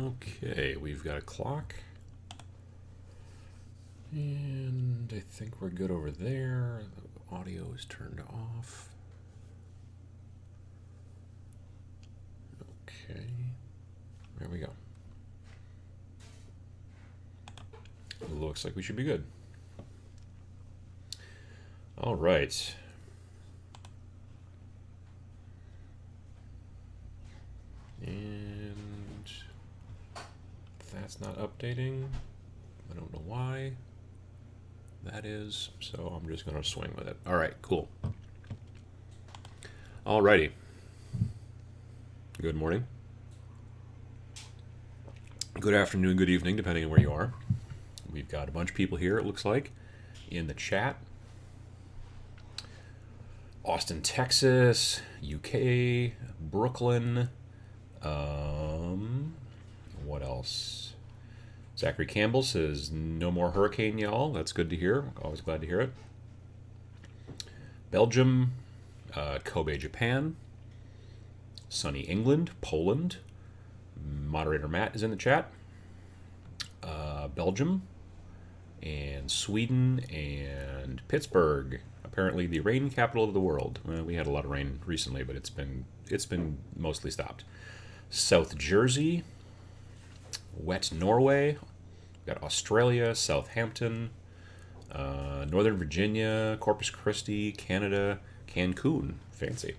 Okay, we've got a clock. And I think we're good over there. The audio is turned off. Okay, there we go. Looks like we should be good. All right. And that's not updating. I don't know why that is, so I'm just going to swing with it. All right, cool. All righty. Good morning. Good afternoon, good evening, depending on where you are. We've got a bunch of people here, it looks like, in the chat. Austin, Texas, UK, Brooklyn. What else? Zachary Campbell says, no more hurricane, y'all. That's good to hear. Always glad to hear it. Belgium, Kobe, Japan. Sunny, England, Poland. Moderator Matt is in the chat. Belgium, and Sweden, and Pittsburgh. Apparently the rain capital of the world. We had a lot of rain recently, but it's been mostly stopped. South Jersey, wet Norway, got Australia, Southampton, Northern Virginia, Corpus Christi, Canada, Cancun, fancy.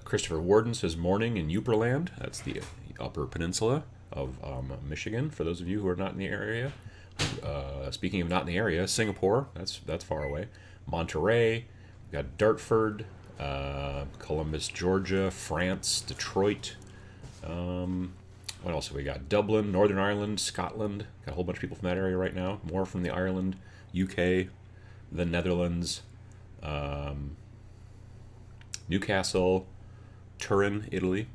Christopher Warden says morning in Uperland. That's the Upper Peninsula of Michigan. For those of you who are not in the area, speaking of not in the area, Singapore. That's far away. Monterey. We've got Dartford, Columbus, Georgia, France, Detroit. What else have we got? Dublin, Northern Ireland, Scotland. Got a whole bunch of people from that area right now. More from the Ireland, UK, the Netherlands, Newcastle, Turin, Italy,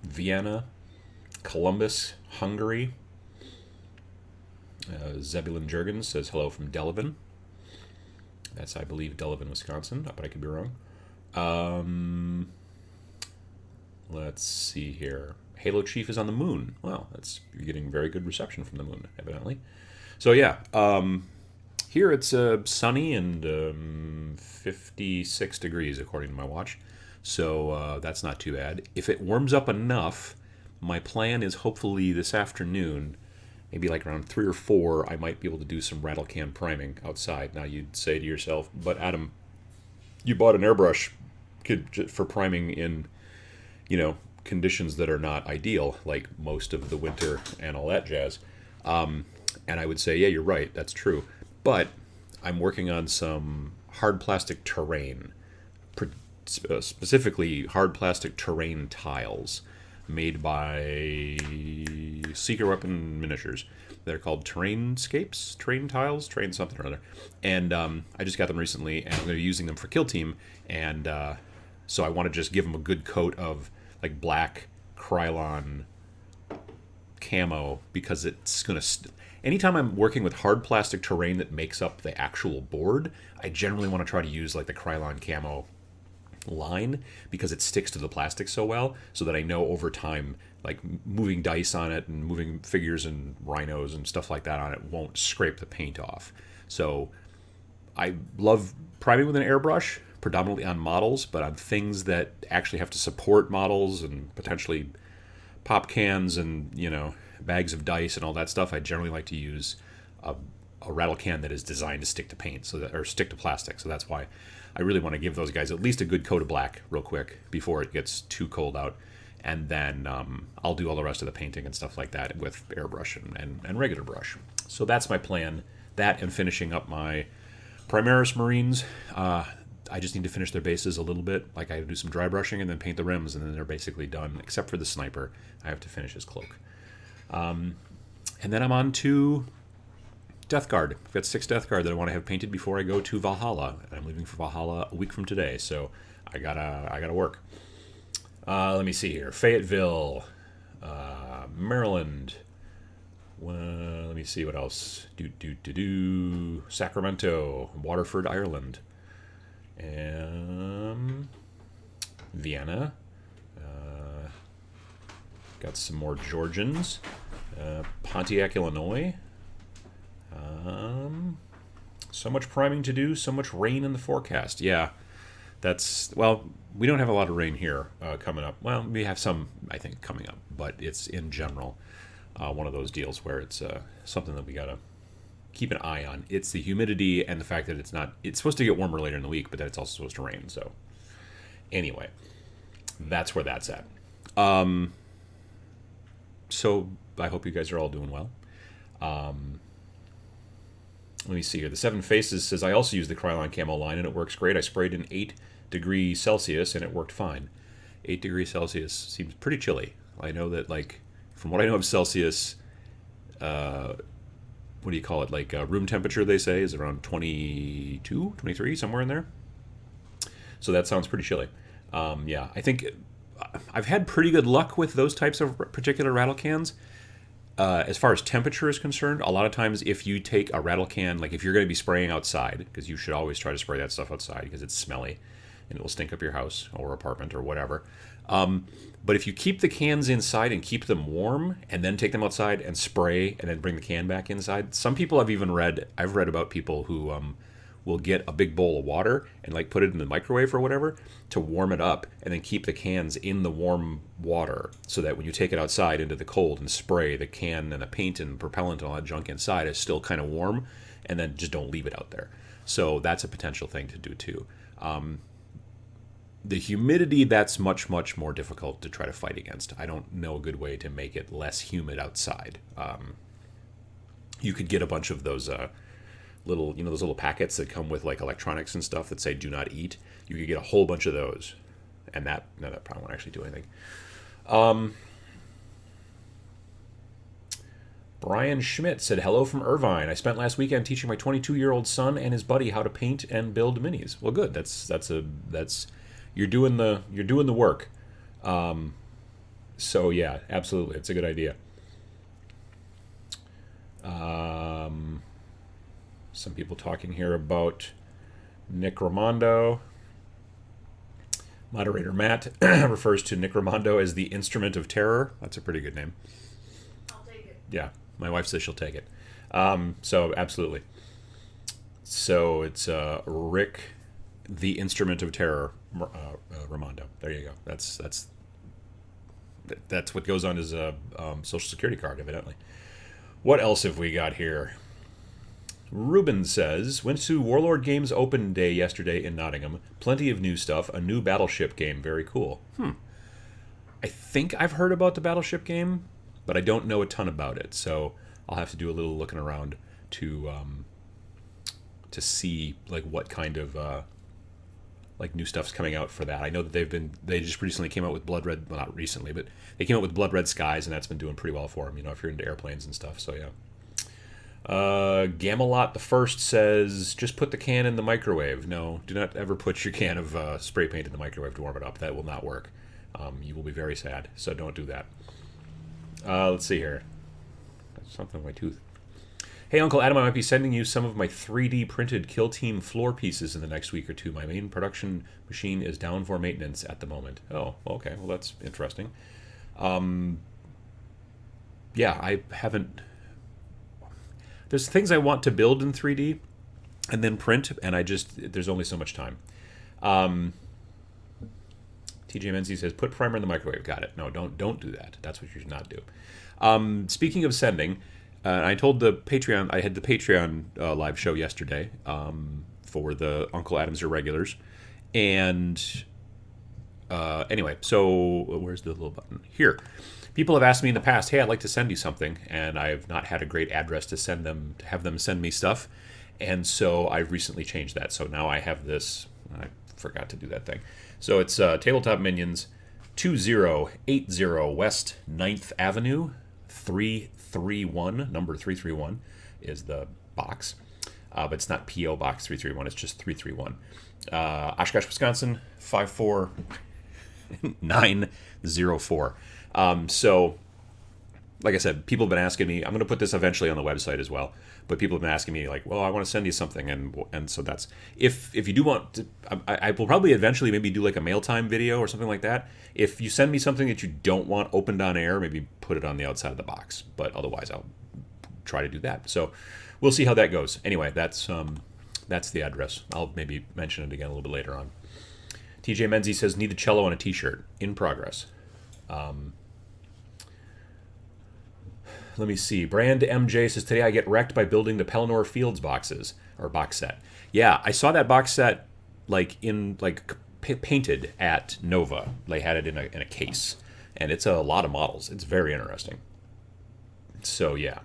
Vienna, Columbus, Hungary. Zebulon Jurgens says hello from Delavan. That's, I believe, Delavan, Wisconsin, but I could be wrong. Let's see here. Halo Chief is on the moon. Well, you're getting very good reception from the moon, evidently. So yeah, here it's sunny and 56 degrees according to my watch. So that's not too bad. If it warms up enough, my plan is hopefully this afternoon, maybe like around 3 or 4, I might be able to do some rattle can priming outside. Now you'd say to yourself, but Adam, you bought an airbrush for priming in, conditions that are not ideal, like most of the winter and all that jazz. And I would say, yeah, you're right, that's true. But I'm working on some hard plastic terrain, specifically hard plastic terrain tiles made by Secret Weapon Miniatures. They're called terrain tiles, terrain something or other. And I just got them recently, and I'm going to be using them for Kill Team. And so I want to just give them a good coat of like black Krylon camo, because it's going to... Anytime I'm working with hard plastic terrain that makes up the actual board, I generally want to try to use like the Krylon camo line, because it sticks to the plastic so well, so that I know over time, like moving dice on it and moving figures and rhinos and stuff like that on it won't scrape the paint off. So I love priming with an airbrush, predominantly on models, but on things that actually have to support models and potentially pop cans and, bags of dice and all that stuff, I generally like to use a rattle can that is designed to stick to paint, or stick to plastic. So that's why I really want to give those guys at least a good coat of black real quick before it gets too cold out. And then I'll do all the rest of the painting and stuff like that with airbrush and regular brush. So that's my plan. That and finishing up my Primaris Marines. I just need to finish their bases a little bit. Like I do some dry brushing and then paint the rims, and then they're basically done, except for the sniper. I have to finish his cloak. And then I'm on to Death Guard. I've got 6 Death Guard that I want to have painted before I go to Valhalla. And I'm leaving for Valhalla a week from today, so I gotta work. Let me see here. Fayetteville, Maryland. Well, let me see what else. Sacramento, Waterford, Ireland. Vienna. Got some more Georgians. Pontiac, Illinois. So much priming to do, so much rain in the forecast. Yeah, well, we don't have a lot of rain here coming up. Well, we have some, I think, coming up, but it's in general one of those deals where it's something that we got to keep an eye on. It's the humidity and the fact that it's supposed to get warmer later in the week, but then it's also supposed to rain. So anyway, that's where that's at. So I hope you guys are all doing well. Let me see here. The Seven Faces says, I also use the Krylon Camo line, and it works great. I sprayed in 8 degrees Celsius, and it worked fine. 8 degrees Celsius seems pretty chilly. I know that, like, from what I know of Celsius, what do you call it? Like, room temperature, they say, is around 22, 23, somewhere in there. So that sounds pretty chilly. Yeah, I think I've had pretty good luck with those types of particular rattle cans. As far as temperature is concerned, a lot of times if you take a rattle can, like if you're going to be spraying outside, because you should always try to spray that stuff outside because it's smelly and it will stink up your house or apartment or whatever. But if you keep the cans inside and keep them warm and then take them outside and spray and then bring the can back inside, some people I've read about people who will get a big bowl of water and like put it in the microwave or whatever to warm it up and then keep the cans in the warm water so that when you take it outside into the cold and spray, the can and the paint and propellant and all that junk inside is still kind of warm, and then just don't leave it out there. So that's a potential thing to do too. The humidity, that's much, much more difficult to try to fight against. I don't know a good way to make it less humid outside. You could get a bunch of those those little packets that come with like electronics and stuff that say do not eat. You could get a whole bunch of those, and that probably won't actually do anything. Brian Schmidt said, hello from Irvine. I spent last weekend teaching my 22-year-old son and his buddy how to paint and build minis. Well, good. That's you're doing the work. So yeah, absolutely, it's a good idea. Some people talking here about Nick Ramondo. Moderator Matt refers to Nick Ramondo as the Instrument of Terror. That's a pretty good name. I'll take it. Yeah, my wife says she'll take it. So absolutely. So it's Rick, the Instrument of Terror, Ramondo. There you go. That's what goes on his social security card, evidently. What else have we got here? Ruben says, went to Warlord Games Open Day yesterday in Nottingham. Plenty of new stuff. A new Battleship game. Very cool. I think I've heard about the Battleship game, but I don't know a ton about it. So I'll have to do a little looking around to see like what kind of like new stuff's coming out for that. I know that they just recently came out with Blood Red. Well, not recently, but they came out with Blood Red Skies, and that's been doing pretty well for them. If you're into airplanes and stuff. So yeah. Gamelot the First says, just put the can in the microwave. No, do not ever put your can of spray paint in the microwave to warm it up. That will not work. You will be very sad, so don't do that. Let's see here. That's something on my tooth. Hey, Uncle Adam, I might be sending you some of my 3D printed Kill Team floor pieces in the next week or two. My main production machine is down for maintenance at the moment. Oh, okay. Well, that's interesting. Yeah, I haven't... There's things I want to build in 3D and then print, and there's only so much time. TJ Menzies says, put primer in the microwave. Got it. No, don't do that. That's what you should not do. Speaking of sending, I told the Patreon, I had the Patreon live show yesterday for the Uncle Adam's Irregulars. And anyway, so where's the little button? Here. People have asked me in the past, hey, I'd like to send you something, and I have not had a great address to have them send me stuff, and so I've recently changed that. So now I have this. I forgot to do that thing. So it's Tabletop Minions, 2080 West 9th Avenue, 331. Number 331 is the box, but it's not P.O. Box 331. It's just 331. Oshkosh, Wisconsin, 54904. So like I said, people have been asking me. I'm going to put this eventually on the website as well. But people have been asking me like, well, I want to send you something, and so that's if you do want to, I will probably eventually maybe do like a mail time video or something like that. If you send me something that you don't want opened on air, maybe put it on the outside of the box. But otherwise, I'll try to do that. So we'll see how that goes. Anyway, that's the address. I'll maybe mention it again a little bit later on. TJ Menzie says, need a cello on a t-shirt. In progress. Let me see. Brand MJ says, today I get wrecked by building the Pelennor Fields boxes, or box set. Yeah, I saw that box set painted at Nova. They had it in a case. And it's a lot of models. It's very interesting. So, yeah.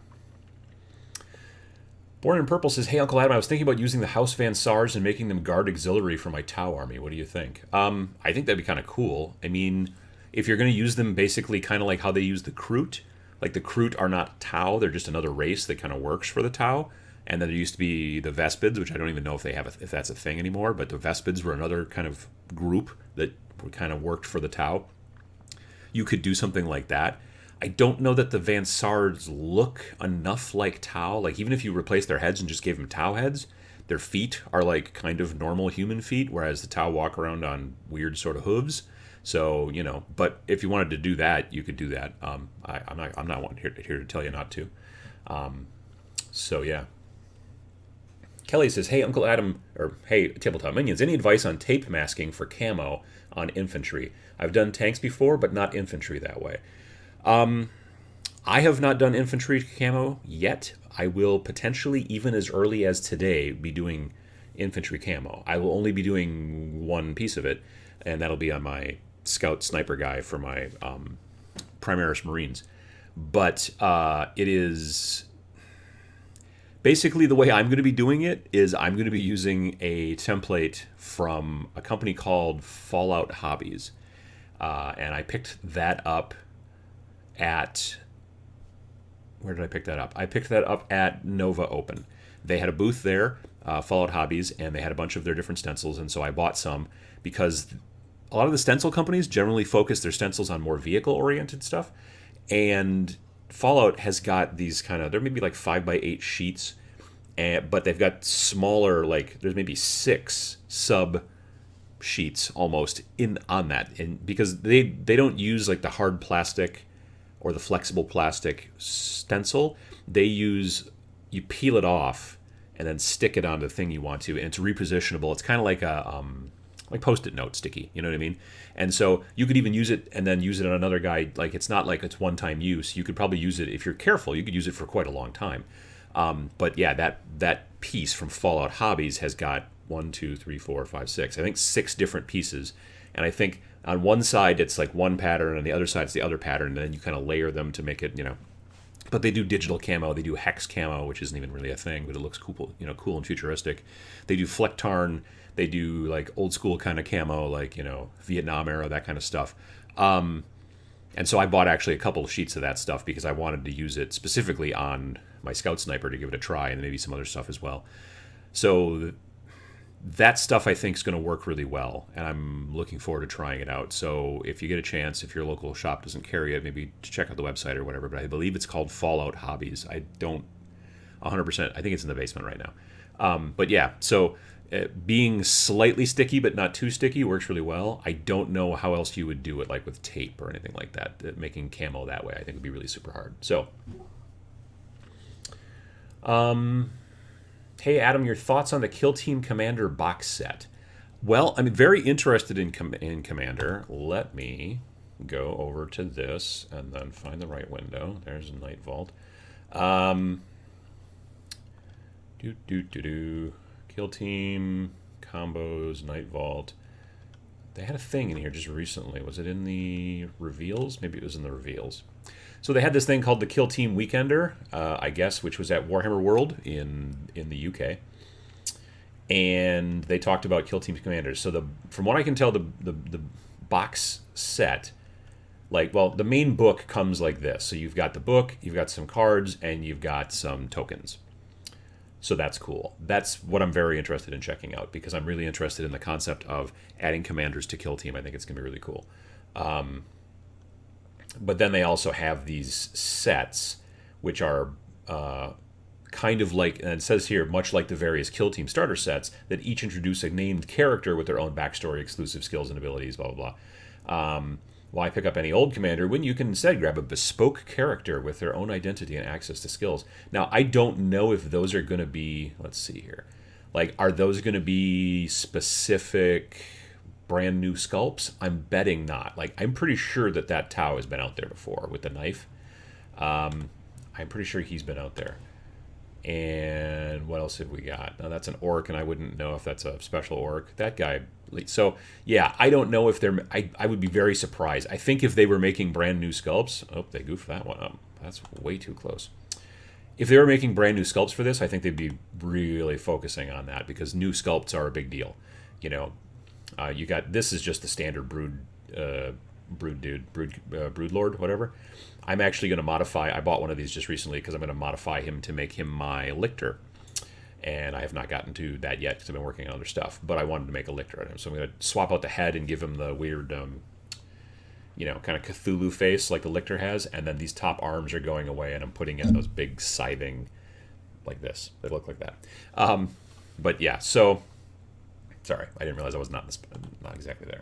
Born in Purple says, hey, Uncle Adam, I was thinking about using the House Van Sars and making them guard auxiliary for my Tau army. What do you think? I think that'd be kind of cool. I mean, if you're going to use them basically kind of like how they use the Kroot, like the Kroot are not Tau, they're just another race that kind of works for the Tau. And then there used to be the Vespids, which I don't even know if that's a thing anymore, but the Vespids were another kind of group that kind of worked for the Tau. You could do something like that. I don't know that the Van Sars look enough like Tau. Like, even if you replaced their heads and just gave them Tau heads, their feet are like kind of normal human feet, whereas the Tau walk around on weird sort of hooves. So, but if you wanted to do that, you could do that. I'm not here to tell you not to. So, yeah. Kelly says, hey, Uncle Adam, or hey, Tabletop Minions, any advice on tape masking for camo on infantry? I've done tanks before, but not infantry that way. I have not done infantry camo yet. I will potentially, even as early as today, be doing infantry camo. I will only be doing one piece of it, and that'll be on my scout sniper guy for my Primaris Marines. But it is basically the way I'm going to be doing it is I'm going to be using a template from a company called Fallout Hobbies. And I picked that up at... Where did I pick that up? I picked that up at Nova Open. They had a booth there, Fallout Hobbies, and they had a bunch of their different stencils, and so I bought some because a lot of the stencil companies generally focus their stencils on more vehicle-oriented stuff, and Fallout has got these kind of... They're maybe like 5x8 sheets, but they've got smaller, like there's maybe 6 sub sheets almost on that, and because they don't use like the hard plastic or the flexible plastic stencil, they use, you peel it off and then stick it on the thing you want to, and it's repositionable. It's kind of like a like Post-it note sticky, you know what I mean? And so you could even use it and then use it on another guy. Like, it's not like it's one-time use. You could probably use it, if you're careful, you could use it for quite a long time. But yeah, that piece from Fallout Hobbies has got 1, 2, 3, 4, 5, 6. I think 6 different pieces. And I think on one side it's like one pattern, and on the other side it's the other pattern, and then you kind of layer them to make it, But they do digital camo, they do hex camo, which isn't even really a thing, but it looks cool, cool and futuristic. They do Flecktarn, they do like old school kind of camo, like, Vietnam era, that kind of stuff. And so I bought actually a couple of sheets of that stuff because I wanted to use it specifically on my Scout Sniper to give it a try, and maybe some other stuff as well. So that stuff I think is going to work really well, and I'm looking forward to trying it out. So if you get a chance, if your local shop doesn't carry it, maybe check out the website or whatever, but I believe it's called Fallout Hobbies. I don't 100%, I think it's in the basement right now. But yeah, so being slightly sticky but not too sticky works really well. I don't know how else you would do it, like with tape or anything like that. Making camo that way I think would be really super hard. So hey, Adam, your thoughts on the Kill Team Commander box set? Well, I'm very interested in Commander. Let me go over to this and then find the right window. There's a Nightvault. Kill Team, combos, Nightvault. They had a thing in here just recently. Was it in the reveals? Maybe it was in the reveals. So they had this thing called the Kill Team Weekender, I guess, which was at Warhammer World in the UK. And they talked about Kill Team Commanders. So from what I can tell, the box set, the main book comes like this. So you've got the book, you've got some cards, and you've got some tokens. So that's cool. That's what I'm very interested in checking out, because I'm really interested in the concept of adding commanders to Kill Team. I think it's going to be really cool. But then they also have these sets, which are kind of like, and it says here, much like the various Kill Team starter sets, that each introduce a named character with their own backstory, exclusive skills and abilities, blah, blah, blah. Why pick up any old commander when you can instead grab a bespoke character with their own identity and access to skills? Now, I don't know if those are going to be, let's see here, like, are those going to be specific brand new sculpts? I'm betting not. Like, I'm pretty sure that Tau has been out there before with the knife. I'm pretty sure he's been out there. And what else have we got? Now, that's an orc, and I wouldn't know if that's a special orc. That guy. So, yeah, I don't know if they're... I would be very surprised. I think if they were making brand new sculpts... Oh, they goofed that one up. That's way too close. If they were making brand new sculpts for this, I think they'd be really focusing on that, because new sculpts are a big deal. You know, you got... This is just the standard brood lord, whatever. I'm actually going to modify... I bought one of these just recently because I'm going to modify him to make him my lictor. And I have not gotten to that yet because I've been working on other stuff. But I wanted to make a lictor on him. So I'm going to swap out the head and give him the weird, kind of Cthulhu face like the lictor has. And then these top arms are going away, and I'm putting in those big scything like this. They look like that. But yeah, so... Sorry, I didn't realize I was not exactly there.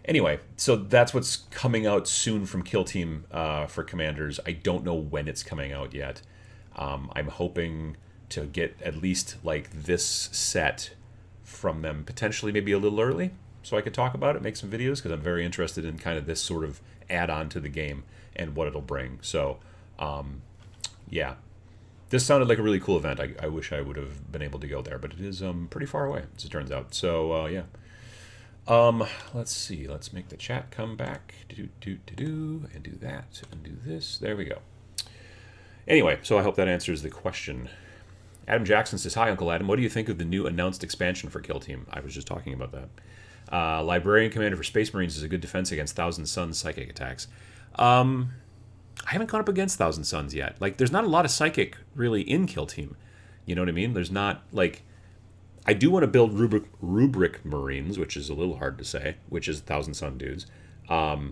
Anyway, so that's what's coming out soon from Kill Team for Commanders. I don't know when it's coming out yet. I'm hoping to get at least like this set from them, potentially maybe a little early, so I could talk about it, make some videos, because I'm very interested in kind of this sort of add-on to the game and what it'll bring. So, yeah. This sounded like a really cool event. I wish I would have been able to go there, but it is pretty far away, as it turns out. So, yeah. Let's see. Let's make the chat come back. And do that. And do this. There we go. Anyway, so I hope that answers the question. Adam Jackson says, "Hi, Uncle Adam. What do you think of the new announced expansion for Kill Team?" I was just talking about that. Librarian Commander for Space Marines is a good defense against Thousand Suns psychic attacks. I haven't gone up against Thousand Suns yet. Like, there's not a lot of psychic really in Kill Team. You know what I mean? There's not, like... I do want to build rubric Marines, which is a little hard to say, which is Thousand Sun dudes. But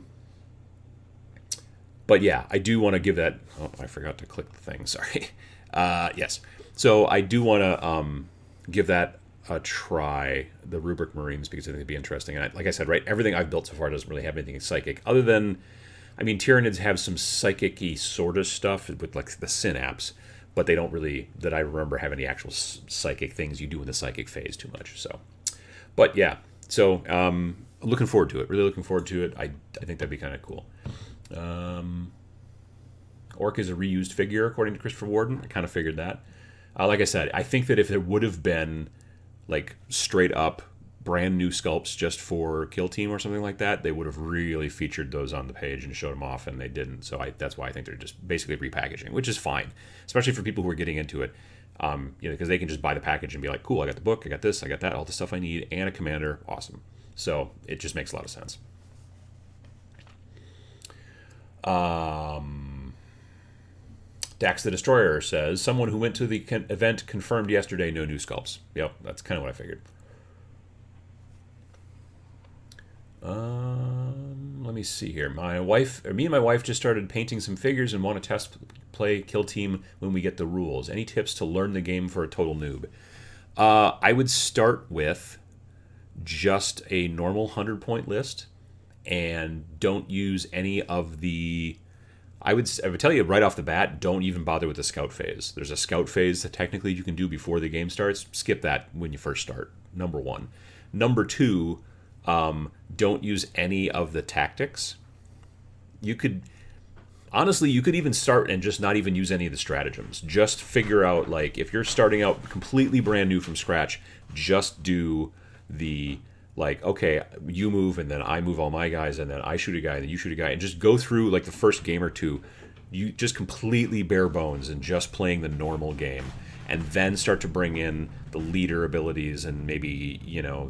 yeah, I do want to give that... Oh, I forgot to click the thing. Sorry. Yes. So I do want to give that a try, the rubric Marines, because I think it'd be interesting. And like I said, right, everything I've built so far doesn't really have anything psychic, other than... I mean, Tyranids have some psychic-y sort of stuff with, like, the synapse, but they don't really, that I remember, have any actual psychic things you do in the psychic phase too much. So, but yeah, so I'm looking forward to it. Really looking forward to it. I think that'd be kind of cool. Orc is a reused figure, according to Christopher Warden. I kind of figured that. Like I said, I think that if there would have been like straight up brand new sculpts just for Kill Team or something like that, they would have really featured those on the page and showed them off, and they didn't. So that's why I think they're just basically repackaging, which is fine, especially for people who are getting into it. Because they can just buy the package and be like, cool, I got the book, I got this, I got that, all the stuff I need, and a commander, awesome. So it just makes a lot of sense. Dax the Destroyer says, someone who went to the event confirmed yesterday no new sculpts. Yep, that's kind of what I figured. Let me see here. Me and my wife just started painting some figures and want to test play Kill Team when we get the rules. Any tips to learn the game for a total noob? I would start with just a normal 100-point list and don't use any of the... I would tell you right off the bat, don't even bother with the scout phase. There's a scout phase that technically you can do before the game starts. Skip that when you first start, number one. Number two, don't use any of the tactics. You could even start and just not even use any of the stratagems. Just figure out, like, if you're starting out completely brand new from scratch, just do the, like, okay, you move and then I move all my guys and then I shoot a guy and then you shoot a guy, and just go through like the first game or two, you just completely bare bones and just playing the normal game, and then start to bring in the leader abilities and maybe,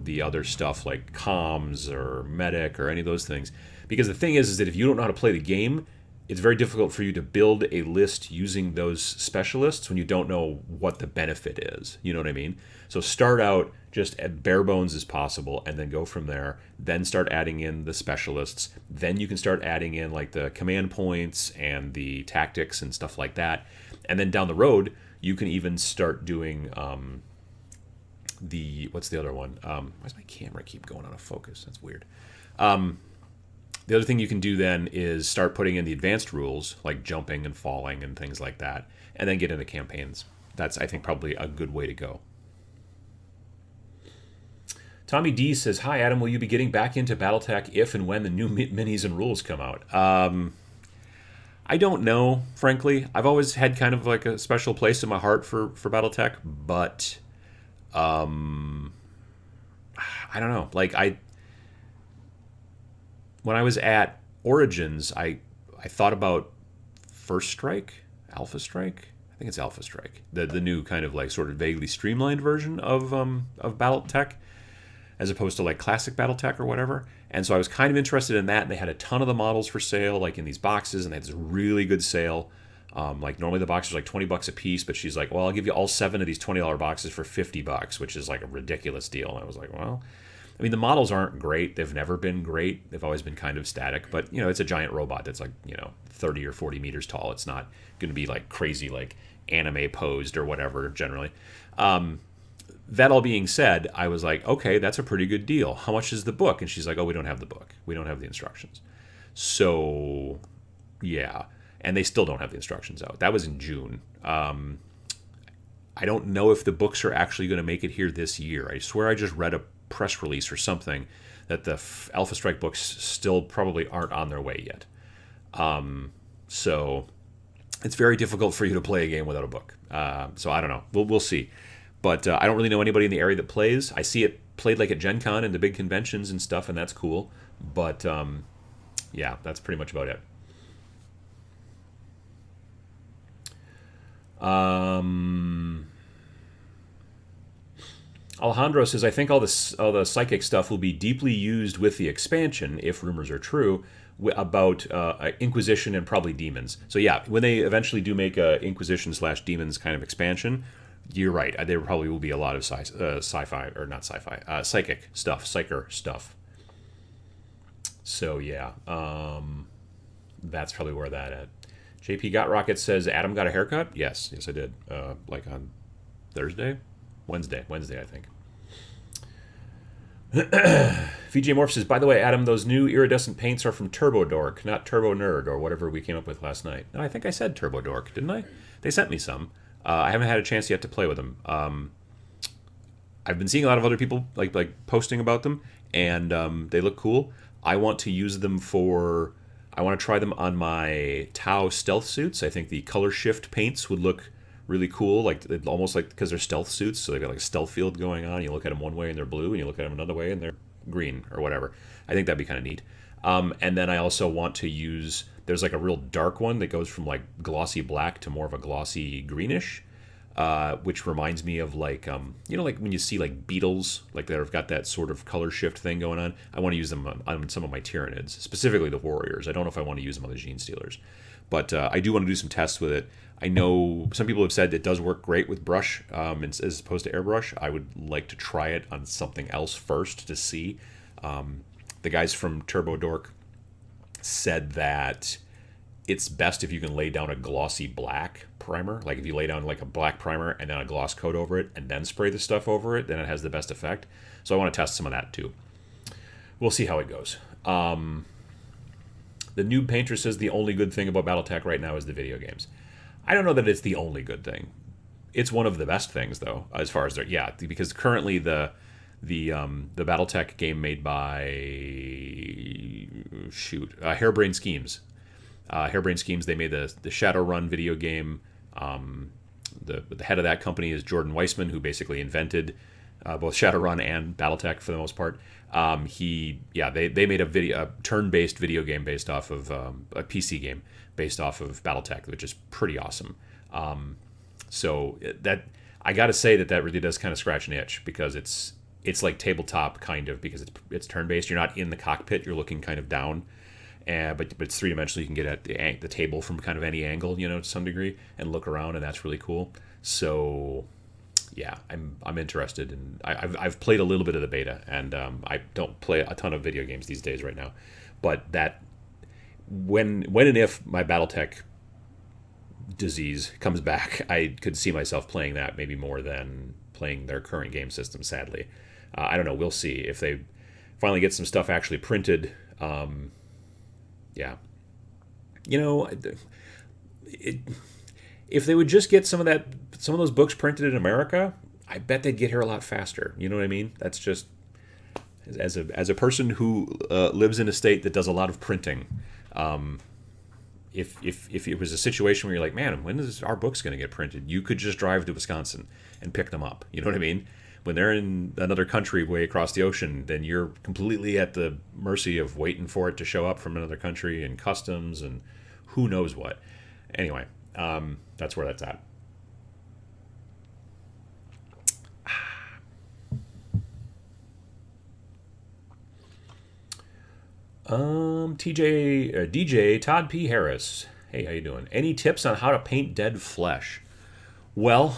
the other stuff like comms or medic or any of those things. Because the thing is that if you don't know how to play the game, it's very difficult for you to build a list using those specialists when you don't know what the benefit is. You know what I mean? So start out just at bare bones as possible and then go from there. Then start adding in the specialists. Then you can start adding in like the command points and the tactics and stuff like that. And then down the road, you can even start doing what's the other one? Why does my camera keep going out of focus? That's weird. The other thing you can do then is start putting in the advanced rules, like jumping and falling and things like that, and then get into campaigns. That's, I think, probably a good way to go. Tommy D says, "Hi, Adam. Will you be getting back into Battletech if and when the new minis and rules come out?" I don't know, frankly. I've always had kind of like a special place in my heart for Battletech, but I don't know. Like, when I was at Origins, I thought about First Strike, Alpha Strike. I think it's Alpha Strike, the new kind of like sort of vaguely streamlined version of Battletech, as opposed to like classic Battletech or whatever. And so I was kind of interested in that. And they had a ton of the models for sale, like in these boxes, and they had this really good sale. Like normally the boxes are like $20 a piece, but she's like, "Well, I'll give you all 7 of these $20 boxes for $50, which is like a ridiculous deal." And I was like, well. I mean, the models aren't great. They've never been great. They've always been kind of static. But, it's a giant robot that's like, 30 or 40 meters tall. It's not going to be like crazy, like anime posed or whatever, generally. That all being said, I was like, okay, that's a pretty good deal. How much is the book? And she's like, "Oh, we don't have the book. We don't have the instructions." So, yeah. And they still don't have the instructions out. That was in June. I don't know if the books are actually going to make it here this year. I swear I just read a press release or something that the Alpha Strike books still probably aren't on their way yet. So it's very difficult for you to play a game without a book. So I don't know. We'll see. But I don't really know anybody in the area that plays. I see it played like at Gen Con and the big conventions and stuff, and that's cool. But yeah, that's pretty much about it. Alejandro says, "I think all the psychic stuff will be deeply used with the expansion, if rumors are true, about Inquisition and probably demons." So yeah, when they eventually do make a Inquisition/demons kind of expansion, you're right. There probably will be a lot of sci-fi, or not sci-fi, psychic stuff, psyker stuff. So yeah, that's probably where that at. JP Got Rocket says, "Adam got a haircut?" Yes, I did. Like on Wednesday, I think. VJ Morph says, "By the way, Adam, those new iridescent paints are from Turbo Dork, not Turbo Nerd or whatever we came up with last night." No, I think I said Turbo Dork, didn't I? They sent me some. I haven't had a chance yet to play with them. I've been seeing a lot of other people like posting about them, and they look cool. I want to use them I want to try them on my Tau stealth suits. I think the color shift paints would look really cool, like almost like, because they're stealth suits, so they've got like a stealth field going on. You look at them one way and they're blue, and you look at them another way and they're green or whatever. I think that'd be kind of neat. And then I also want to use, there's like a real dark one that goes from like glossy black to more of a glossy greenish, which reminds me of like, like when you see like beetles, like that have got that sort of color shift thing going on. I want to use them on some of my Tyranids, specifically the Warriors. I don't know if I want to use them on the Gene Stealers, but I do want to do some tests with it. I know some people have said it does work great with brush as opposed to airbrush. I would like to try it on something else first to see. The guys from Turbo Dork said that it's best if you can lay down a glossy black primer. Like if you lay down like a black primer and then a gloss coat over it and then spray the stuff over it, then it has the best effect. So I want to test some of that too. We'll see how it goes. The Noob Painter says the only good thing about Battletech right now is the video games. I don't know that it's the only good thing. It's one of the best things, though, as far as because currently the Battletech game made by Harebrained Schemes. Harebrained Schemes. They made the Shadowrun video game. The head of that company is Jordan Weissman, who basically invented both Shadowrun and Battletech for the most part. They made a turn-based video game based off of a PC game based off of Battletech, which is pretty awesome. So that I got to say that really does kind of scratch an itch, because it's like tabletop kind of, because it's turn-based. You're not in the cockpit. You're looking kind of down. but it's three-dimensional. You can get at the table from kind of any angle, to some degree, and look around, and that's really cool. So yeah, I'm interested, and I've played a little bit of the beta, and I don't play a ton of video games these days right now, but that when and if my Battletech disease comes back, I could see myself playing that maybe more than playing their current game system. Sadly, I don't know. We'll see if they finally get some stuff actually printed. Yeah, if they would just get some of those books printed in America, I bet they'd get here a lot faster. You know what I mean? That's just as a person who lives in a state that does a lot of printing. If it was a situation where you're like, man, when is our books going to get printed? You could just drive to Wisconsin and pick them up. You know what I mean? When they're in another country way across the ocean, then you're completely at the mercy of waiting for it to show up from another country and customs and who knows what. Anyway, that's where that's at. DJ Todd P. Harris. Hey, how you doing? Any tips on how to paint dead flesh? Well,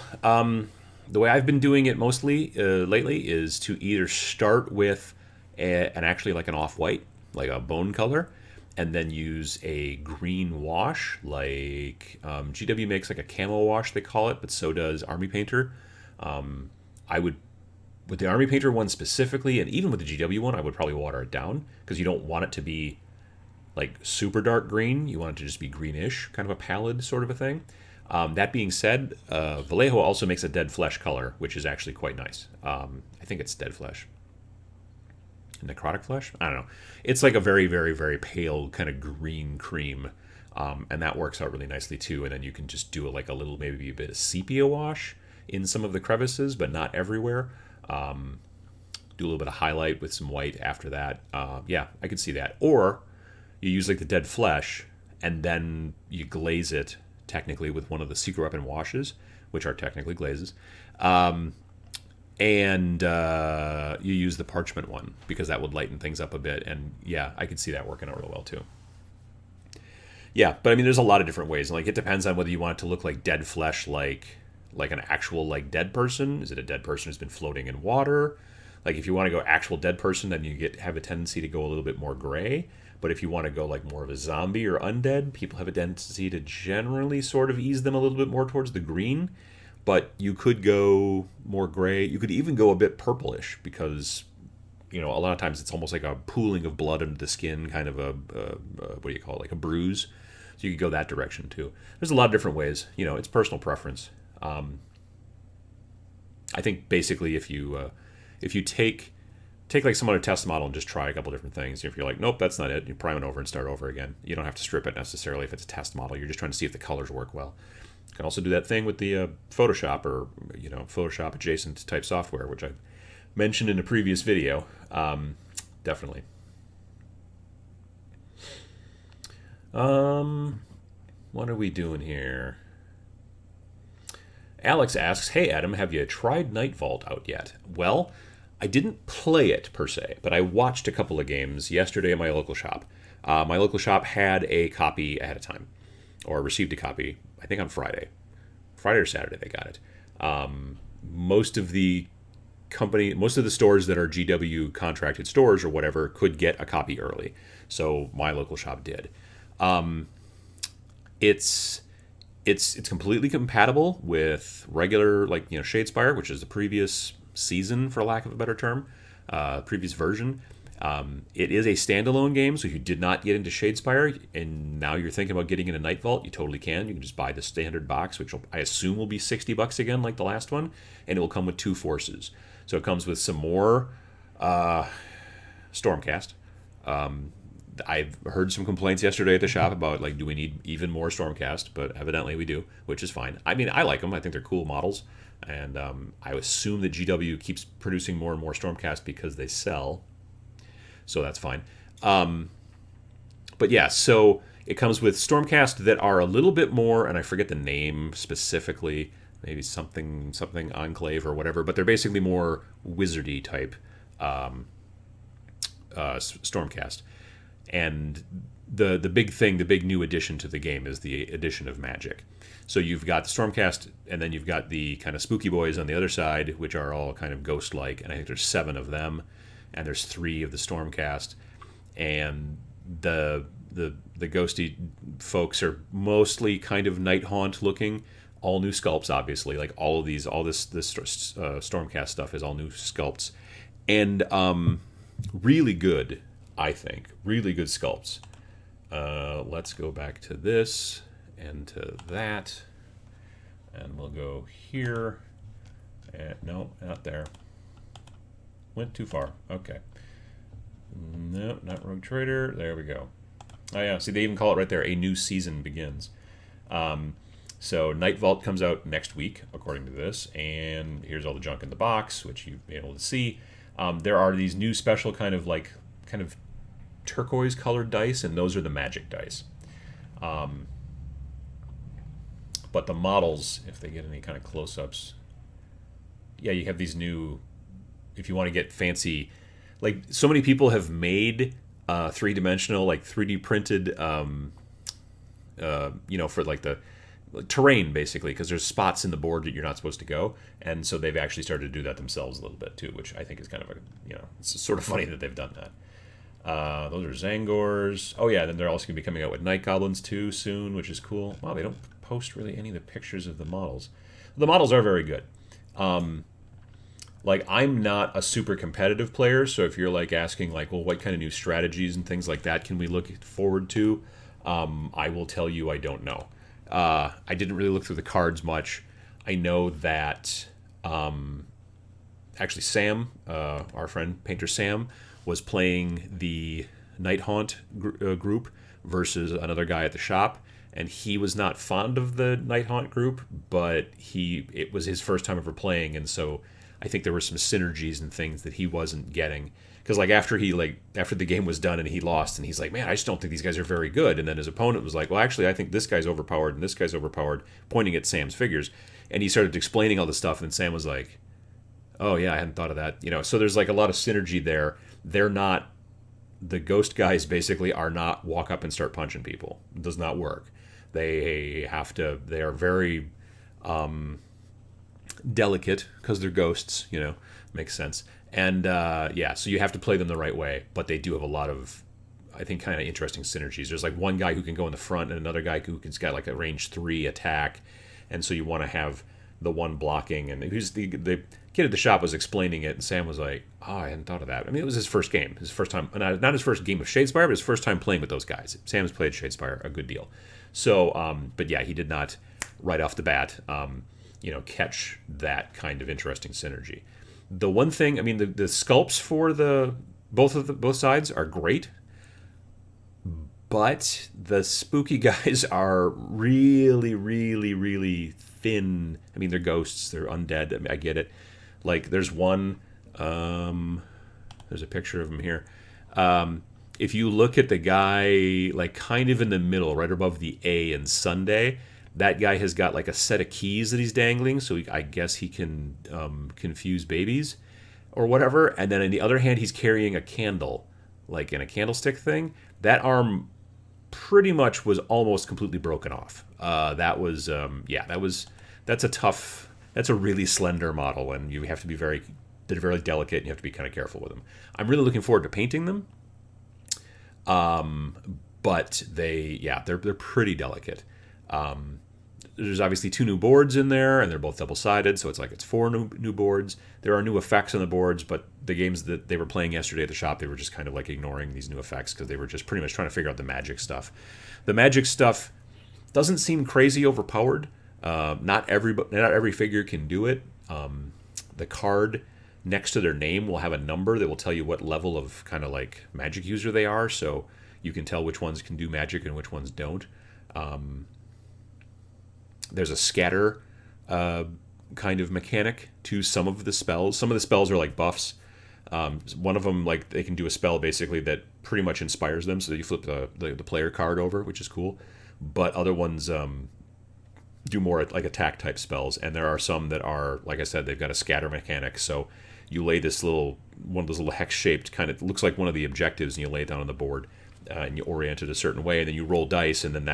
the way I've been doing it mostly lately is to either start with an off-white, like a bone color, and then use a green wash, like GW makes like a camo wash, they call it, but so does Army Painter. I would, with the Army Painter one specifically, and even with the GW one, I would probably water it down, because you don't want it to be like super dark green. You want it to just be greenish, kind of a pallid sort of a thing. That being said, Vallejo also makes a dead flesh color, which is actually quite nice. I think it's dead flesh. Necrotic flesh? I don't know. It's like a very, very, very pale kind of green cream. And that works out really nicely too. And then you can just do like a little, maybe a bit of sepia wash in some of the crevices, but not everywhere. Do a little bit of highlight with some white after that. Yeah, I could see that. Or you use like the dead flesh and then you glaze it technically with one of the secret weapon washes, which are technically glazes. And you use the parchment one because that would lighten things up a bit. And yeah, I could see that working out real well too. Yeah, but I mean, there's a lot of different ways. Like, it depends on whether you want it to look like dead flesh, like an actual like dead person. Is it a dead person who's been floating in water? Like, if you want to go actual dead person, then you have a tendency to go a little bit more gray. But if you want to go like more of a zombie or undead, people have a tendency to generally sort of ease them a little bit more towards the green. But you could go more gray. You could even go a bit purplish because, a lot of times it's almost like a pooling of blood under the skin, kind of what do you call it, like a bruise. So you could go that direction too. There's a lot of different ways. It's personal preference. I think basically if you take like some other test model and just try a couple different things. If you're like, nope, that's not it, you prime it over and start over again. You don't have to strip it necessarily if it's a test model. You're just trying to see if the colors work well. You can also do that thing with the Photoshop or Photoshop adjacent type software, which I mentioned in a previous video. Definitely. What are we doing here? Alex asks, hey Adam, have you tried Nightvault out yet? Well, I didn't play it per se, but I watched a couple of games yesterday at my local shop. My local shop had a copy ahead of time, or received a copy, I think on Friday or Saturday they got it. Most of the stores that are GW contracted stores or whatever could get a copy early, so my local shop did. It's completely compatible with regular, like, Shadespire, which is the previous season, for lack of a better term, previous version. It is a standalone game, so if you did not get into Shadespire and now you're thinking about getting into Nightvault, you totally can. You can just buy the standard box, which I assume will be $60 again, like the last one, and it will come with 2 forces. So it comes with some more Stormcast. I've heard some complaints yesterday at the shop about, like, do we need even more Stormcast? But evidently we do, which is fine. I mean, I like them. I think they're cool models. And I assume that GW keeps producing more and more Stormcast because they sell. So that's fine. But yeah, so it comes with Stormcast that are a little bit more, and I forget the name specifically, maybe something Enclave or whatever, but they're basically more wizardy type Stormcast. And the big thing, the big new addition to the game is the addition of magic. So you've got the Stormcast, and then you've got the kind of spooky boys on the other side, which are all kind of ghost-like, and I think there's 7 of them, and there's 3 of the Stormcast, and the ghosty folks are mostly kind of Night Haunt looking, all new sculpts, obviously. Like all this Stormcast stuff is all new sculpts, and really good, I think, really good sculpts. Let's go back to this and to that, and we'll go here. No, not there. Went too far. Okay. No, not Rogue Trader. There we go. Oh yeah, see, they even call it right there, a new season begins. So Nightvault comes out next week, according to this, and here's all the junk in the box, which you've been able to see. There are these new special kind of turquoise colored dice, and those are the magic dice. But the models, if they get any kind of close-ups, yeah, you have these new, if you want to get fancy, like so many people have made three-dimensional, like 3D printed, for like the terrain, basically, because there's spots in the board that you're not supposed to go, and so they've actually started to do that themselves a little bit too, which I think is kind of it's sort of funny that they've done that. Those are Zangors. Oh yeah, then they're also going to be coming out with Night Goblins too soon, which is cool. Wow, they don't post really any of the pictures of the models. The models are very good. Like, I'm not a super competitive player, so if you're like asking like, well, what kind of new strategies and things like that can we look forward to? I will tell you I don't know. I didn't really look through the cards much. I know that actually Sam, our friend Painter Sam, was playing the Night Haunt group versus another guy at the shop, and he was not fond of the Night Haunt group, but it was his first time ever playing, and so I think there were some synergies and things that he wasn't getting. Because like after the game was done and he lost, and he's like, man, I just don't think these guys are very good. And then his opponent was like, well, actually, I think this guy's overpowered and this guy's overpowered, pointing at Sam's figures. And he started explaining all this stuff, and Sam was like, oh yeah, I hadn't thought of that. So there's like a lot of synergy there. They're not, the ghost guys basically are not walk up and start punching people. It does not work. They are very delicate because they're ghosts, makes sense. And so you have to play them the right way, but they do have a lot of, I think, kind of interesting synergies. There's like one guy who can go in the front and another guy who's got like a range 3 attack, and so you want to have the one blocking. And the kid at the shop was explaining it, and Sam was like, oh, I hadn't thought of that. I mean, it was his first game, his first time, not his first game of Shadespire, but his first time playing with those guys. Sam's played Shadespire a good deal. So, but yeah, he did not right off the bat, catch that kind of interesting synergy. The one thing, I mean, the sculpts for both sides are great, but the spooky guys are really, really, really thin. I mean, they're ghosts, they're undead. I mean, I get it. Like, there's one, there's a picture of him here. If you look at the guy, like, kind of in the middle, right above the A in Sunday, that guy has got like a set of keys that he's dangling, so I guess he can confuse babies or whatever. And then on the other hand, he's carrying a candle, like in a candlestick thing. That arm pretty much was almost completely broken off. That's a really slender model, and you have to be they're very delicate, and you have to be kind of careful with them. I'm really looking forward to painting them. But they're pretty delicate. There's obviously 2 new boards in there, and they're both double-sided, so it's 4 new boards. There are new effects on the boards, but the games that they were playing yesterday at the shop, they were just kind of like ignoring these new effects because they were just pretty much trying to figure out the magic stuff. The magic stuff doesn't seem crazy overpowered. Not every figure can do it. The card next to their name will have a number that will tell you what level of kind of like magic user they are, so you can tell which ones can do magic and which ones don't. There's a scatter kind of mechanic to some of the spells. Some of the spells are like buffs. One of them, like, they can do a spell basically that pretty much inspires them, so that you flip the player card over, which is cool. But other ones do more like attack type spells, and there are some that are, like I said, they've got a scatter mechanic. So you lay one of those little hex shaped kind of, looks like one of the objectives, and you lay it down on the board, and you orient it a certain way, and then you roll dice, and then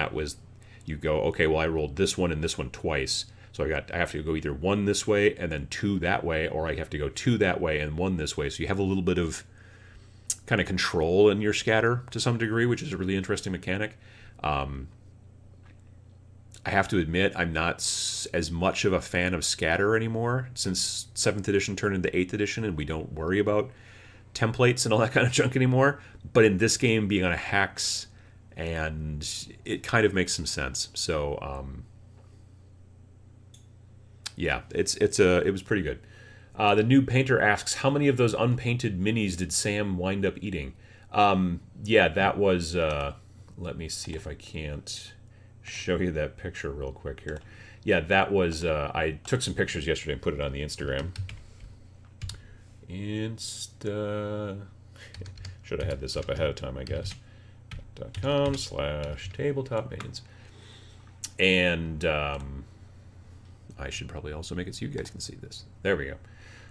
you go, okay, well, I rolled this one and this one twice, so I have to go either 1 this way and then 2 that way, or I have to go 2 that way and 1 this way. So you have a little bit of kind of control in your scatter to some degree, which is a really interesting mechanic. I have to admit, I'm not as much of a fan of scatter anymore since 7th edition turned into 8th edition, and we don't worry about templates and all that kind of junk anymore. But in this game, being on a hex, and it kind of makes some sense. So, yeah, it was pretty good. The new painter asks, how many of those unpainted minis did Sam wind up eating? Yeah, that was... let me see if I can't show you that picture real quick here. Yeah, that was... I took some pictures yesterday and put it on the Instagram. Should have had this up ahead of time, I guess. .com/tabletop maintenance. And I should probably also make it so you guys can see this. There we go.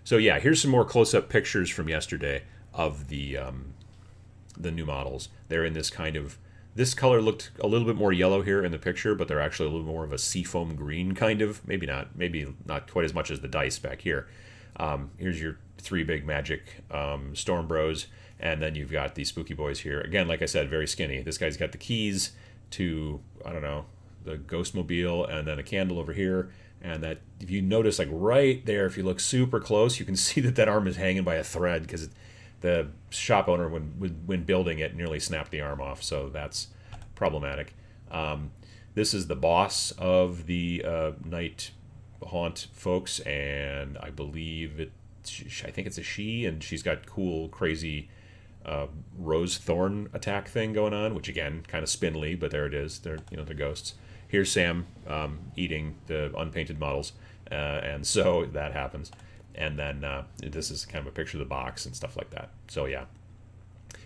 So yeah, here's some more close-up pictures from yesterday of the new models. They're in this kind of... This color looked a little bit more yellow here in the picture, but they're actually a little more of a seafoam green kind of. Maybe not quite as much as the dice back here. Here's your 3 big magic Storm Bros, and then you've got these spooky boys here. Again, like I said, very skinny. This guy's got the keys to, I don't know, the Ghostmobile, and then a candle over here. And that, if you notice, like right there, if you look super close, you can see that arm is hanging by a thread, because the shop owner, when building it, nearly snapped the arm off. So that's problematic. This is the boss of the Night Haunt folks, and I believe I think it's a she, and she's got cool, crazy rose thorn attack thing going on, which again, kind of spindly, but there it is. They're ghosts. Here's Sam eating the unpainted models, and so that happens. And then this is kind of a picture of the box and stuff like that. So yeah,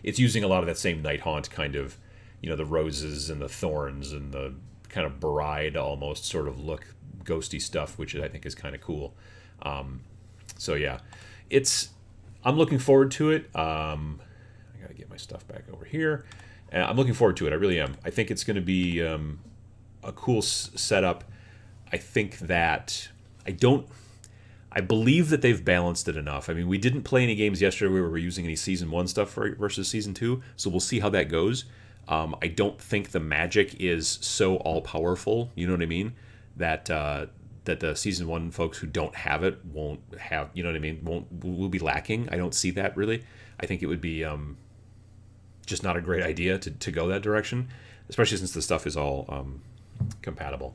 it's using a lot of that same Night Haunt kind of, the roses and the thorns and the kind of bride almost sort of look, ghosty stuff, which I think is kind of cool. So yeah, I'm looking forward to it. I gotta get my stuff back over here. I'm looking forward to it. I really am. I think it's going to be a cool setup. I think that I believe that they've balanced it enough. I mean, we didn't play any games yesterday where we were using any Season 1 stuff versus Season 2, so we'll see how that goes. I don't think the magic is so all-powerful, you know what I mean, that the Season 1 folks who don't have it won't have, you know what I mean, will be lacking. I don't see that, really. I think it would be just not a great idea to go that direction, especially since the stuff is all compatible.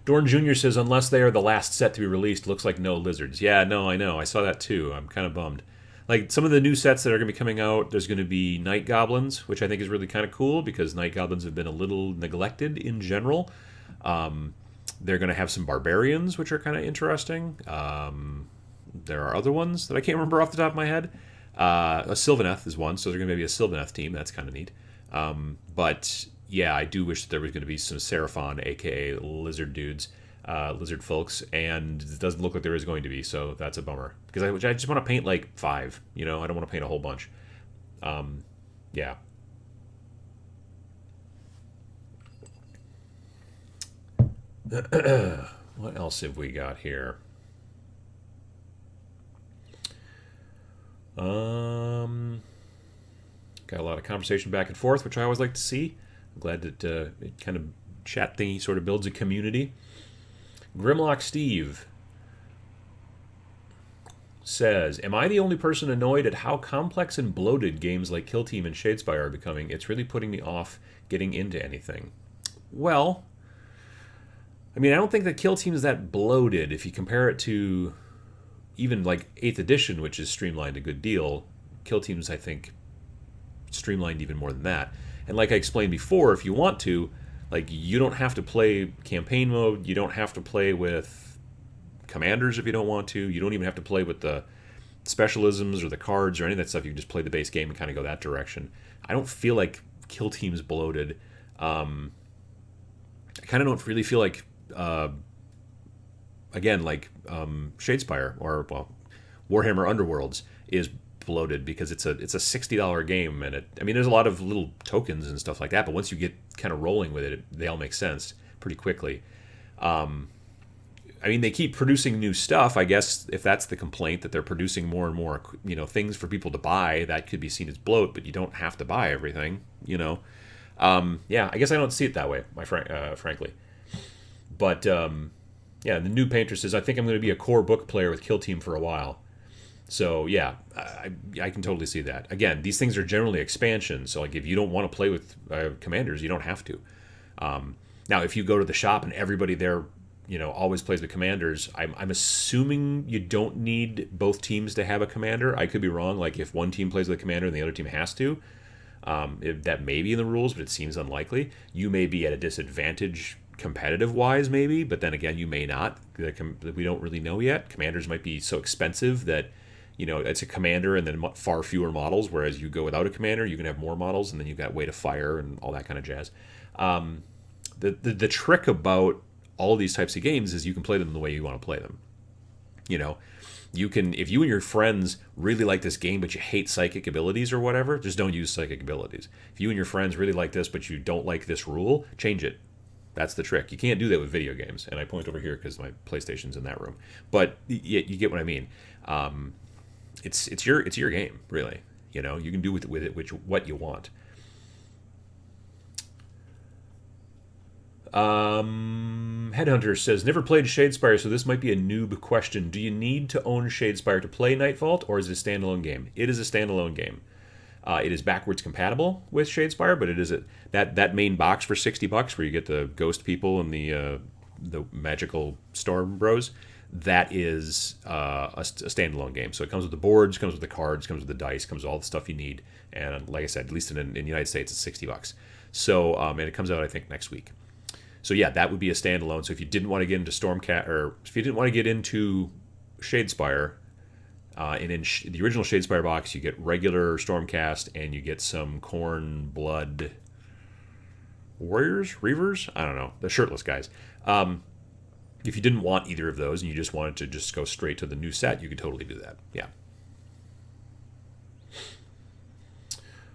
Dorn Jr. says, unless they are the last set to be released, looks like no lizards. Yeah, no, I know. I saw that too. I'm kind of bummed. Like, some of the new sets that are going to be coming out, there's going to be Night Goblins, which I think is really kind of cool, because Night Goblins have been a little neglected in general. They're going to have some Barbarians, which are kind of interesting. There are other ones that I can't remember off the top of my head. A Sylvaneth is one, so there's going to be a Sylvaneth team. That's kind of neat. But... yeah, I do wish that there was going to be some Seraphon, a.k.a. lizard dudes, lizard folks, and it doesn't look like there is going to be, so that's a bummer. Because I just want to paint, like, 5, I don't want to paint a whole bunch. Yeah. What else have we got here? Got a lot of conversation back and forth, which I always like to see. I'm glad that it kind of chat thingy sort of builds a community. Grimlock Steve says, am I the only person annoyed at how complex and bloated games like Kill Team and Shadespire are becoming? It's really putting me off getting into anything. Well, I mean, I don't think that Kill Team is that bloated. If you compare it to even like 8th edition, which is streamlined a good deal, Kill Team's, I think, streamlined even more than that. And like I explained before, if you want to, like, you don't have to play campaign mode. You don't have to play with commanders if you don't want to. You don't even have to play with the specialisms or the cards or any of that stuff. You can just play the base game and kind of go that direction. I don't feel like Kill Team's bloated. I kind of don't really feel like, again, like Shadespire or, well, Warhammer Underworlds is bloated because it's a $60 game, and I mean, there's a lot of little tokens and stuff like that, but once you get kind of rolling with it, they all make sense pretty quickly. I mean, they keep producing new stuff. I guess if that's the complaint, that they're producing more and more, things for people to buy, that could be seen as bloat, but you don't have to buy everything, Yeah, I guess I don't see it that way, frankly. But, yeah, the new painter says, I think I'm going to be a core book player with Kill Team for a while. So, yeah, I can totally see that. Again, these things are generally expansions, so like if you don't want to play with commanders, you don't have to. Now, if you go to the shop and everybody there always plays with commanders, I'm assuming you don't need both teams to have a commander. I could be wrong. Like if one team plays with a commander and the other team has to, that may be in the rules, but it seems unlikely. You may be at a disadvantage competitive-wise, maybe, but then again, you may not. We don't really know yet. Commanders might be so expensive that it's a commander and then far fewer models, whereas you go without a commander, you can have more models, and then you've got way to fire and all that kind of jazz. The trick about all of these types of games is you can play them the way you want to play them. You can, if you and your friends really like this game but you hate psychic abilities or whatever, just don't use psychic abilities. If you and your friends really like this but you don't like this rule, change it. That's the trick. You can't do that with video games. And I point over here because my PlayStation's in that room. But you get what I mean. It's your game, really. You can do with it what you want. Headhunter says, never played Shadespire, so this might be a noob question. Do you need to own Shadespire to play Nightvault, or is it a standalone game? It is a standalone game. It is backwards compatible with Shadespire, but it is that main box for $60 where you get the ghost people and the magical storm bros. That is a standalone game. So it comes with the boards, comes with the cards, comes with the dice, comes with all the stuff you need. And like I said, at least in the United States, it's $60. So and it comes out I think next week. So yeah, that would be a standalone. So if you didn't want to get into Stormcast, or if you didn't want to get into Shadespire, and in the original Shadespire box, you get regular Stormcast and you get some Khorne Blood Warriors, Reavers. I don't know, the shirtless guys. If you didn't want either of those and you just wanted to just go straight to the new set, you could totally do that. Yeah.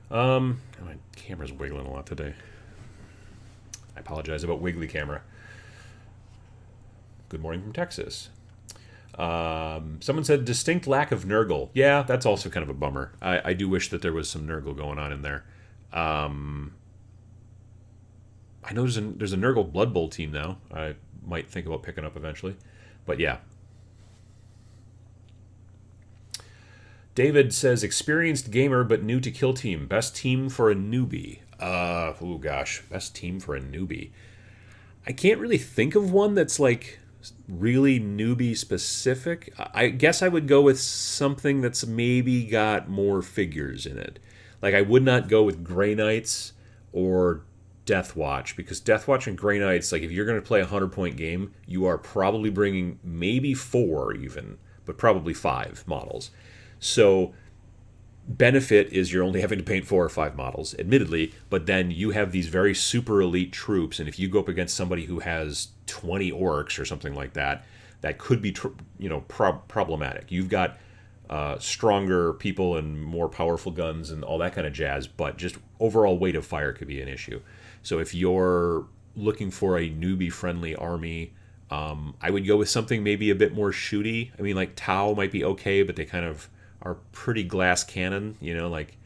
My camera's wiggling a lot today. I apologize about wiggly camera. Good morning from Texas. Someone said distinct lack of Nurgle. Yeah, that's also kind of a bummer. I do wish that there was some Nurgle going on in there. I know there's a Nurgle Blood Bowl team now. I might think about picking up eventually. But yeah. David says, experienced gamer but new to Kill Team. Best team for a newbie. Oh gosh, best team for a newbie. I can't really think of one that's like really newbie specific. I guess I would go with something that's maybe got more figures in it. Like I would not go with Grey Knights or Deathwatch, because Deathwatch and Grey Knights, like if you're going to play a 100-point game, you are probably bringing maybe 4 even, but probably 5 models. So benefit is you're only having to paint 4 or 5 models, admittedly, but then you have these very super elite troops, and if you go up against somebody who has 20 orcs or something like that, that could be problematic. You've got stronger people and more powerful guns and all that kind of jazz, but just overall weight of fire could be an issue. So if you're looking for a newbie-friendly army, I would go with something maybe a bit more shooty. I mean, like Tau might be okay, but they kind of are pretty glass cannon, like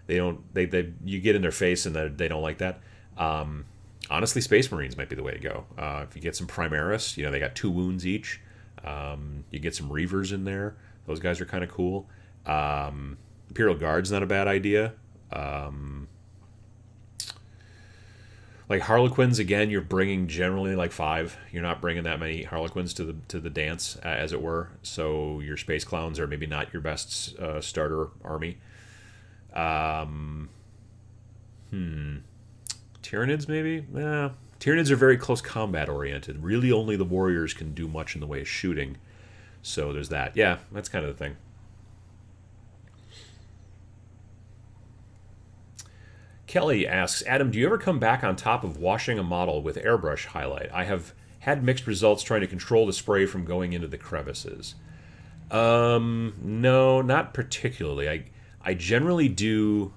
you get in their face and they don't like that. Honestly, Space Marines might be the way to go. If you get some Primaris, they got 2 wounds each. You get some Reavers in there. Those guys are kind of cool. Imperial Guard's not a bad idea. Like Harlequins, again, you're bringing generally like 5. You're not bringing that many Harlequins to the dance, as it were. So your Space Clowns are maybe not your best starter army. Tyranids, maybe? Tyranids are very close combat oriented. Really only the warriors can do much in the way of shooting. So there's that. Yeah, that's kind of the thing. Kelly asks, Adam, do you ever come back on top of washing a model with airbrush highlight? I have had mixed results trying to control the spray from going into the crevices. No, not particularly. I generally do.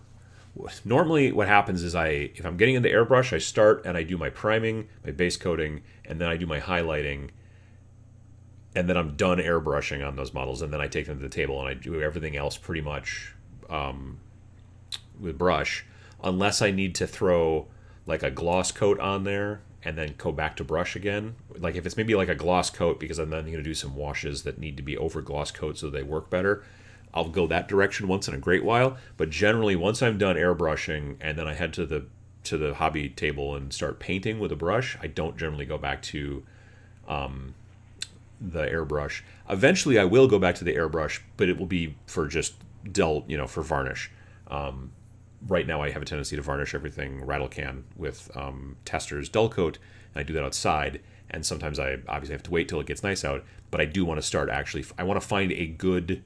Normally, what happens is if I'm getting into airbrush, I start and I do my priming, my base coating, and then I do my highlighting, and then I'm done airbrushing on those models, and then I take them to the table and I do everything else pretty much with brush, unless I need to throw like a gloss coat on there and then go back to brush again. Like if it's maybe like a gloss coat because I'm then going to do some washes that need to be over gloss coat so they work better, I'll go that direction once in a great while. But generally, once I'm done airbrushing and then I head to the hobby table and start painting with a brush, I don't generally go back to the airbrush. Eventually, I will go back to the airbrush, but it will be for just dull, for varnish. Right now, I have a tendency to varnish everything rattle can with Tester's dull coat, and I do that outside. And sometimes I obviously have to wait till it gets nice out. But I do want to start actually. I want to find a good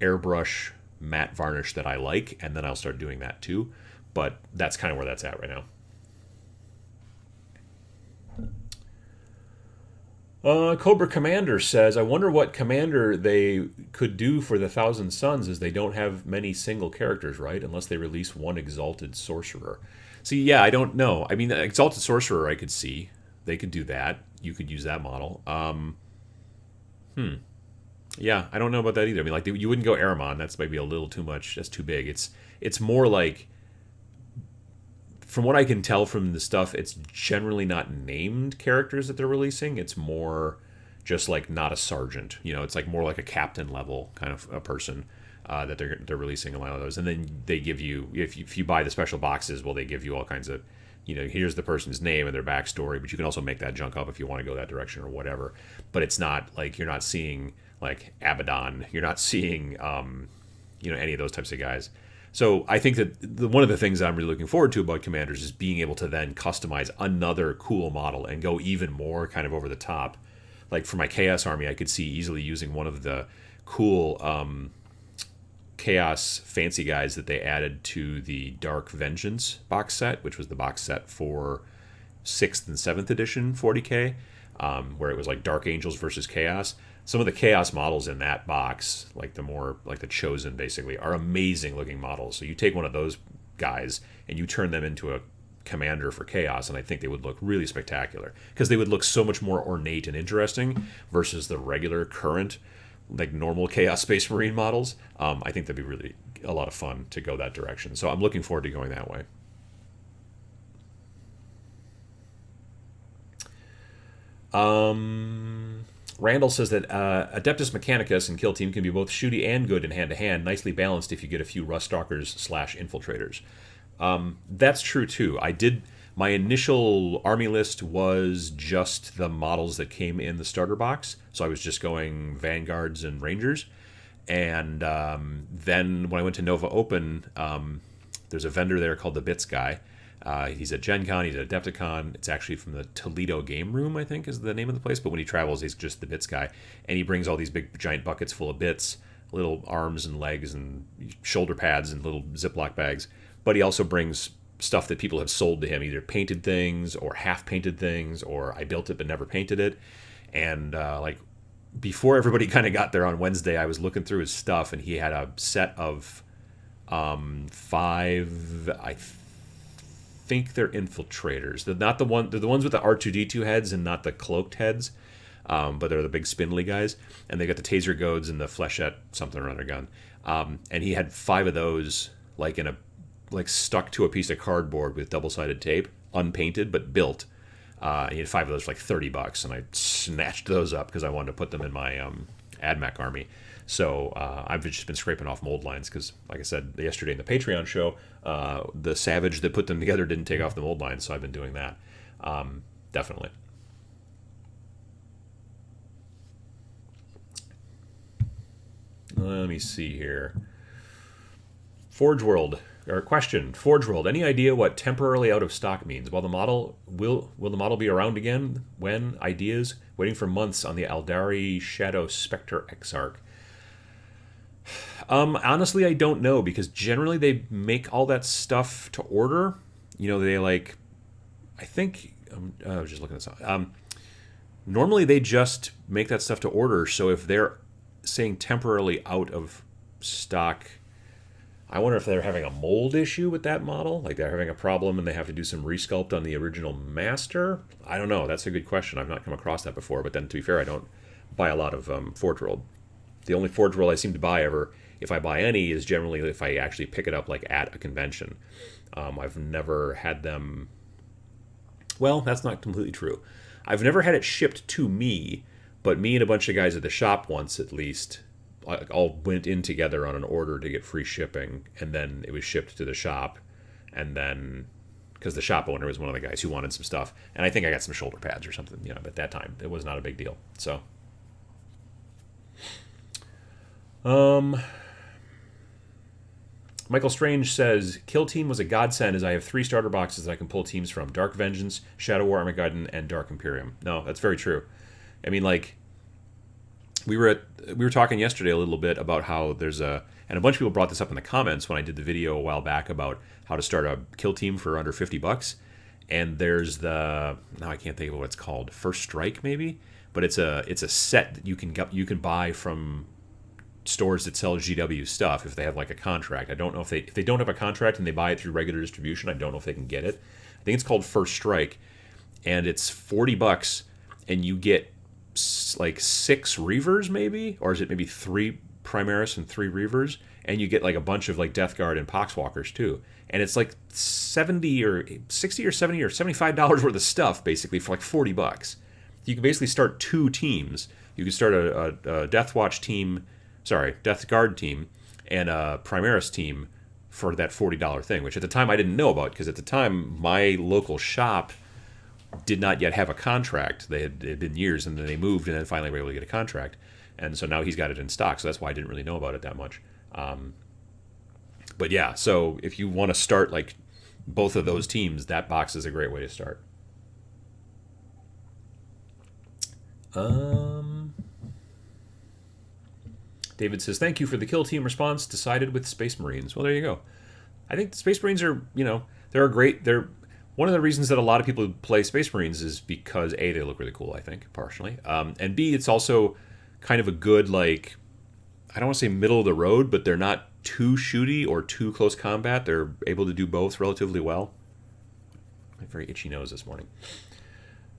airbrush matte varnish that I like, and then I'll start doing that too. But that's kind of where that's at right now. Cobra Commander says, I wonder what commander they could do for the Thousand Sons, as they don't have many single characters, right? Unless they release one Exalted Sorcerer. See, yeah, I don't know. I mean, Exalted Sorcerer I could see. They could do that. You could use that model. Yeah, I don't know about that either. I mean, like, you wouldn't go Aramon. That's maybe a little too much. That's too big. It's more like, from what I can tell from the stuff, it's generally not named characters that they're releasing. It's more just like not a sergeant. It's like more like a captain level kind of a person that they're releasing a lot of those. And then they give you, if you buy the special boxes, well, they give you all kinds of, here's the person's name and their backstory. But you can also make that junk up if you want to go that direction or whatever. But it's not like you're not seeing like Abaddon. You're not seeing any of those types of guys. So I think that one of the things that I'm really looking forward to about Commanders is being able to then customize another cool model and go even more kind of over the top. Like for my Chaos Army, I could see easily using one of the cool Chaos fancy guys that they added to the Dark Vengeance box set, which was the box set for 6th and 7th edition 40K, where it was like Dark Angels versus Chaos. Some of the Chaos models in that box, like the Chosen basically, are amazing looking models. So you take one of those guys and you turn them into a commander for Chaos, and I think they would look really spectacular because they would look so much more ornate and interesting versus the regular current, like normal Chaos Space Marine models. I think that'd be really a lot of fun to go that direction. So I'm looking forward to going that way. Randall says that Adeptus Mechanicus and Kill Team can be both shooty and good in hand-to-hand, nicely balanced if you get a few Ruststalkers/Infiltrators. That's true, too. My initial army list was just the models that came in the starter box, so I was just going Vanguards and Rangers. And then when I went to Nova Open, there's a vendor there called the Bits Guy. He's at Gen Con, he's at Adepticon. It's actually from the Toledo Game Room, I think is the name of the place. But when he travels, he's just the bits guy. And he brings all these big, giant buckets full of bits, little arms and legs and shoulder pads and little Ziploc bags. But he also brings stuff that people have sold to him, either painted things or half-painted things, or I built it but never painted it. And before everybody kind of got there on Wednesday, I was looking through his stuff, and he had a set of 5, I think they're infiltrators. They're not the one. They're the ones with the R2D2 heads and not the cloaked heads, but they're the big spindly guys. And they got the taser goads and the flechette something or other gun. And he had 5 of those, stuck to a piece of cardboard with double-sided tape, unpainted but built. And he had 5 of those for like $30, and I snatched those up because I wanted to put them in my AdMech army. So I've just been scraping off mold lines because, like I said yesterday in the Patreon show, the Savage that put them together didn't take off the mold lines, so I've been doing that. Definitely. Let me see here. Forge World, or question, Forge World, any idea what temporarily out of stock means? Will the model be around again? When? Ideas? Waiting for months on the Aldari Shadow Spectre Exarch. Honestly, I don't know, because generally they make all that stuff to order. I think, I was just looking this up. Normally they just make that stuff to order, so if they're saying temporarily out of stock. I wonder if they're having a mold issue with that model, like they're having a problem and they have to do some resculpt on the original master. I don't know. That's a good question. I've not come across that before. But then, to be fair, I don't buy a lot of Forge World. The only Forge World I seem to buy ever, if I buy any, is generally if I actually pick it up like at a convention. I've never had them. Well, that's not completely true. I've never had it shipped to me, but me and a bunch of guys at the shop once at least all went in together on an order to get free shipping, and then it was shipped to the shop, and then because the shop owner was one of the guys who wanted some stuff, and I think I got some shoulder pads or something, but at that time it was not a big deal. So Michael Strange says, Kill Team was a godsend as I have 3 starter boxes that I can pull teams from. Dark Vengeance, Shadow War Armageddon, and Dark Imperium. No, that's very true. I mean, like, we were talking yesterday a little bit about how there's and a bunch of people brought this up in the comments when I did the video a while back about how to start a kill team for under $50. And there's now I can't think of what it's called, First Strike maybe, but it's a set that you can buy from stores that sell GW stuff if they have like a contract. I don't know if they don't have a contract and they buy it through regular distribution, I don't know if they can get it. I think it's called First Strike, and it's $40, and you get like 6 Reavers maybe, or is it maybe 3 Primaris and 3 Reavers, and you get like a bunch of like Death Guard and Poxwalkers too, and it's like 70 or 60 or 70 or $75 worth of stuff basically for like $40. You can basically start 2 teams. You can start a Death Guard team and a Primaris team for that $40 thing, which at the time I didn't know about, because at the time my local shop did not yet have a contract. It had been years, and then they moved, and then finally were able to get a contract. And so now he's got it in stock, so that's why I didn't really know about it that much. But yeah, so if you want to start like both of those teams, that box is a great way to start. David says, thank you for the Kill Team response. Decided with Space Marines. Well, there you go. I think the Space Marines are, they're one of the reasons that a lot of people play Space Marines is because A, they look really cool, I think, partially. And B, it's also kind of a good, like, I don't want to say middle of the road, but they're not too shooty or too close combat. They're able to do both relatively well. I have a very itchy nose this morning.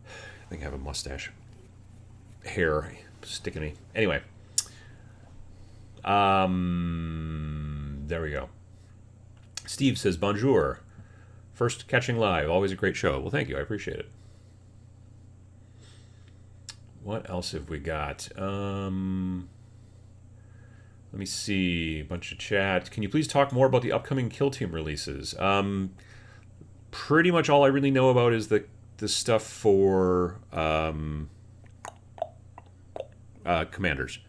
I think I have a mustache. Hair sticking me. Anyway. There we go. Steve says, bonjour. First catching live. Always a great show. Well, thank you. I appreciate it. What else have we got? Let me see. A bunch of chat. Can you please talk more about the upcoming Kill Team releases? Pretty much all I really know about is the stuff for commanders.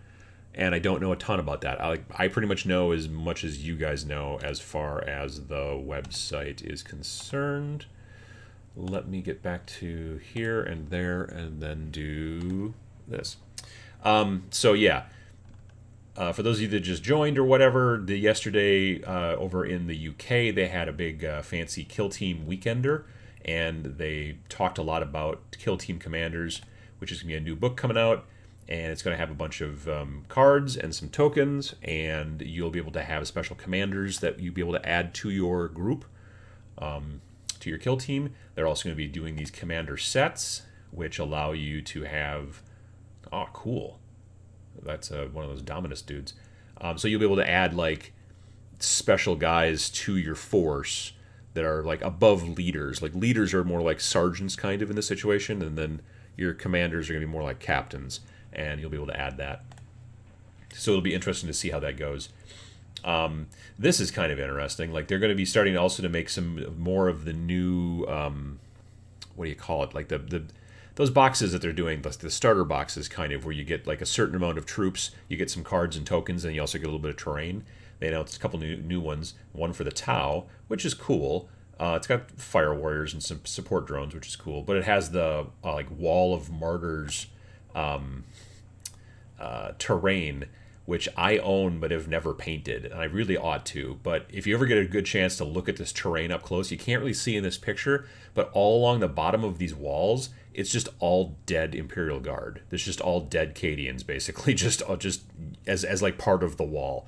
And I don't know a ton about that. I pretty much know as much as you guys know as far as the website is concerned. Let me get back to here and there and then do this. So yeah, for those of you that just joined or whatever, yesterday over in the UK, they had a big fancy Kill Team Weekender, and they talked a lot about Kill Team Commanders, which is going to be a new book coming out. And it's going to have a bunch of cards and some tokens, and you'll be able to have special commanders that you'll be able to add to your group, to your kill team. They're also going to be doing these commander sets, which allow you to have... Oh, cool. That's one of those Dominus dudes. So you'll be able to add, like, special guys to your force that are, like, above leaders. Like, leaders are more like sergeants, kind of, in this situation, and then your commanders are going to be more like captains. And you'll be able to add that. So it'll be interesting to see how that goes. This is kind of interesting. Like, they're going to be starting also to make some more of the new, what do you call it? Like those boxes that they're doing, the starter boxes, kind of, where you get like a certain amount of troops, you get some cards and tokens, and you also get a little bit of terrain. They announced a couple new ones. One for the Tau, which is cool. It's got fire warriors and some support drones, which is cool. But it has the like Wall of Martyrs terrain, which I own but have never painted, and I really ought to. But if you ever get a good chance to look at this terrain up close, you can't really see in this picture, but all along the bottom of these walls, it's just all dead Imperial Guard. There's just all dead Cadians, basically, just as like part of the wall.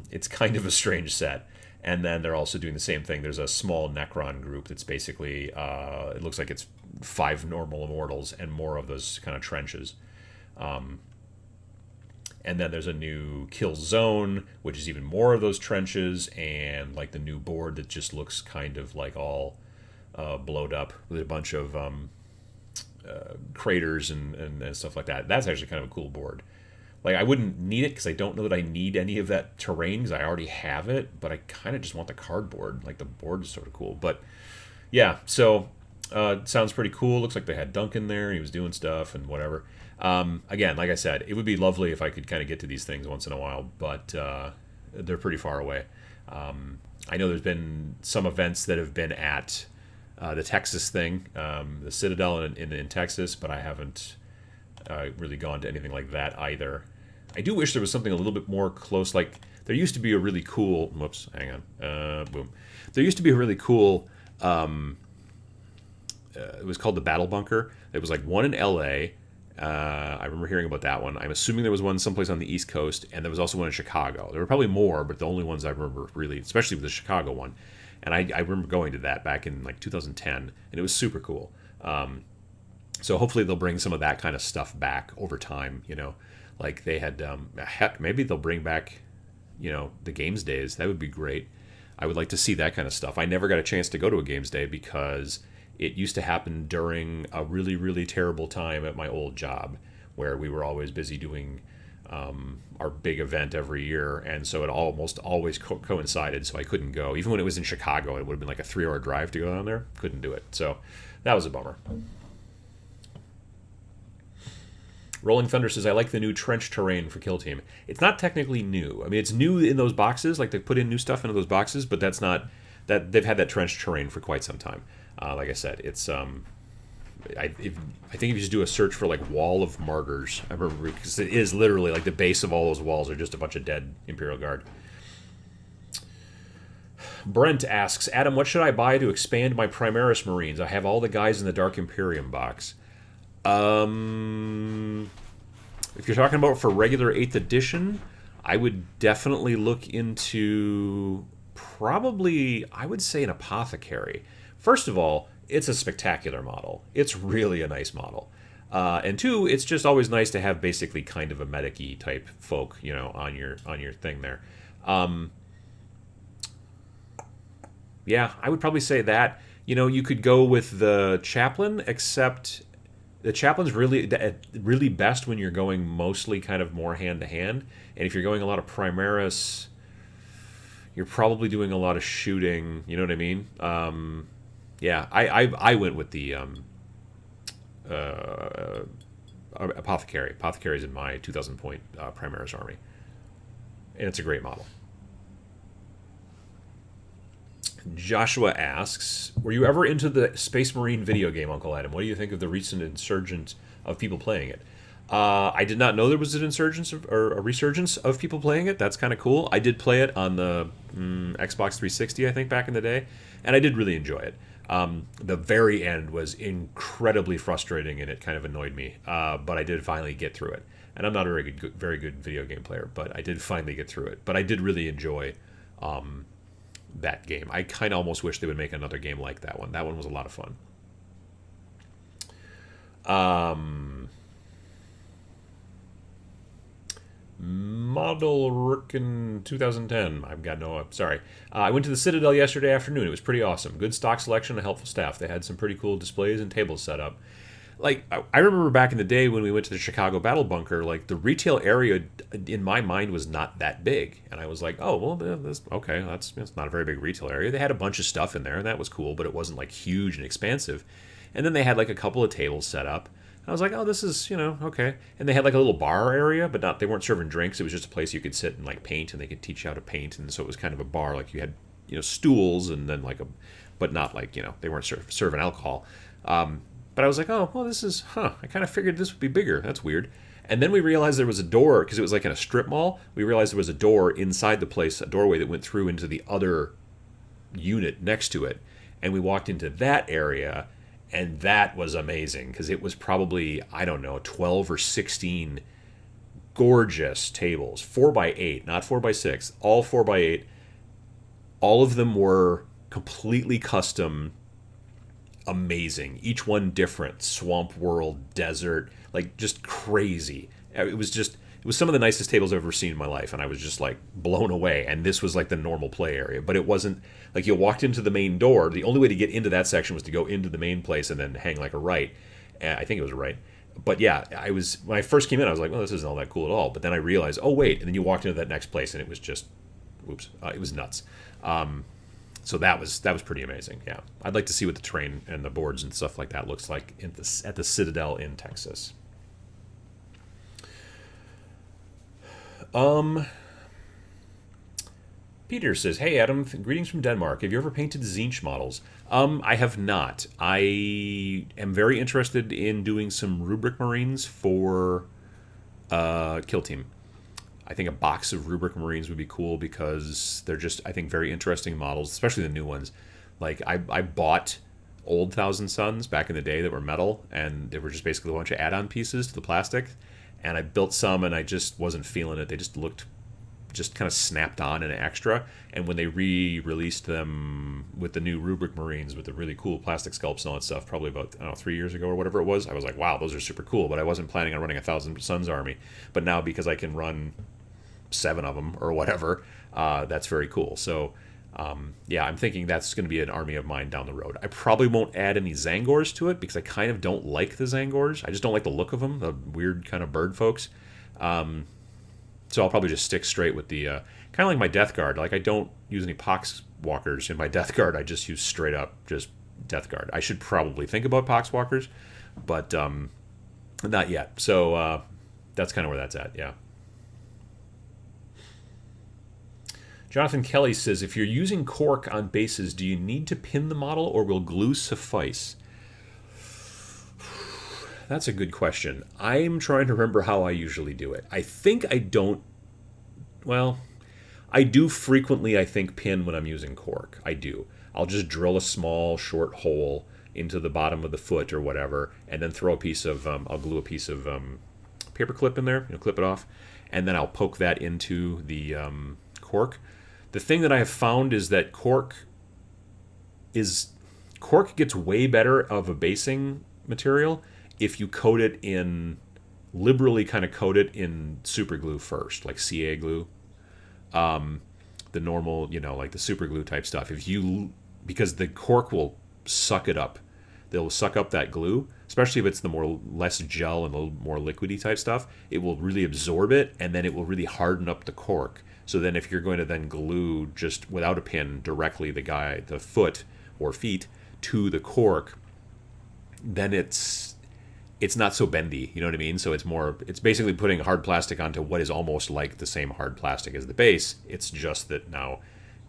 It's kind of a strange set. And then they're also doing the same thing. There's a small Necron group that's basically, it looks like it's 5 normal immortals and more of those kind of trenches. And then there's a new kill zone, which is even more of those trenches, and like the new board that just looks kind of like all blowed up with a bunch of craters and stuff like that. That's actually kind of a cool board. Like, I wouldn't need it because I don't know that I need any of that terrain because I already have it, but I kind of just want the cardboard. Like, the board is sort of cool. But, yeah, so it sounds pretty cool. Looks like they had Duncan there. And he was doing stuff and whatever. Again, like I said, it would be lovely if I could kind of get to these things once in a while, but they're pretty far away. I know there's been some events that have been at the Texas thing, the Citadel in Texas, but I haven't really gone to anything like that either. I do wish there was something a little bit more close. Like, there used to be a really cool... Whoops, hang on. Boom. There used to be a really cool... it was called the Battle Bunker. There was like one in L.A., I remember hearing about that one. I'm assuming there was one someplace on the East Coast, and there was also one in Chicago. There were probably more, but the only ones I remember really, especially the Chicago one. And I remember going to that back in like 2010, and it was super cool. So hopefully they'll bring some of that kind of stuff back over time, you know. Like they had, heck, maybe they'll bring back, you know, the Games Days. That would be great. I would like to see that kind of stuff. I never got a chance to go to a Games Day because it used to happen during a really, really terrible time at my old job where we were always busy doing our big event every year. And so it almost always coincided, so I couldn't go. Even when it was in Chicago, it would have been like a 3-hour drive to go down there. Couldn't do it. So that was a bummer. Rolling Thunder says, I like the new trench terrain for Kill Team. It's not technically new. I mean, it's new in those boxes, like they put in new stuff into those boxes, but that's not... that they've had that trench terrain for quite some time. Like I said, it's... I think if you just do a search for, like, Wall of Martyrs, I remember, because it is literally, like, the base of all those walls are just a bunch of dead Imperial Guard. Brent asks, Adam, what should I buy to expand my Primaris Marines? I have all the guys in the Dark Imperium box. If you're talking about for regular 8th edition, I would definitely look into probably, I would say, an Apothecary. First of all, it's a spectacular model. It's really a nice model. And 2, it's just always nice to have basically kind of a medic-y type folk, you know, on your thing there. Yeah, I would probably say that. You know, you could go with the Chaplain, except the Chaplain's really best when you're going mostly kind of more hand-to-hand. And if you're going a lot of Primaris, you're probably doing a lot of shooting. You know what I mean? Yeah, I went with the Apothecary. Apothecary's in my 2,000-point Primaris army. And it's a great model. Joshua asks, were you ever into the Space Marine video game, Uncle Adam? What do you think of the recent insurgence of people playing it? I did not know there was an insurgence or a resurgence of people playing it. That's kind of cool. I did play it on the Xbox 360, I think, back in the day, and I did really enjoy it. The very end was incredibly frustrating, and it kind of annoyed me, but I did finally get through it. And I'm not a very good video game player, but I did finally get through it. But I did really enjoy that game. I kind of almost wish they would make another game like that one. That one was a lot of fun. Model Rickin 2010. I've got no... Sorry. I went to the Citadel yesterday afternoon. It was pretty awesome. Good stock selection and helpful staff. They had some pretty cool displays and tables set up. Like, I remember back in the day when we went to the Chicago Battle Bunker, like, the retail area in my mind was not that big. And I was like, oh, well, that's not a very big retail area. They had a bunch of stuff in there, and that was cool, but it wasn't, like, huge and expansive. And then they had, like, a couple of tables set up. I was like, oh, this is, you know, okay. And they had, like, a little bar area, but they weren't serving drinks. It was just a place you could sit and, like, paint, and they could teach you how to paint. And so it was kind of a bar. Like, you had, you know, stools and then, like, but not, like, you know, they weren't serving alcohol. But I was like, oh, well, this is, I kind of figured this would be bigger. That's weird. And then we realized there was a door, because it was like in a strip mall. We realized there was a door inside the place, a doorway that went through into the other unit next to it. And we walked into that area, and that was amazing, because it was probably, I don't know, 12 or 16 gorgeous tables, 4x8, not 4x6, all 4x8. All of them were completely custom, amazing. Each one different, swamp world, desert, like just crazy. It was some of the nicest tables I've ever seen in my life, and I was just like blown away. And this was like the normal play area, but it wasn't like you walked into the main door. The only way to get into that section was to go into the main place and then hang like a right. I think it was a right. But yeah, when I first came in, I was like, well, this isn't all that cool at all. But then I realized, oh wait, and then you walked into that next place, and it was just, whoops, it was nuts. So that was pretty amazing. Yeah, I'd like to see what the terrain and the boards and stuff like that looks like at the Citadel in Texas. Peter says, "Hey Adam, greetings from Denmark. Have you ever painted Tzeentch models?" I have not. I am very interested in doing some Rubric Marines for Kill Team. I think a box of Rubric Marines would be cool because they're just, I think, very interesting models, especially the new ones. Like, I bought old Thousand Suns back in the day that were metal, and they were just basically a bunch of add-on pieces to the plastic. And I built some, and I just wasn't feeling it. They just looked just kind of snapped on and extra. And when they re-released them with the new Rubric Marines with the really cool plastic sculpts and all that stuff, probably about, I don't know, 3 years ago or whatever it was, I was like, wow, those are super cool. But I wasn't planning on running a Thousand Suns army. But now, because I can run 7 of them or whatever, that's very cool. So yeah, I'm thinking that's going to be an army of mine down the road. I probably won't add any Zangors to it because I kind of don't like the Zangors. I just don't like the look of them, the weird kind of bird folks. So I'll probably just stick straight with the kind of like my Death Guard. Like, I don't use any Pox Walkers in my Death Guard. I just use straight up just Death Guard. I should probably think about Pox Walkers, but not yet. So that's kind of where that's at. Yeah. Jonathan Kelly says, if you're using cork on bases, do you need to pin the model or will glue suffice? That's a good question. I'm trying to remember how I usually do it. I think I don't... Well, I do frequently, I think, pin when I'm using cork. I do. I'll just drill a small, short hole into the bottom of the foot or whatever, and then throw a piece of... I'll glue a piece of paper clip in there, clip it off, and then I'll poke that into the cork. The thing that I have found is that cork gets way better of a basing material if you liberally kind of coat it in super glue first, like CA glue, the normal, like the super glue type stuff. Because the cork will suck it up. They'll suck up that glue, especially if it's the less gel and a little more liquidy type stuff. It will really absorb it, and then it will really harden up the cork. So then if you're going to then glue just without a pin directly the foot or feet to the cork, then it's not so bendy, you know what I mean? So it's basically putting hard plastic onto what is almost like the same hard plastic as the base. It's just that now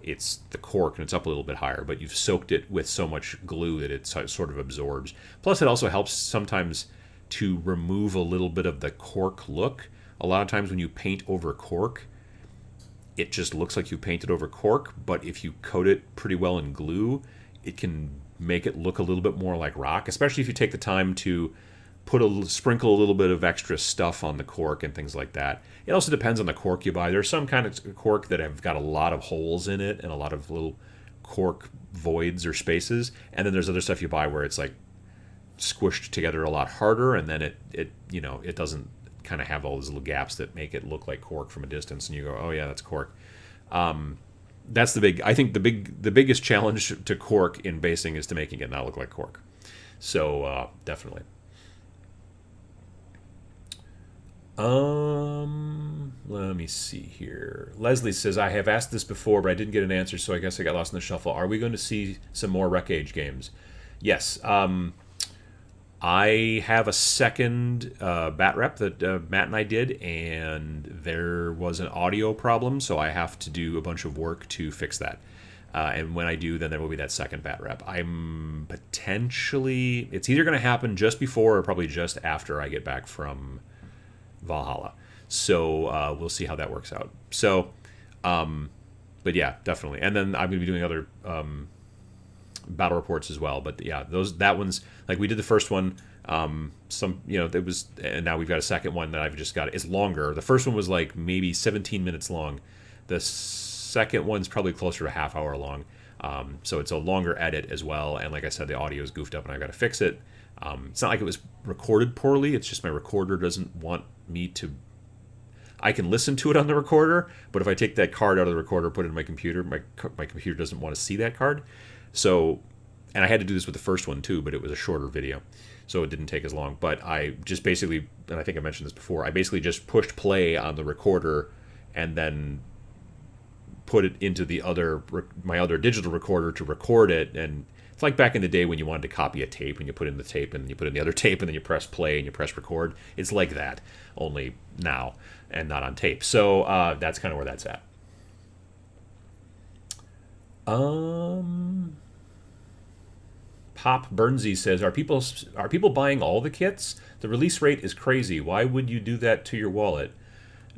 it's the cork and it's up a little bit higher, but you've soaked it with so much glue that it sort of absorbs. Plus it also helps sometimes to remove a little bit of the cork look. A lot of times when you paint over cork, it just looks like you painted over cork, but if you coat it pretty well in glue, it can make it look a little bit more like rock, especially if you take the time to sprinkle a little bit of extra stuff on the cork and things like that. It also depends on the cork you buy. There's some kind of cork that have got a lot of holes in it and a lot of little cork voids or spaces, and then there's other stuff you buy where it's like squished together a lot harder, and then it doesn't kind of have all those little gaps that make it look like cork from a distance, and you go, oh yeah, that's cork. That's I think the biggest challenge to cork in basing is to making it not look like cork. So definitely. Let me see here. Leslie says, I have asked this before, but I didn't get an answer, so I guess I got lost in the shuffle. Are we going to see some more Rec Age games? Yes. I have a second bat rep that Matt and I did, and there was an audio problem, so I have to do a bunch of work to fix that. And when I do, then there will be that second bat rep. I'm potentially... It's either going to happen just before or probably just after I get back from Valhalla. So we'll see how that works out. So, but yeah, definitely. And then I'm going to be doing other battle reports as well. But yeah, that one's like we did the first one. It was, and now we've got a second one that I've just got. It's longer. The first one was like maybe 17 minutes long. The second one's probably closer to a half hour long. So it's a longer edit as well. And like I said, the audio is goofed up and I've got to fix it. It's not like it was recorded poorly. It's just my recorder doesn't want me to. I can listen to it on the recorder, but if I take that card out of the recorder, put it in my computer, my computer doesn't want to see that card. So, and I had to do this with the first one too, but it was a shorter video, so it didn't take as long. But I just basically, and I think I mentioned this before, I basically just pushed play on the recorder and then put it into my other digital recorder to record it. And it's like back in the day when you wanted to copy a tape and you put in the tape and you put in the other tape and then you press play and you press record. It's like that, only now and not on tape. So that's kind of where that's at. Pop Burnsy says, "Are people buying all the kits? The release rate is crazy. Why would you do that to your wallet?"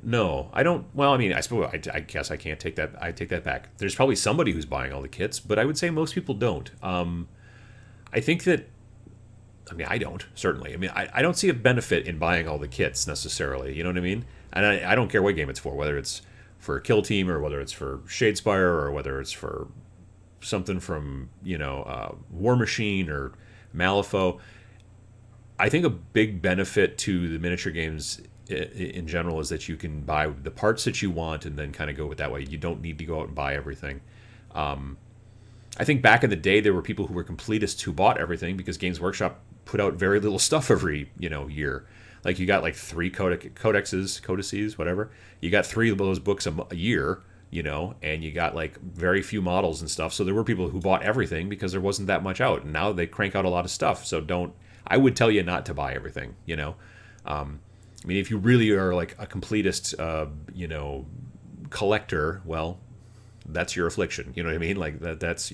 No, I don't. Well, I mean, I suppose I guess I can't take that. I take that back. There's probably somebody who's buying all the kits, but I would say most people don't. I think that. I mean, I don't certainly. I mean, I don't see a benefit in buying all the kits necessarily. You know what I mean? And I don't care what game it's for, whether it's for a kill team or whether it's for Shadespire or whether it's for something from War Machine or Malifaux. I think a big benefit to the miniature games in general is that you can buy the parts that you want and then kind of go with that way. You don't need to go out and buy everything. I think back in the day there were people who were completists who bought everything because Games Workshop put out very little stuff every year. Like you got like 3 codices, whatever. You got 3 of those books a year, and you got like very few models and stuff. So there were people who bought everything because there wasn't that much out, and now they crank out a lot of stuff. So I would tell you not to buy everything. I mean, if you really are like a completist, collector, well, that's your affliction. You know what I mean? Like that's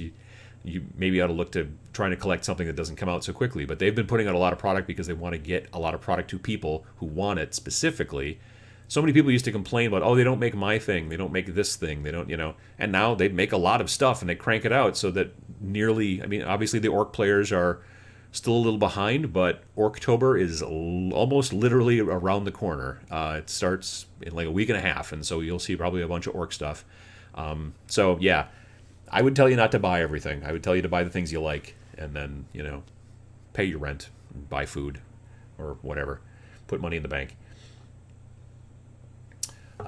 you maybe ought to look to trying to collect something that doesn't come out so quickly. But they've been putting out a lot of product because they want to get a lot of product to people who want it specifically. So many people used to complain about, oh, they don't make my thing, they don't make this thing, they don't, and now they make a lot of stuff and they crank it out so that nearly, I mean, obviously the Orc players are still a little behind, but Orktober is almost literally around the corner. It starts in like a week and a half, and so you'll see probably a bunch of Orc stuff. So yeah, I would tell you not to buy everything. I would tell you to buy the things you like, and then pay your rent, buy food, or whatever, put money in the bank.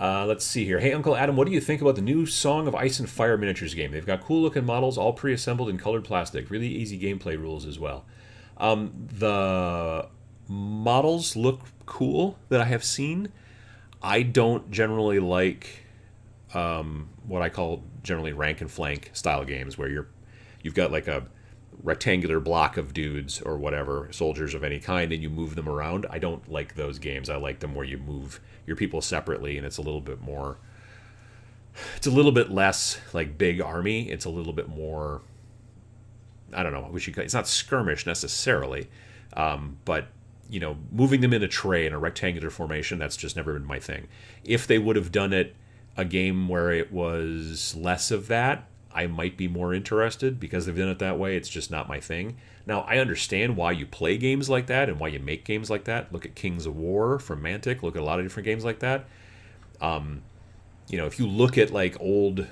Let's see here. Hey, Uncle Adam, what do you think about the new Song of Ice and Fire miniatures game? They've got cool-looking models, all pre-assembled in colored plastic. Really easy gameplay rules as well. The models look cool that I have seen. I don't generally like what I call generally rank and flank style games where you've got like a rectangular block of dudes or whatever, soldiers of any kind, and you move them around. I don't like those games. I like them where you move your people separately, and it's a little bit less like big army. It's a little bit more, I don't know, it's not skirmish necessarily, but moving them in a tray in a rectangular formation, that's just never been my thing. If they would have done it a game where it was less of that, I might be more interested. Because they've done it that way, it's just not my thing. Now, I understand why you play games like that and why you make games like that. Look at Kings of War from Mantic. Look at a lot of different games like that. If you look at like old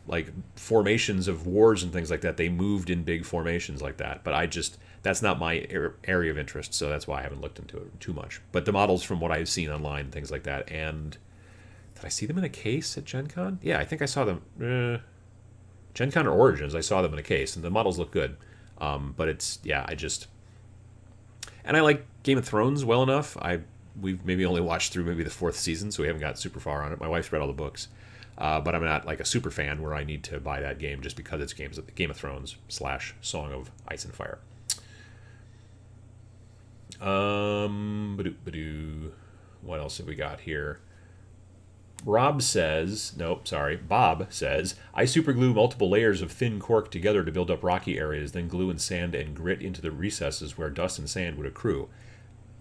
like formations of wars and things like that, they moved in big formations like that. But that's not my area of interest, so that's why I haven't looked into it too much. But the models from what I've seen online, things like that, and did I see them in a case at Gen Con? Yeah, I think I saw them. Gen Con or Origins, I saw them in a case, and the models look good. But it's, yeah, and I like Game of Thrones well enough. We've maybe only watched through maybe the 4th season, so we haven't got super far on it. My wife's read all the books. But I'm not like a super fan where I need to buy that game just because it's Game of Thrones / Song of Ice and Fire. What else have we got here? Bob says, I superglue multiple layers of thin cork together to build up rocky areas, then glue in sand and grit into the recesses where dust and sand would accrue.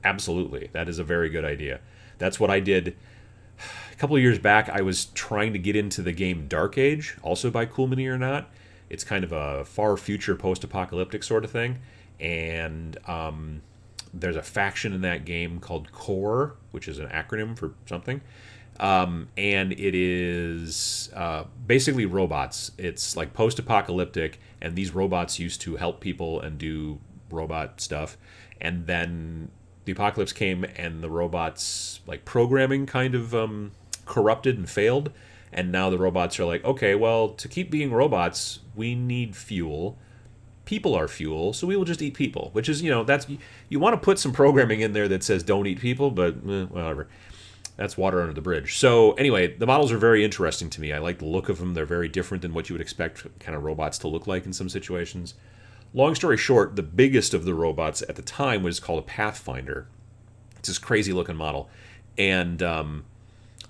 Absolutely. That is a very good idea. That's what I did a couple of years back. I was trying to get into the game Dark Age, also by Cool Mini or Not. It's kind of a far future post-apocalyptic sort of thing. And there's a faction in that game called Core, which is an acronym for something. And it is basically robots. It's like post-apocalyptic, and these robots used to help people and do robot stuff. And then the apocalypse came, and the robots, like programming, kind of corrupted and failed. And now the robots are like, okay, well, to keep being robots, we need fuel. People are fuel, so we will just eat people. Which is, that's you want to put some programming in there that says don't eat people, but whatever. That's water under the bridge. So anyway, the models are very interesting to me. I like the look of them. They're very different than what you would expect kind of robots to look like in some situations. Long story short, the biggest of the robots at the time was called a Pathfinder. It's this crazy looking model. And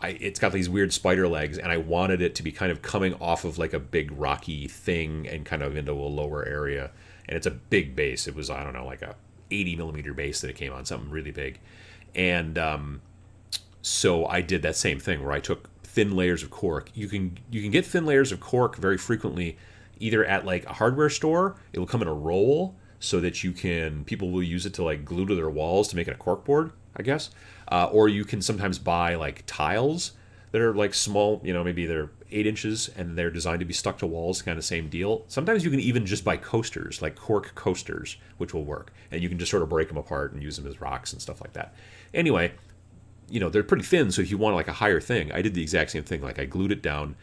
it's got these weird spider legs, and I wanted it to be kind of coming off of like a big rocky thing and kind of into a lower area. And it's a big base. It was, I don't know, like a 80 millimeter base that it came on, something really big. And so I did that same thing where I took thin layers of cork. You can get thin layers of cork very frequently, either at like a hardware store. It will come in a roll so that people will use it to like glue to their walls to make it a cork board, I guess. Or you can sometimes buy like tiles that are like small, maybe they're 8 inches and they're designed to be stuck to walls, kind of same deal. Sometimes you can even just buy coasters, like cork coasters, which will work. And you can just sort of break them apart and use them as rocks and stuff like that. Anyway, they're pretty thin, so if you want like a higher thing, I did the exact same thing. Like I glued it down.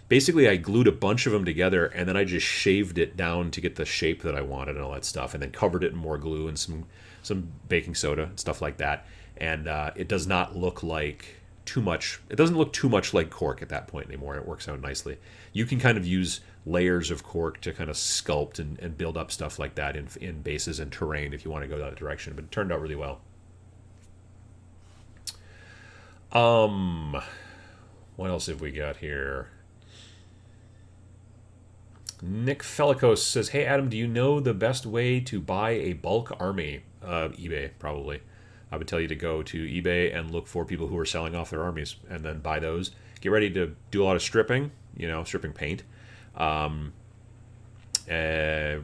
Basically, I glued a bunch of them together, and then I just shaved it down to get the shape that I wanted and all that stuff, and then covered it in more glue and some baking soda and stuff like that. And it does not look like too much. It doesn't look too much like cork at that point anymore. It works out nicely. You can kind of use layers of cork to kind of sculpt and build up stuff like that in bases and terrain if you want to go that direction. But it turned out really well. What else have we got here? Nick Felikos says, "Hey Adam, do you know the best way to buy a bulk army?" eBay, probably. I would tell you to go to eBay and look for people who are selling off their armies, and then buy those. Get ready to do a lot of stripping, stripping paint,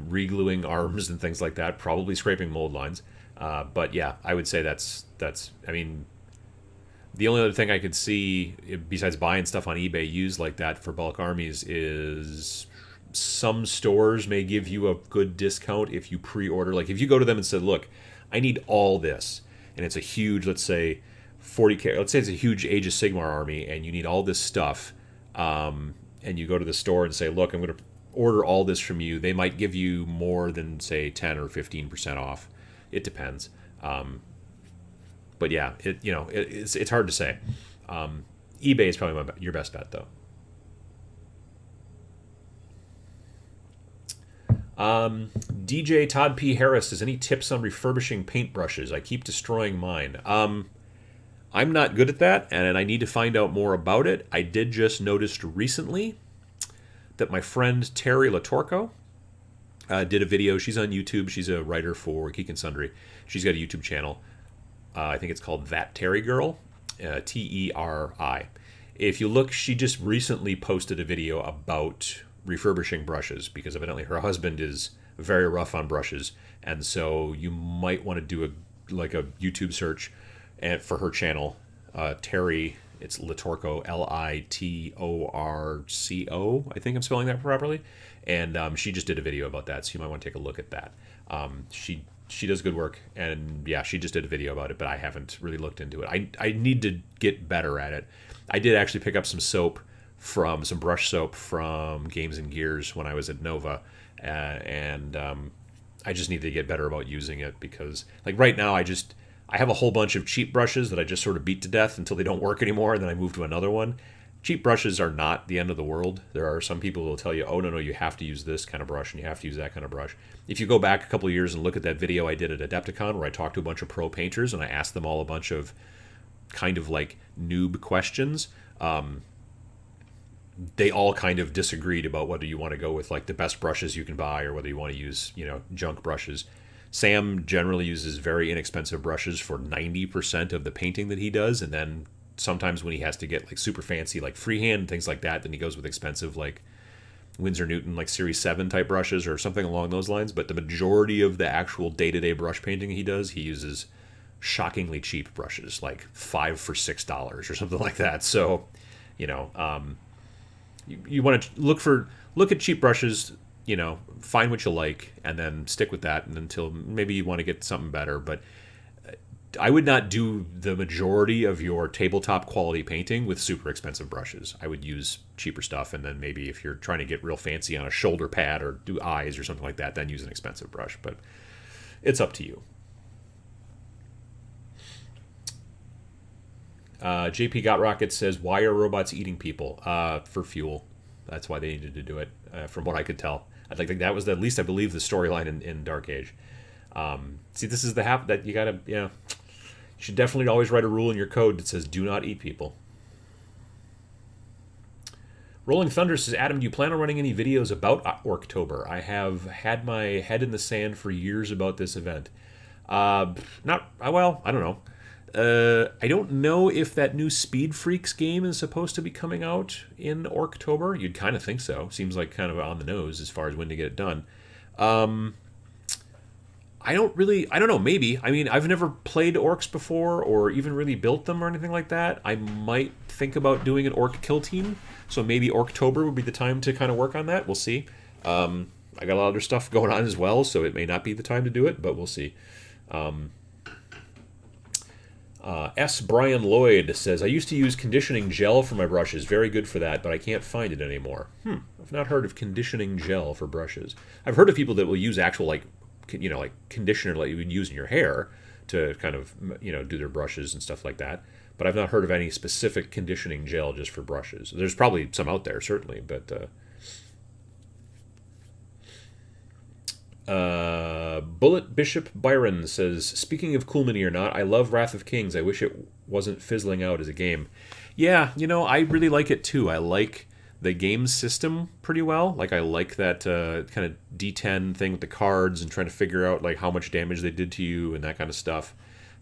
re-gluing arms and things like that. Probably scraping mold lines. But yeah, I would say that's. I mean, the only other thing I could see besides buying stuff on eBay used like that for bulk armies is some stores may give you a good discount if you pre-order. Like if you go to them and said, "Look, I need all this," and it's a huge, let's say 40K, let's say it's a huge Age of Sigmar army, and you need all this stuff, and you go to the store and say, "Look, I'm going to order all this from you," they might give you more than say 10 or 15% off. It depends. But yeah, it's hard to say. eBay is probably your best bet, though. DJ Todd P. Harris says, "Any tips on refurbishing paintbrushes? I keep destroying mine." I'm not good at that, and I need to find out more about it. I did just notice recently that my friend Terry Latorco did a video. She's on YouTube. She's a writer for Geek and Sundry. She's got a YouTube channel. I think it's called That Terry Girl, Teri. If you look, she just recently posted a video about refurbishing brushes because evidently her husband is very rough on brushes, and so you might want to do a YouTube search for her channel. Terry, it's Litorco, Litorco. I think I'm spelling that properly, and she just did a video about that, so you might want to take a look at that. She does good work, and yeah, she just did a video about it, but I haven't really looked into it. I need to get better at it. I did actually pick up some brush soap from Games and Gears when I was at Nova, and I just need to get better about using it because, like right now, I have a whole bunch of cheap brushes that I just sort of beat to death until they don't work anymore, and then I move to another one. Cheap brushes are not the end of the world. There are some people who will tell you, "Oh, no, you have to use this kind of brush and you have to use that kind of brush." If you go back a couple of years and look at that video I did at Adepticon where I talked to a bunch of pro painters and I asked them all a bunch of kind of like noob questions, they all kind of disagreed about whether you want to go with like the best brushes you can buy or whether you want to use, junk brushes. Sam generally uses very inexpensive brushes for 90% of the painting that he does, and then sometimes when he has to get like super fancy, like freehand and things like that, then he goes with expensive like Winsor Newton, like Series 7 type brushes or something along those lines. But the majority of the actual day-to-day brush painting he does, he uses shockingly cheap brushes, like 5 for $6 or something like that. So, you know, you want to look at cheap brushes, you know, find what you like, and then stick with that and until maybe you want to get something better. But I would not do the majority of your tabletop quality painting with super expensive brushes. I would use cheaper stuff, and then maybe if you're trying to get real fancy on a shoulder pad or do eyes or something like that, then use an expensive brush. But it's up to you. JP Got Rocket says, why are robots eating people? For fuel. That's why they needed to do it, from what I could tell. I think that was at least, I believe, the storyline in Dark Age. See, this is the half that you gotta, you know, you should definitely always write a rule in your code that says do not eat people. Rolling Thunder says, Adam, do you plan on running any videos about Orktober? I have had my head in the sand for years about this event. Well, I don't know. I don't know if that new Speed Freaks game is supposed to be coming out in Orktober. You'd kind of think so. Seems like kind of on the nose as far as when to get it done. I don't know, maybe. I mean, I've never played orcs before or even really built them or anything like that. I might think about doing an orc kill team, so maybe Orktober would be the time to kind of work on that. We'll see. I got a lot of other stuff going on as well, so it may not be the time to do it, but we'll see. S. Brian Lloyd says, I used to use conditioning gel for my brushes. Very good for that, but I can't find it anymore. I've not heard of conditioning gel for brushes. I've heard of people that will use actual, like conditioner like you would use in your hair to kind of, do their brushes and stuff like that. But I've not heard of any specific conditioning gel just for brushes. There's probably some out there, certainly, but... Bullet Bishop Byron says, speaking of Cool Mini or not, I love Wrath of Kings. I wish it wasn't fizzling out as a game. Yeah, I really like it too. I like the game system pretty well. Like, I like that kind of D10 thing with the cards and trying to figure out like how much damage they did to you and that kind of stuff.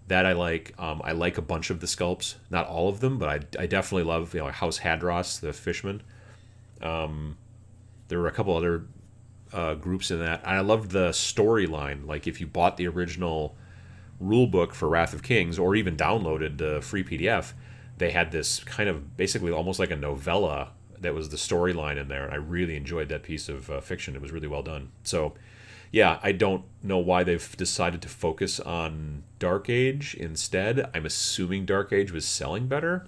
That I like. I like a bunch of the sculpts. Not all of them, but I definitely love House Hadros, the Fishman. There were a couple other groups in that. And I loved the storyline. Like, if you bought the original rule book for Wrath of Kings or even downloaded the free PDF, they had this kind of basically almost like a novella that was the storyline in there. And I really enjoyed that piece of fiction. It was really well done. So, yeah, I don't know why they've decided to focus on Dark Age instead. I'm assuming Dark Age was selling better.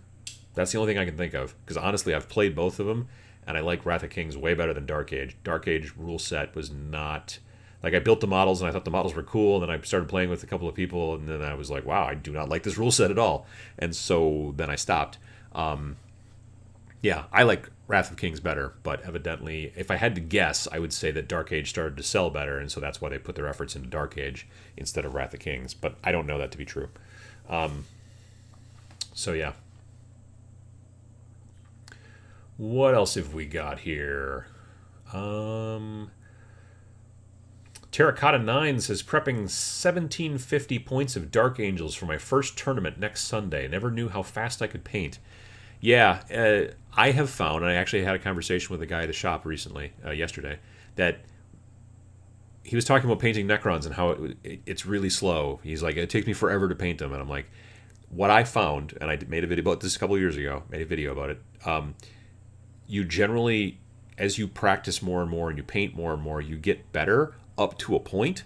That's the only thing I can think of. Because honestly, I've played both of them, and I like Wrath of Kings way better than Dark Age. Dark Age rule set was not... Like, I built the models, and I thought the models were cool, and then I started playing with a couple of people, and then I was like, wow, I do not like this rule set at all. And so then I stopped. Yeah, I like Wrath of Kings better, but evidently, if I had to guess, I would say that Dark Age started to sell better, and so that's why they put their efforts into Dark Age instead of Wrath of Kings. But I don't know that to be true. So, yeah. What else have we got here? Terracotta 9 says, prepping 1750 points of Dark Angels for my first tournament next Sunday. Never knew how fast I could paint. Yeah, I have found, and I actually had a conversation with a guy at the shop recently, yesterday, that he was talking about painting Necrons and how it's really slow. He's like, it takes me forever to paint them. And I'm like, what I found, and I made a video about this a couple of years ago, made a video about it, you generally, as you practice more and more and you paint more and more, you get better up to a point,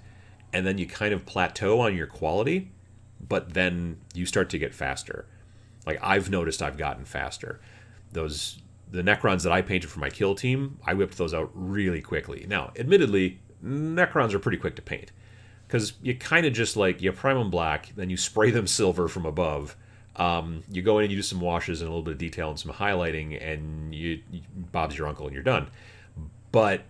and then you kind of plateau on your quality, but then you start to get faster. Like, I've noticed I've gotten faster. The Necrons that I painted for my kill team, I whipped those out really quickly. Now, admittedly, Necrons are pretty quick to paint, because you kind of just like, you prime them black, then you spray them silver from above. You go in and you do some washes and a little bit of detail and some highlighting, and you Bob's your uncle and you're done. But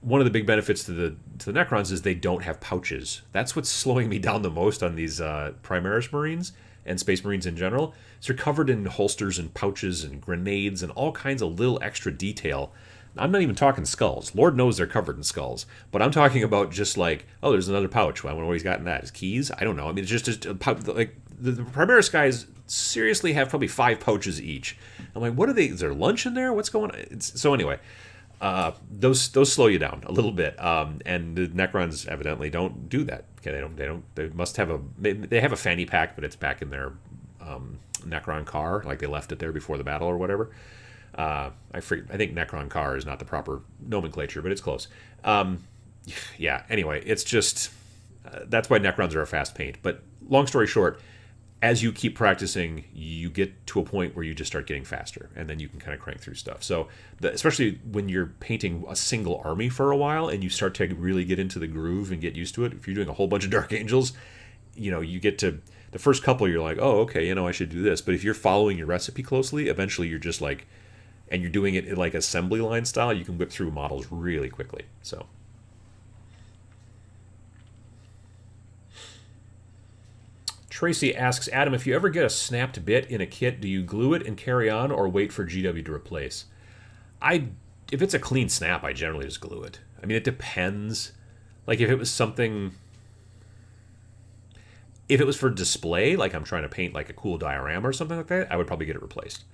one of the big benefits to the Necrons is they don't have pouches. That's what's slowing me down the most on these Primaris Marines and Space Marines in general. So they're covered in holsters and pouches and grenades and all kinds of little extra detail I'm not even talking skulls. Lord knows they're covered in skulls. But I'm talking about just like, oh, there's another pouch. I wonder what he's got in that. His keys? I don't know. I mean, it's just like the Primaris guys seriously have probably 5 pouches each. I'm like, what are they? Is there lunch in there? What's going on? So anyway, those slow you down a little bit. And the Necrons evidently don't do that. Okay, they must have they have a fanny pack, but it's back in their Necron car, like they left it there before the battle or whatever. I think Necron car is not the proper nomenclature, but it's close. Yeah, anyway, it's just that's why Necrons are a fast paint. But long story short, as you keep practicing, you get to a point where you just start getting faster, and then you can kind of crank through stuff. So, especially when you're painting a single army for a while, and you start to really get into the groove and get used to it. If you're doing a whole bunch of Dark Angels, you get to the first couple, you're like, oh, okay, I should do this. But if you're following your recipe closely, eventually you're just like, and you're doing it in like assembly line style, you can whip through models really quickly. So. Tracy asks, Adam, if you ever get a snapped bit in a kit, do you glue it and carry on or wait for GW to replace? If it's a clean snap, I generally just glue it. I mean, it depends. Like if it was something... If it was for display, like I'm trying to paint like a cool diorama or something like that, I would probably get it replaced.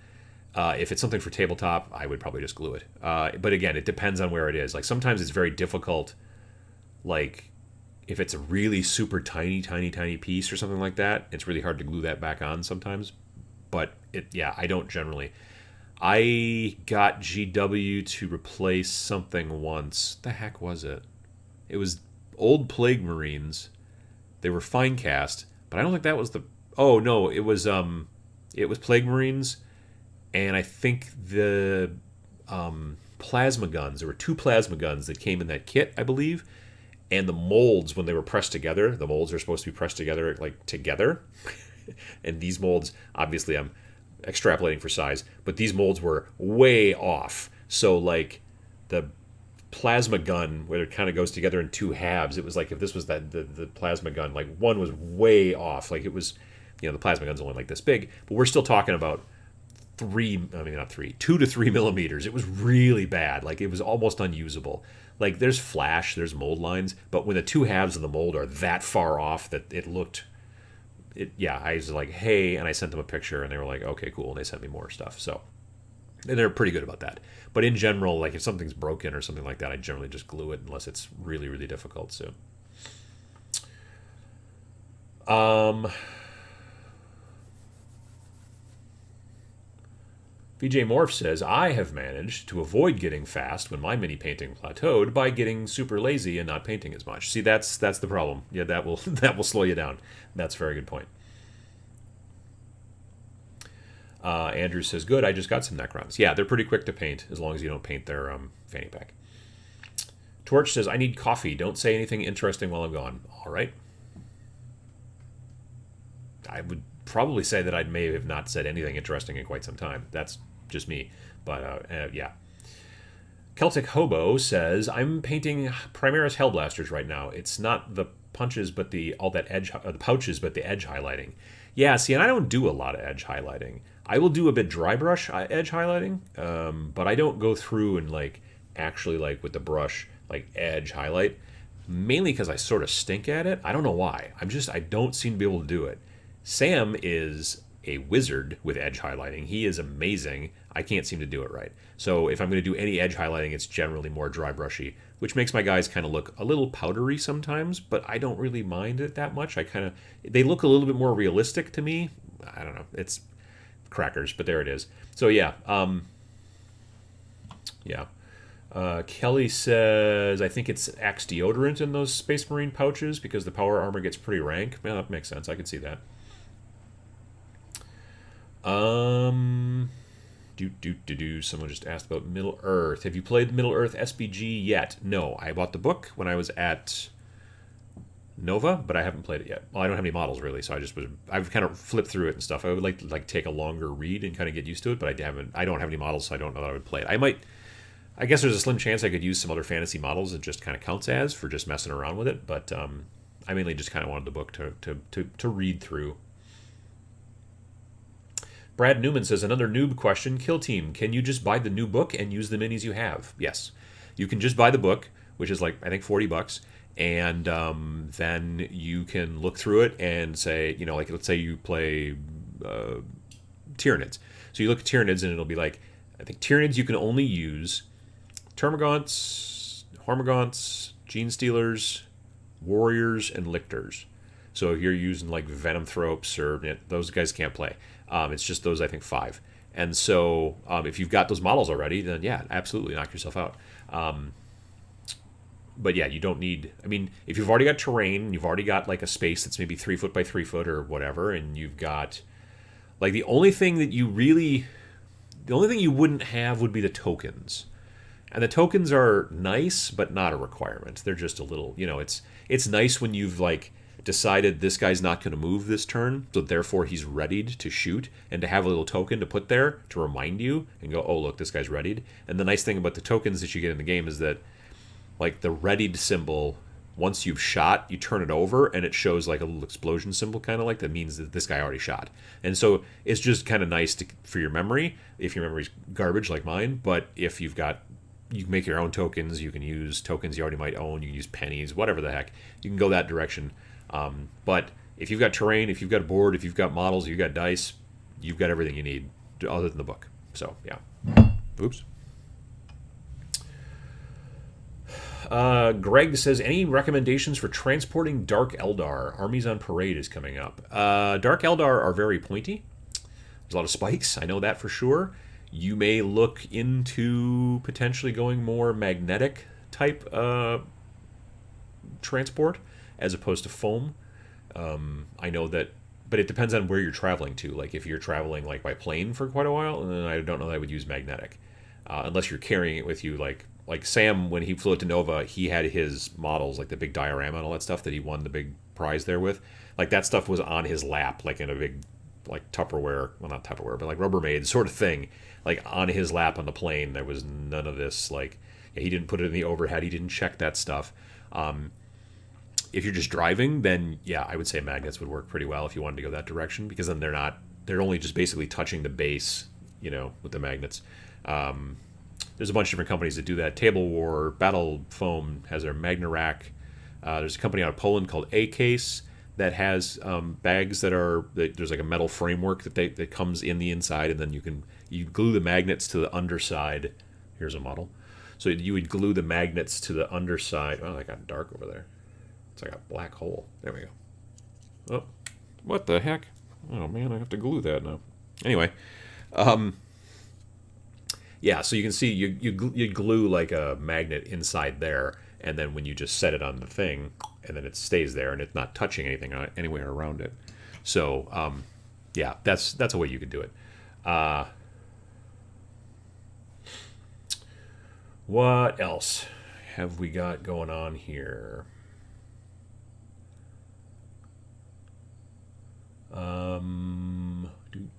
If it's something for tabletop, I would probably just glue it. But again, it depends on where it is. Like sometimes it's very difficult, like... If it's a really super tiny piece or something like that, it's really hard to glue that back on sometimes. But I don't generally. I got GW to replace something once. The heck was it? It was old Plague Marines. They were fine cast, but I don't think that was the. Oh no, it was Plague Marines, and I think the plasma guns. There were 2 plasma guns that came in that kit, I believe. And the molds, when they were pressed together, the molds are supposed to be pressed together, like together. And these molds, obviously I'm extrapolating for size, but these molds were way off. So like the plasma gun, where it kind of goes together in 2 halves, it was like if this was the plasma gun, like one was way off. Like it was, the plasma gun's only like this big, but we're still talking about 2 to 3 millimeters. It was really bad. Like it was almost unusable. Like there's flash, there's mold lines, but when the 2 halves of the mold are that far off that it looked, I was like, hey, and I sent them a picture and they were like, okay, cool. And they sent me more stuff. So, and they're pretty good about that. But in general, like if something's broken or something like that, I generally just glue it unless it's really, really difficult. So, VJ Morph says, I have managed to avoid getting fast when my mini painting plateaued by getting super lazy and not painting as much. See, that's the problem. Yeah, that will slow you down. That's a very good point. Andrew says, good, I just got some Necrons. Yeah, they're pretty quick to paint as long as you don't paint their fanny pack. Torch says, I need coffee. Don't say anything interesting while I'm gone. All right. I would probably say that I may have not said anything interesting in quite some time. That's just me. But, yeah. Celtic Hobo says, I'm painting Primaris Hellblasters right now. It's not the punches, but the pouches, but the edge highlighting. Yeah, see, and I don't do a lot of edge highlighting. I will do a bit dry brush edge highlighting, but I don't go through and, like, actually, like, with the brush, like, edge highlight. Mainly because I sort of stink at it. I don't know why. I don't seem to be able to do it. Sam is a wizard with edge highlighting. He is amazing. I can't seem to do it right. So if I'm going to do any edge highlighting, it's generally more dry brushy, which makes my guys kind of look a little powdery sometimes, but I don't really mind it that much. They look a little bit more realistic to me. I don't know. It's crackers, but there it is. So yeah. Kelly says, I think it's Axe deodorant in those Space Marine pouches because the power armor gets pretty rank. Yeah, that makes sense. I can see that. Someone just asked about Middle Earth. Have you played Middle Earth SBG yet? No, I bought the book when I was at Nova, but I haven't played it yet. Well, I don't have any models really, so I've kind of flipped through it and stuff. I would like to take a longer read and kind of get used to it, but I don't have any models, so I don't know that I would play it. I guess there's a slim chance I could use some other fantasy models that just kind of counts as for just messing around with it, but I mainly just kind of wanted the book to read through. Brad Newman says, another noob question. Kill Team, can you just buy the new book and use the minis you have? Yes. You can just buy the book, which is like, I think, $40. And then you can look through it and say, like, let's say you play Tyranids. So you look at Tyranids and it'll be like, I think Tyranids you can only use Termagants, Hormagaunts, Gene Stealers, Warriors, and Lictors. So if you're using like Venomthropes or those guys can't play. It's just those, I think, 5. And so if you've got those models already, then yeah, absolutely knock yourself out. But yeah, you don't need, if you've already got terrain, you've already got like a space that's maybe 3 foot by 3 foot or whatever, and you've got like the only thing you wouldn't have would be the tokens. And the tokens are nice, but not a requirement. They're just a little, it's nice when you've like decided this guy's not going to move this turn, so therefore he's readied to shoot, and to have a little token to put there to remind you and go, oh, look, this guy's readied. And the nice thing about the tokens that you get in the game is that like the readied symbol, once you've shot, you turn it over and it shows like a little explosion symbol, kind of like that means that this guy already shot. And so it's just kind of nice for your memory, if your memory's garbage like mine. But if you can make your own tokens, you can use tokens you already might own, you can use pennies, whatever the heck, you can go that direction. But if you've got terrain, if you've got a board, if you've got models, you've got dice, you've got everything you need other than the book. So yeah. Oops. Greg says, any recommendations for transporting Dark Eldar? Armies on Parade is coming up. Dark Eldar are very pointy. There's a lot of spikes. I know that for sure. You may look into potentially going more magnetic type transport as opposed to foam. I know that, but it depends on where you're traveling to. Like if you're traveling like by plane for quite a while, then I don't know that I would use magnetic, unless you're carrying it with you. Like Sam, when he flew it to Nova, he had his models, like the big diorama and all that stuff that he won the big prize there with. Like that stuff was on his lap, like in a big, like Tupperware, well not Tupperware, but like Rubbermaid sort of thing, like on his lap on the plane. There was none of this, like he didn't put it in the overhead, he didn't check that stuff. If you're just driving, then yeah, I would say magnets would work pretty well if you wanted to go that direction, because then they're only just basically touching the base, with the magnets. There's a bunch of different companies that do that. Table War, Battle Foam has their Magnarack. There's a company out of Poland called A-Case that has bags there's like a metal framework that comes in the inside, and then you glue the magnets to the underside. Here's a model. So you would glue the magnets to the underside. Oh, that got dark over there. It's like a black hole. There we go. Oh, what the heck? Oh man, I have to glue that now. Anyway, yeah, so you can see you glue like a magnet inside there, and then when you just set it on the thing, and then it stays there, and it's not touching anything anywhere around it. So, yeah, that's a way you could do it. What else have we got going on here?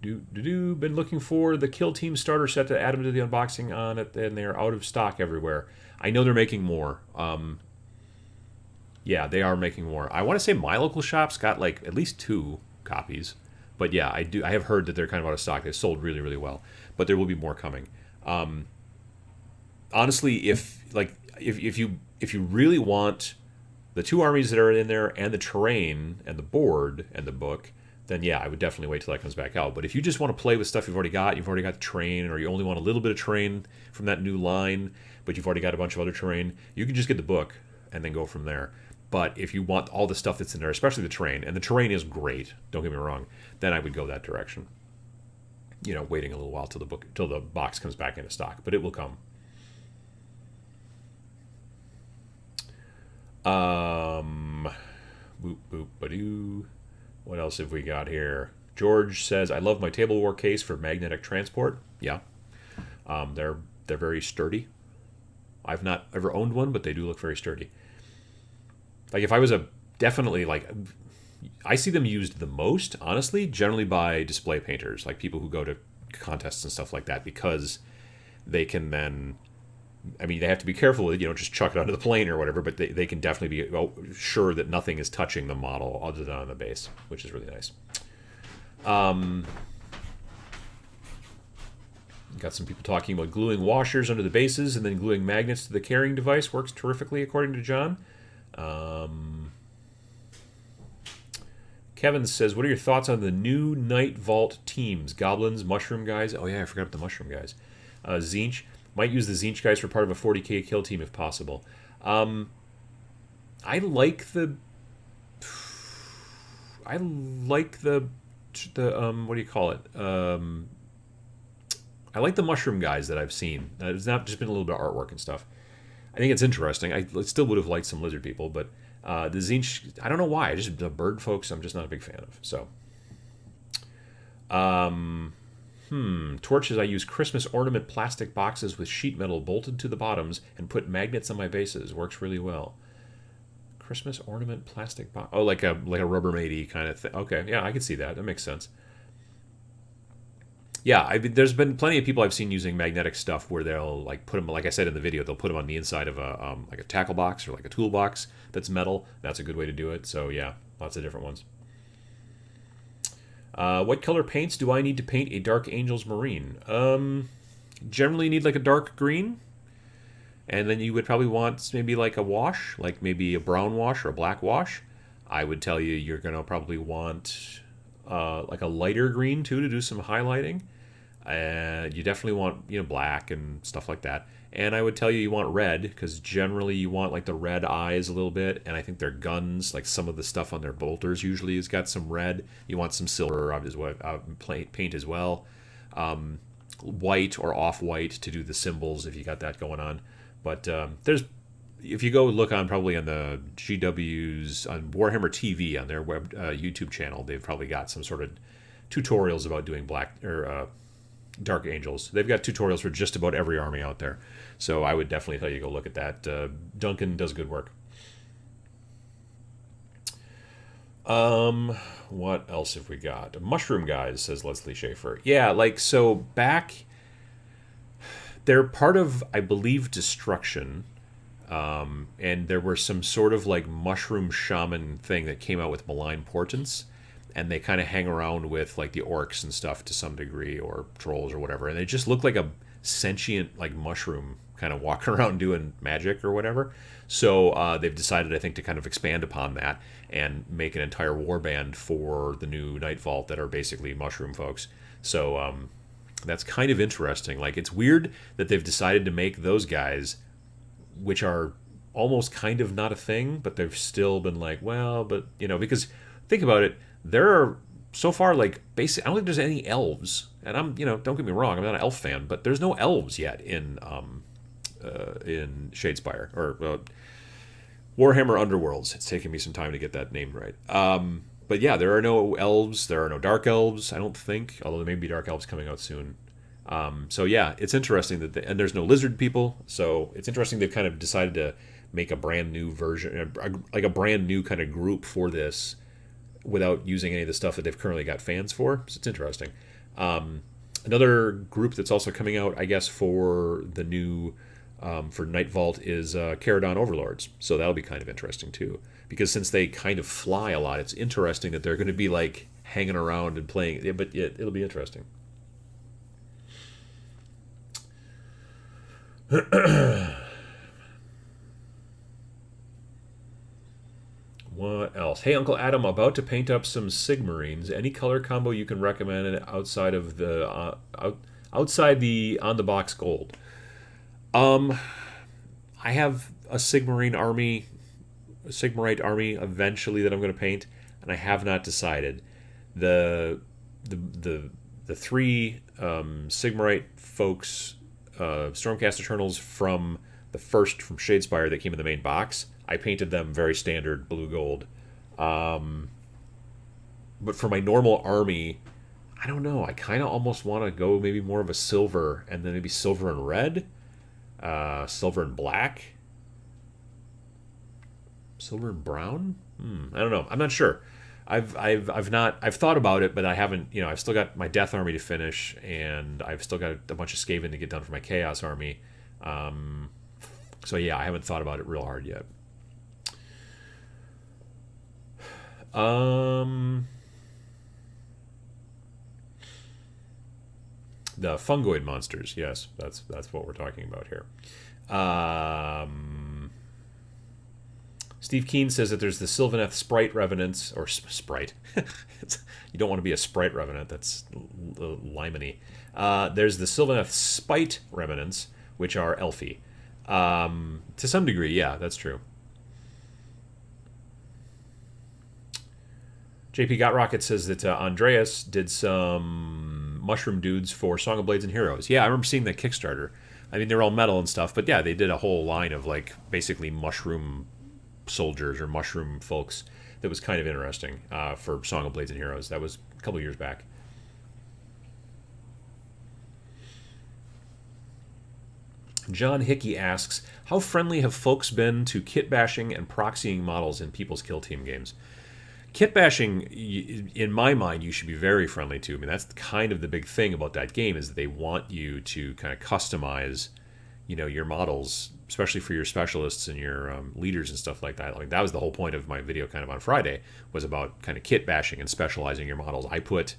Been looking for the Kill Team starter set to add them to the unboxing on it, and they're out of stock everywhere. I know they're making more. Yeah, they are making more. I want to say my local shop's got like at least 2 copies, but yeah, I have heard that they're kind of out of stock. They've sold really, really well, but there will be more coming. Honestly, if you really want the 2 armies that are in there and the terrain and the board and the book, then yeah, I would definitely wait till that comes back out. But if you just want to play with stuff you've already got the terrain, or you only want a little bit of terrain from that new line, but you've already got a bunch of other terrain, you can just get the book and then go from there. But if you want all the stuff that's in there, especially the terrain, and the terrain is great, don't get me wrong, then I would go that direction. Waiting a little while till the box comes back into stock, but it will come. Boop boop ba-doo. What else have we got here? George says, I love my Table War case for magnetic transport. Yeah. They're very sturdy. I've not ever owned one, but they do look very sturdy. Like if I was I see them used the most, honestly, generally by display painters, like people who go to contests and stuff like that, because they can then, they have to be careful with it, just chuck it onto the plane or whatever, but they can definitely be sure that nothing is touching the model other than on the base, which is really nice. Got some people talking about gluing washers under the bases and then gluing magnets to the carrying device. Works terrifically, according to John. Kevin says, what are your thoughts on the new Nightvault teams? Goblins, Mushroom guys. Oh, yeah, I forgot about the Mushroom guys. Zinch. Might use the Zinch guys for part of a 40k kill team if possible. I like the what do you call it? I like the Mushroom guys that I've seen. It's not just been a little bit of artwork and stuff. I think it's interesting. I still would have liked some lizard people, but the Zinch, I don't know why. Just the bird folks, I'm just not a big fan of. So, torches. I use Christmas ornament plastic boxes with sheet metal bolted to the bottoms and put magnets on my bases. Works really well. Christmas ornament plastic box. Oh, like a Rubbermaid-y kind of thing. Okay, yeah, I can see that. That makes sense. Yeah, there's been plenty of people I've seen using magnetic stuff where they'll like put them, like I said in the video, they'll put them on the inside of a like a tackle box or like a toolbox that's metal. That's a good way to do it. So yeah, lots of different ones. What color paints do I need to paint a Dark Angels Marine? Generally need like a dark green, and then you would probably want maybe like a wash, like maybe a brown wash or a black wash. I would tell you you're gonna probably want like a lighter green too to do some highlighting. You definitely want black and stuff like that. And I would tell you want red because generally you want like the red eyes a little bit. And I think their guns, like some of the stuff on their bolters, usually has got some red. You want some silver paint as well. White or off-white to do the symbols if you got that going on. But if you go look on probably on the GW's on Warhammer TV on their web YouTube channel, they've probably got some sort of tutorials about doing black or Dark Angels. They've got tutorials for just about every army out there. So I would definitely tell you go look at that. Duncan does good work. What else have we got? Mushroom guys, says Leslie Schaefer. Yeah, like so back. They're part of, I believe, Destruction. And there were some sort of like mushroom shaman thing that came out with malign portents, and they kind of hang around with like the orcs and stuff to some degree, or trolls or whatever, and they just look like a sentient like mushroom kind of walking around doing magic or whatever. So they've decided, I think, to kind of expand upon that and make an entire warband for the new Nightvault that are basically mushroom folks. So that's kind of interesting. Like, it's weird that they've decided to make those guys, which are almost kind of not a thing, but they've still been like, well, but because think about it, there are so far like basic. I don't think there's any elves, and I'm don't get me wrong, I'm not an elf fan, but there's no elves yet in Shadespire or Warhammer Underworlds. It's taken me some time to get that named right. But yeah, there are no elves. There are no dark elves, I don't think, although there may be dark elves coming out soon. So yeah, it's interesting that and there's no lizard people. So it's interesting they've kind of decided to make a brand new version, like a brand new kind of group for this, without using any of the stuff that they've currently got fans for. So it's interesting. Another group that's also coming out, I guess, for the new for Nightvault is Caradon Overlords. So that'll be kind of interesting too, because since they kind of fly a lot, it's interesting that they're going to be like hanging around and playing. Yeah, but it'll be interesting. What else? Hey, Uncle Adam, about to paint up some Sigmarines. Any color combo you can recommend outside of the outside the on the box gold? I have a Sigmarite army eventually that I'm going to paint, and I have not decided. The three Sigmarite folks, Stormcast Eternals from Shadespire that came in the main box, I painted them very standard blue gold. But for my normal army, I don't know. I kind of almost want to go maybe more of a silver, and then maybe silver and red, silver and black, silver and brown. I don't know. I'm not sure. I've thought about it, but I haven't. I've still got my Death Army to finish, and I've still got a bunch of Skaven to get done for my Chaos Army. So yeah, I haven't thought about it real hard yet. The fungoid monsters, yes, that's what we're talking about here. Steve Keen says that there's the Sylvaneth Sprite Revenants, or Sprite. You don't want to be a Sprite Revenant, that's limony. There's the Sylvaneth Spite Revenants, which are elfy. To some degree, yeah, that's true. JP Got Rocket says that Andreas did some mushroom dudes for Song of Blades and Heroes. Yeah, I remember seeing that Kickstarter. I mean, they're all metal and stuff, but yeah, they did a whole line of like basically mushroom soldiers or mushroom folks. That was kind of interesting for Song of Blades and Heroes. That was a couple years back. John Hickey asks, how friendly have folks been to kit bashing and proxying models in people's kill team games? Kit bashing, in my mind, you should be very friendly to. I mean, that's kind of the big thing about that game is that they want you to kind of customize, your models, especially for your specialists and your leaders and stuff like that. Like that was the whole point of my video kind of on Friday, was about kind of kit bashing and specializing your models. I put,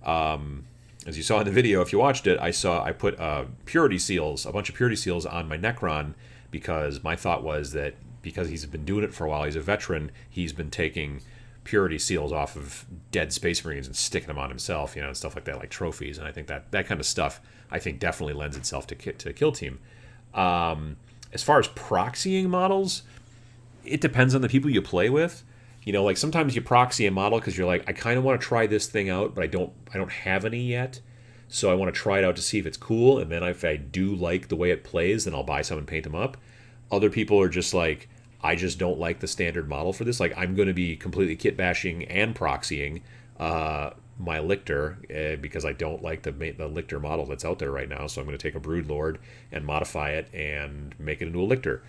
as you saw in the video, if you watched it, I put purity seals, a bunch of purity seals on my Necron because my thought was that because he's been doing it for a while, he's a veteran, he's been taking purity seals off of dead Space Marines and sticking them on himself, and stuff like that, like trophies. And I think that kind of stuff, I think, definitely lends itself to kill team. As far as proxying models, it depends on the people you play with. Like sometimes you proxy a model because you're like, I kind of want to try this thing out, but I don't have any yet, so I want to try it out to see if it's cool. And then if I do like the way it plays, then I'll buy some and paint them up. Other people are just like, I just don't like the standard model for this. Like, I'm going to be completely kit bashing and proxying my Lictor because I don't like the Lictor model that's out there right now. So I'm going to take a Brood Lord and modify it and make it into a Lictor.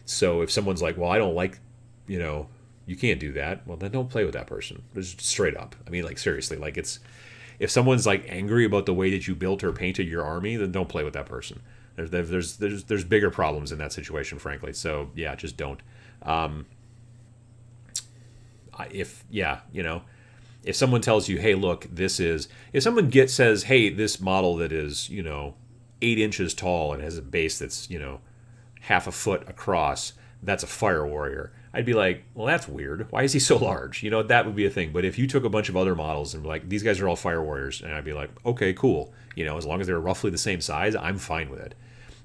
So if someone's like, well, I don't like, you can't do that. Well, then don't play with that person. Just straight up. I mean, like, seriously, like if someone's like angry about the way that you built or painted your army, then don't play with that person. There's bigger problems in that situation, frankly. So yeah, just don't. If someone tells you, hey, look, if someone says, hey, this model that is 8 inches tall and has a base that's half a foot across, that's a fire warrior, I'd be like, well, that's weird. Why is he so large? That would be a thing. But if you took a bunch of other models and were like, these guys are all fire warriors, and I'd be like, okay, cool. As long as they're roughly the same size, I'm fine with it.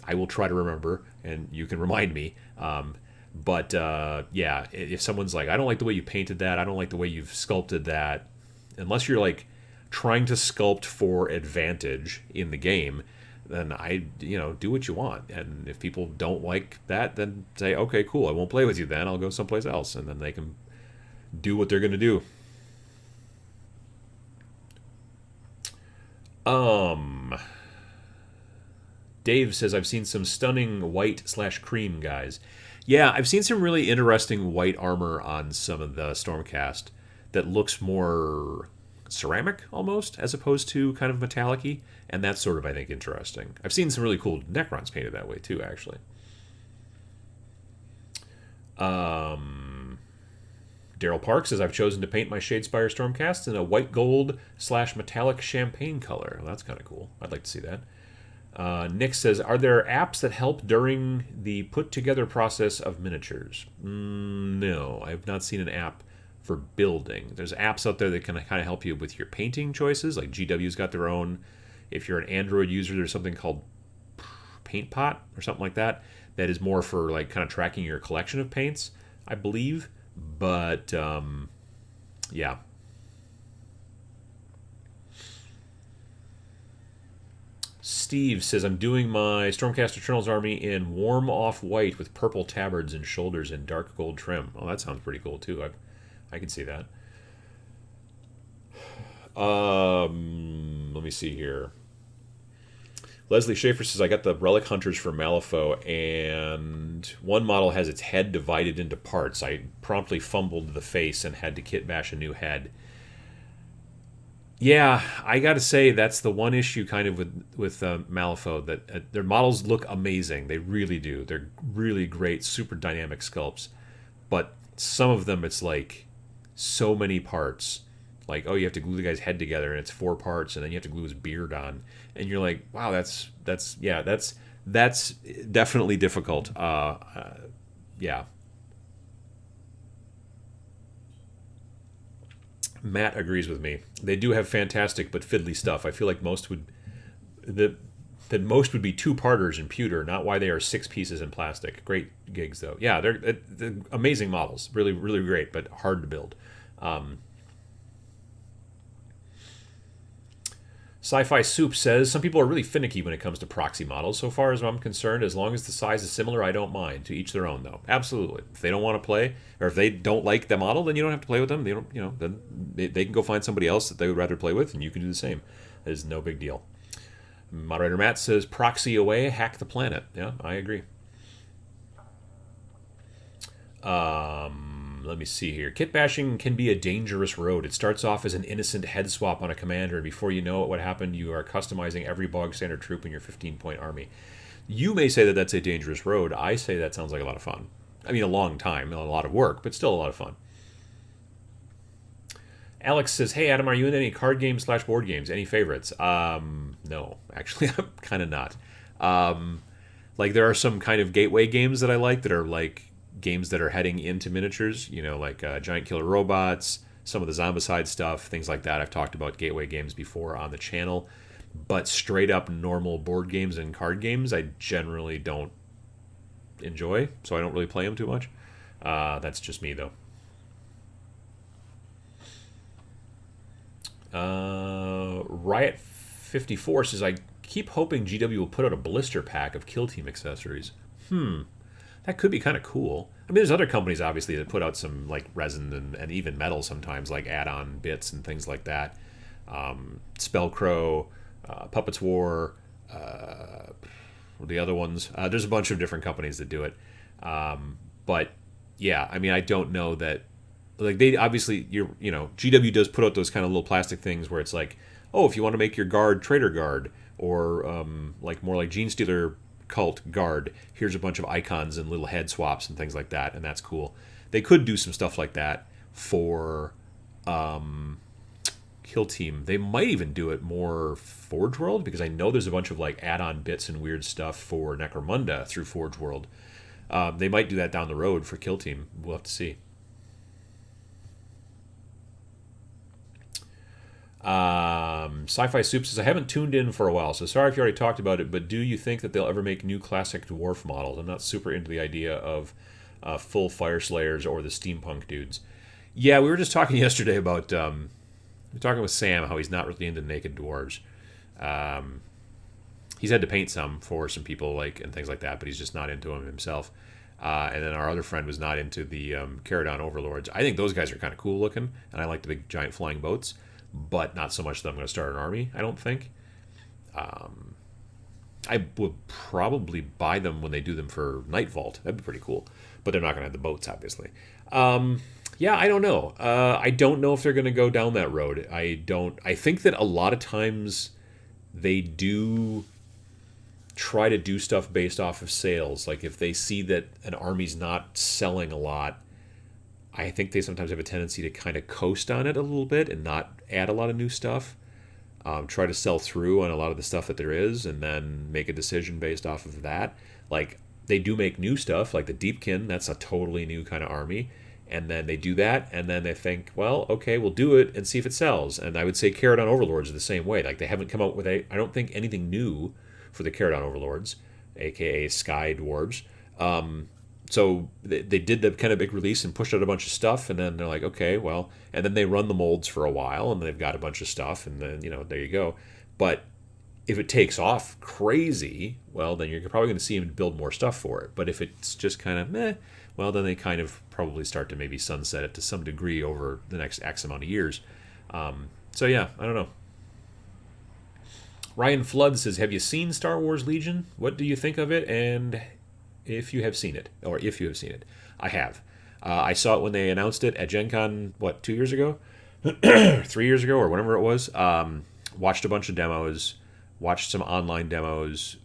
I will try to remember, and you can remind me. But yeah, if someone's like, I don't like the way you painted that, I don't like the way you've sculpted that, unless you're like trying to sculpt for advantage in the game, then do what you want. And if people don't like that, then say, okay, cool, I won't play with you then, I'll go someplace else, and then they can do what they're going to do. Dave says, I've seen some stunning white/cream guys. Yeah, I've seen some really interesting white armor on some of the Stormcast that looks more ceramic almost, as opposed to kind of metallic-y, and that's sort of, I think, interesting. I've seen some really cool Necrons painted that way too, actually. Daryl Park says, I've chosen to paint my Shadespire Stormcast in a white gold/metallic champagne color. Well, that's kind of cool. I'd like to see that. Nick says, are there apps that help during the put-together process of miniatures? No, I have not seen an app for building. There's apps out there that can kind of help you with your painting choices. Like GW's got their own. If you're an Android user, there's something called PaintPot or something like that. That is more for like kind of tracking your collection of paints, I believe. But yeah. Steve says, I'm doing my Stormcast Eternals army in warm off-white with purple tabards and shoulders and dark gold trim. Oh, that sounds pretty cool, too. I can see that. Let me see here. Leslie Schaefer says, I got the Relic Hunters for Malifaux, and one model has its head divided into parts. I promptly fumbled the face and had to kit bash a new head. Yeah, I got to say that's the one issue kind of with Malifaux, that their models look amazing. They really do. They're really great, super dynamic sculpts. But some of them, it's like so many parts, Like, oh, you have to glue the guy's head together, and it's 4 parts, and then you have to glue his beard on, and you're like, wow, that's definitely difficult. Yeah. Matt agrees with me. They do have fantastic but fiddly stuff. I feel like that most would be 2-parters in pewter, not why they are 6 pieces in plastic. Great gigs though. Yeah, they're amazing models. Really, really great, but hard to build. Sci-Fi Soup says, some people are really finicky when it comes to proxy models. So far as I'm concerned, as long as the size is similar, I don't mind. To each their own, though. Absolutely. If they don't want to play, or if they don't like the model, then you don't have to play with them. They don't, then they can go find somebody else that they would rather play with, and you can do the same. It's no big deal. Moderator Matt says, proxy away, hack the planet. Yeah, I agree. Let me see here. Kit bashing can be a dangerous road. It starts off as an innocent head swap on a commander, and before you know it, what happened, you are customizing every bog standard troop in your 15-point army. You may say that that's a dangerous road. I say that sounds like a lot of fun. I mean, a long time, a lot of work, but still a lot of fun. Alex says, hey, Adam, are you in any card games / board games? Any favorites? No, actually, I'm kind of not. Like, there are some kind of gateway games that I like that are like games that are heading into miniatures, like Giant Killer Robots, some of the Zombicide stuff, things like that. I've talked about gateway games before on the channel, but straight up normal board games and card games I generally don't enjoy, so I don't really play them too much. That's just me, though. Riot 54 says, I keep hoping GW will put out a blister pack of Kill Team accessories. That could be kind of cool. I mean, there's other companies, obviously, that put out some, like, resin and even metal sometimes, like add-on bits and things like that. Spellcrow, Puppets War, the other ones. There's a bunch of different companies that do it. But, yeah, I mean, I don't know that... Like, they obviously, GW does put out those kind of little plastic things where it's like, oh, if you want to make your guard Traitor Guard, or, like, more like Gene Stealer Cult Guard, here's a bunch of icons and little head swaps and things like that, and that's cool. They could do some stuff like that for Kill Team. They might even do it more Forge World, because I know there's a bunch of like add-on bits and weird stuff for Necromunda through Forge World. They might do that down the road for Kill Team. We'll have to see. Sci-Fi Soup says, I haven't tuned in for a while, so sorry if you already talked about it, but do you think that they'll ever make new classic dwarf models? I'm not super into the idea of full Fire Slayers or the steampunk dudes. Yeah, we were just talking yesterday about, we were talking with Sam, how he's not really into naked dwarves. He's had to paint some for some people, like, and things like that, but he's just not into them himself. And then our other friend was not into the Caradon Overlords. I think those guys are kind of cool looking, and I like the big giant flying boats, but not so much that I'm going to start an army, I don't think. I would probably buy them when they do them for Nightvault. That'd be pretty cool. But they're not going to have the boats, obviously. Yeah, I don't know. I don't know if they're going to go down that road. I think that a lot of times they do try to do stuff based off of sales. Like if they see that an army's not selling a lot, I think they sometimes have a tendency to kind of coast on it a little bit and not add a lot of new stuff. Try to sell through on a lot of the stuff that there is and then make a decision based off of that. Like, they do make new stuff, like the Deepkin, that's a totally new kind of army. And then they do that, and then they think, well, okay, we'll do it and see if it sells. And I would say Caradon Overlords are the same way. Like, they haven't come out with, I don't think, anything new for the Caradon Overlords, a.k.a. Sky Dwarves. So they did the kind of big release and pushed out a bunch of stuff, and then they're like, okay, well, and then they run the molds for a while, and they've got a bunch of stuff, and then, there you go. But if it takes off crazy, well, then you're probably going to see them build more stuff for it. But if it's just kind of meh, well, then they kind of probably start to maybe sunset it to some degree over the next X amount of years. So yeah, I don't know. Ryan Flood says, have you seen Star Wars Legion? What do you think of it? And if you have seen it, I have. I saw it when they announced it at Gen Con, 2 years ago? 3 years ago, or whatever it was. Watched a bunch of demos, watched some online demos,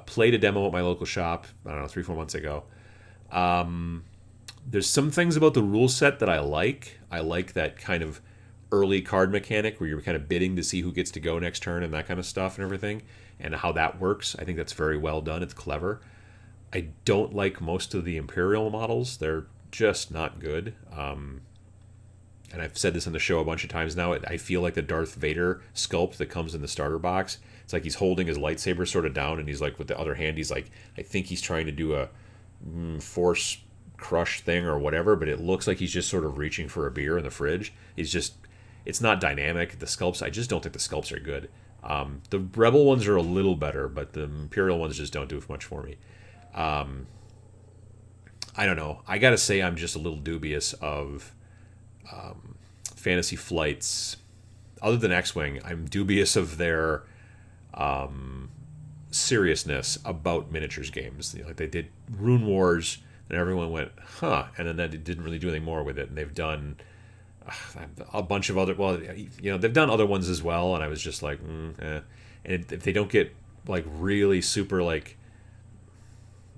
played a demo at my local shop, 3-4 months ago. There's some things about the rule set that I like. I like that kind of early card mechanic where you're kind of bidding to see who gets to go next turn and that kind of stuff and everything, and how that works. I think that's very well done. It's clever. I don't like most of the Imperial models. They're just not good. And I've said this on the show a bunch of times now. I feel like the Darth Vader sculpt that comes in the starter box. It's like he's holding his lightsaber sort of down, and he's like with the other hand, he's like, I think he's trying to do a force crush thing or whatever, but it looks like he's just sort of reaching for a beer in the fridge. It's not dynamic. The sculpts, I just don't think the sculpts are good. The Rebel ones are a little better, but the Imperial ones just don't do much for me. I don't know. I gotta say, I'm just a little dubious of Fantasy Flight's. Other than X-Wing, I'm dubious of their seriousness about miniatures games. Like they did Rune Wars, and everyone went, huh, and then they didn't really do anything more with it. And they've done a bunch of other, they've done other ones as well, and I was just like, eh. And if they don't get like really super like,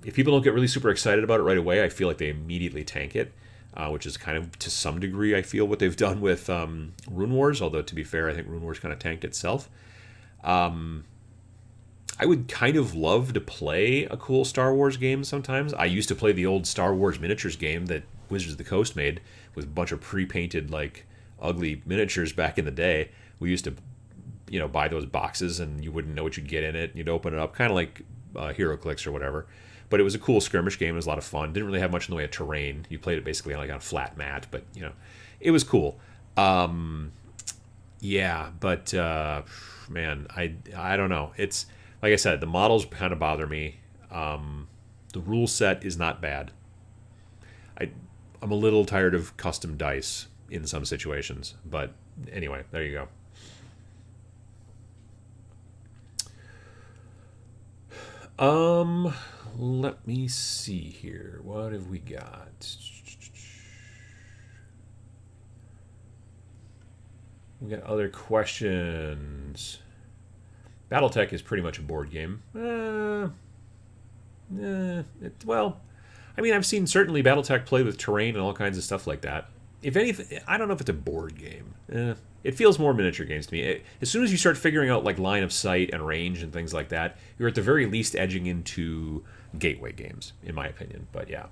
if people don't get really super excited about it right away, I feel like they immediately tank it, which is kind of to some degree, I feel, what they've done with Rune Wars. Although to be fair, I think Rune Wars kind of tanked itself. I would kind of love to play a cool Star Wars game sometimes. I used to play the old Star Wars miniatures game that Wizards of the Coast made with a bunch of pre-painted, like, ugly miniatures back in the day. We used to, buy those boxes, and you wouldn't know what you'd get in it. You'd open it up, kind of like HeroClix or whatever. But it was a cool skirmish game. It was a lot of fun. Didn't really have much in the way of terrain. You played it basically on a flat mat, but, it was cool. Yeah, but, man, I don't know. It's... Like I said, the models kind of bother me. The rule set is not bad. I'm a little tired of custom dice in some situations. But anyway, there you go. Let me see here. What have we got? We got other questions. Battletech is pretty much a board game. I've seen certainly Battletech play with terrain and all kinds of stuff like that. If anything, I don't know if it's a board game. It feels more miniature games to me. As soon as you start figuring out like line of sight and range and things like that, you're at the very least edging into gateway games, in my opinion. But yeah.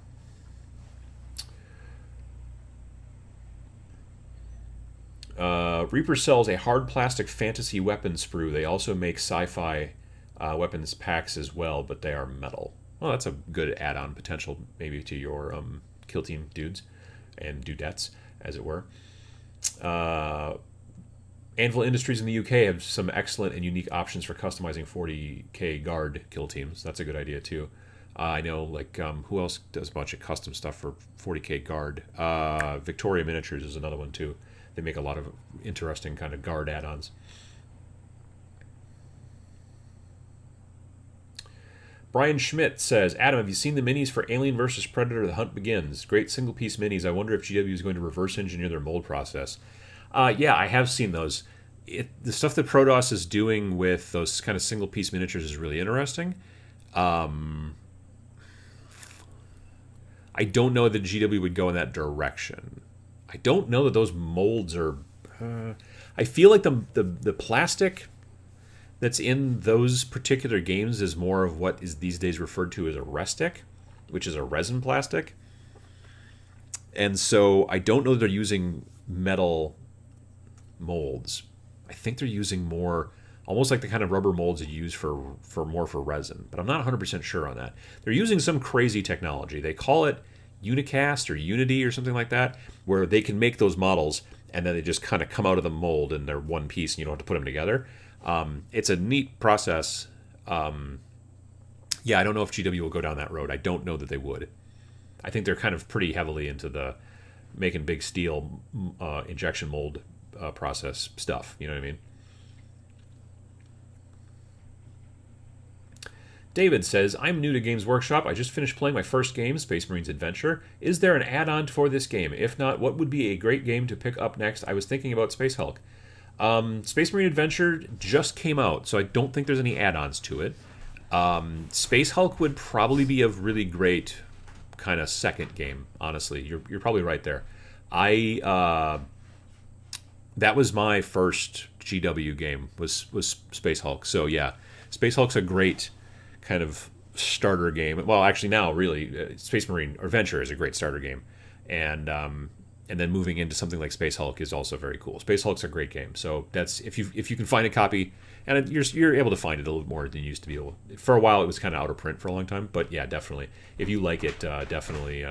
Reaper sells a hard plastic fantasy weapon sprue. They also make sci-fi weapons packs as well, but they are metal. Well, that's a good add-on potential maybe to your kill team dudes and dudettes, as it were. Anvil Industries in the UK have some excellent and unique options for customizing 40k guard kill teams. That's a good idea too. I know, who else does a bunch of custom stuff for 40k guard? Victoria Miniatures is another one too. They make a lot of interesting kind of guard add-ons. Brian Schmidt says, Adam, have you seen the minis for Alien vs. Predator: The Hunt Begins? Great single-piece minis. I wonder if GW is going to reverse engineer their mold process. Yeah, I have seen those. The stuff that Protoss is doing with those kind of single-piece miniatures is really interesting. I don't know that GW would go in that direction. I don't know that those molds are... I feel like the plastic that's in those particular games is more of what is these days referred to as a restic, which is a resin plastic. And so I don't know that they're using metal molds. I think they're using more... almost like the kind of rubber molds you use for resin. But I'm not 100% sure on that. They're using some crazy technology. They call it Unicast or Unity or something like that, where they can make those models and then they just kind of come out of the mold and they're one piece and you don't have to put them together. It's a neat process. Yeah, I don't know if GW will go down that road. I don't know that they would. I think they're kind of pretty heavily into the making big steel injection mold process stuff. You know what I mean? David says, I'm new to Games Workshop. I just finished playing my first game, Space Marines Adventure. Is there an add-on for this game? If not, what would be a great game to pick up next? I was thinking about Space Hulk. Space Marine Adventure just came out, so I don't think there's any add-ons to it. Space Hulk would probably be a really great kind of second game, honestly. You're probably right there. That was my first GW game, was Space Hulk. So yeah, Space Hulk's a great kind of starter game. Well, actually now really, Space Marine Adventure is a great starter game, and then moving into something like Space Hulk is also very cool. Space Hulk's a great game. So that's if you can find a copy, and you're able to find it a little more than you used to be able. For a while, it was kind of out of print for a long time, but yeah, definitely if you like it, definitely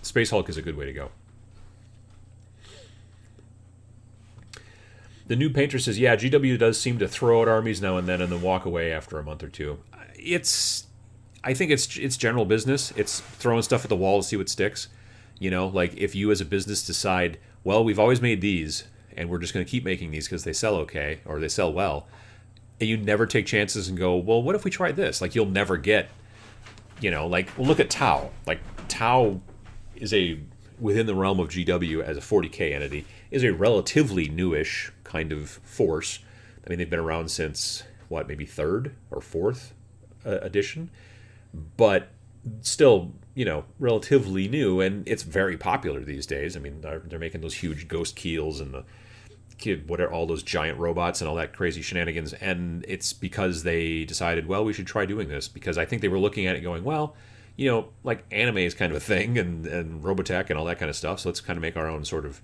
Space Hulk is a good way to go. The new painter says, yeah, GW does seem to throw out armies now and then walk away after a month or two. I think it's general business. It's throwing stuff at the wall to see what sticks. You know, like if you as a business decide, well, we've always made these, and we're just going to keep making these because they sell okay, or they sell well, and you never take chances and go, well, what if we try this? Like, you'll never get, like, well, look at Tau. Like, Tau is within the realm of GW as a 40K entity, is a relatively newish kind of force. I mean, they've been around since, maybe third or fourth edition, but still, relatively new, and it's very popular these days. I mean, they're making those huge ghost keels and all those giant robots and all that crazy shenanigans, and it's because they decided, well, we should try doing this, because I think they were looking at it going, well, like anime is kind of a thing, and Robotech and all that kind of stuff, so let's kind of make our own sort of,